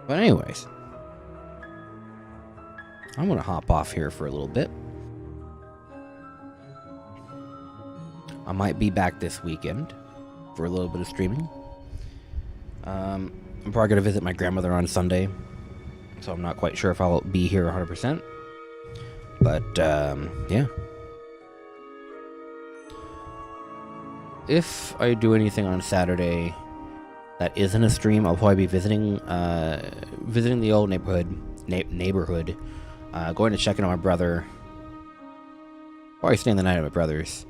But anyways, I'm gonna hop off here for a little bit. I might be back this weekend for a little bit of streaming. I'm probably gonna visit my grandmother on Sunday, so I'm not quite sure if I'll be here 100%. But yeah. If I do anything on Saturday that isn't a stream, I'll probably be visiting the old neighborhood, going to check in on my brother. Probably staying the night at my brother's.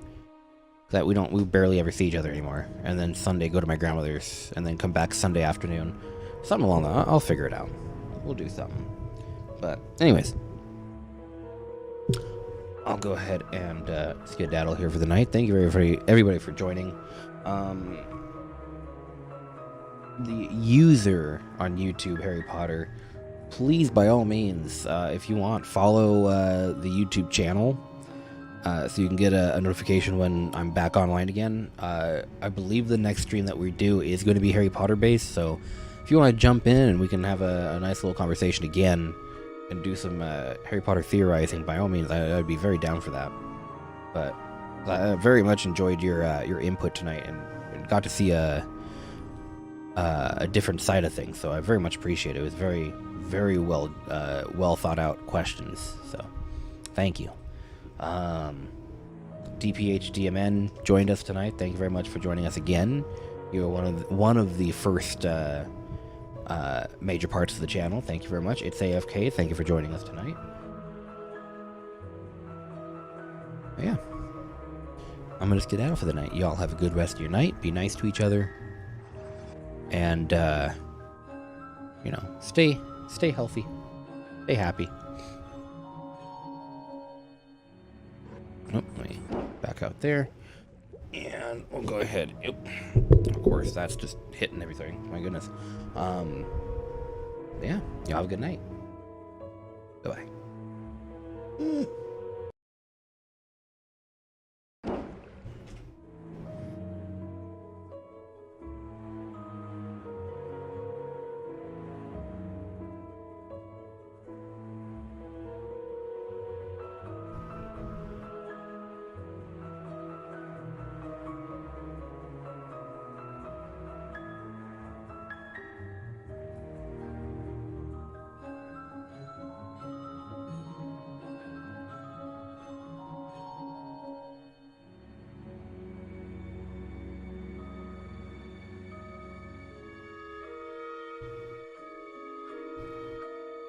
That we barely ever see each other anymore. And then Sunday go to my grandmother's, and then come back Sunday afternoon. Something along that. I'll figure it out. We'll do something. But anyways, I'll go ahead and skedaddle here for the night. Thank you everybody for joining. The user on YouTube, Harry Potter, please, by all means, if you want, follow the YouTube channel. So you can get a notification when I'm back online again. I believe the next stream that we do is going to be Harry Potter based, so if you want to jump in and we can have a nice little conversation again and do some Harry Potter theorizing, by all means, I'd be very down for that. But I very much enjoyed your input tonight and got to see a different side of things, so I very much appreciate it. It was very, very well thought out questions, so thank you. DPHDMN joined us tonight. Thank you very much for joining us again. You're one of the first major parts of the channel. Thank you very much. It's AFK. Thank you for joining us tonight. Yeah, I'm gonna skedaddle for the night. Y'all have a good rest of your night. Be nice to each other, and stay healthy, stay happy. Oh, let me back out there, and we'll go ahead. Yep. Of course, that's just hitting everything. My goodness. Yeah, y'all have a good night. Bye-bye.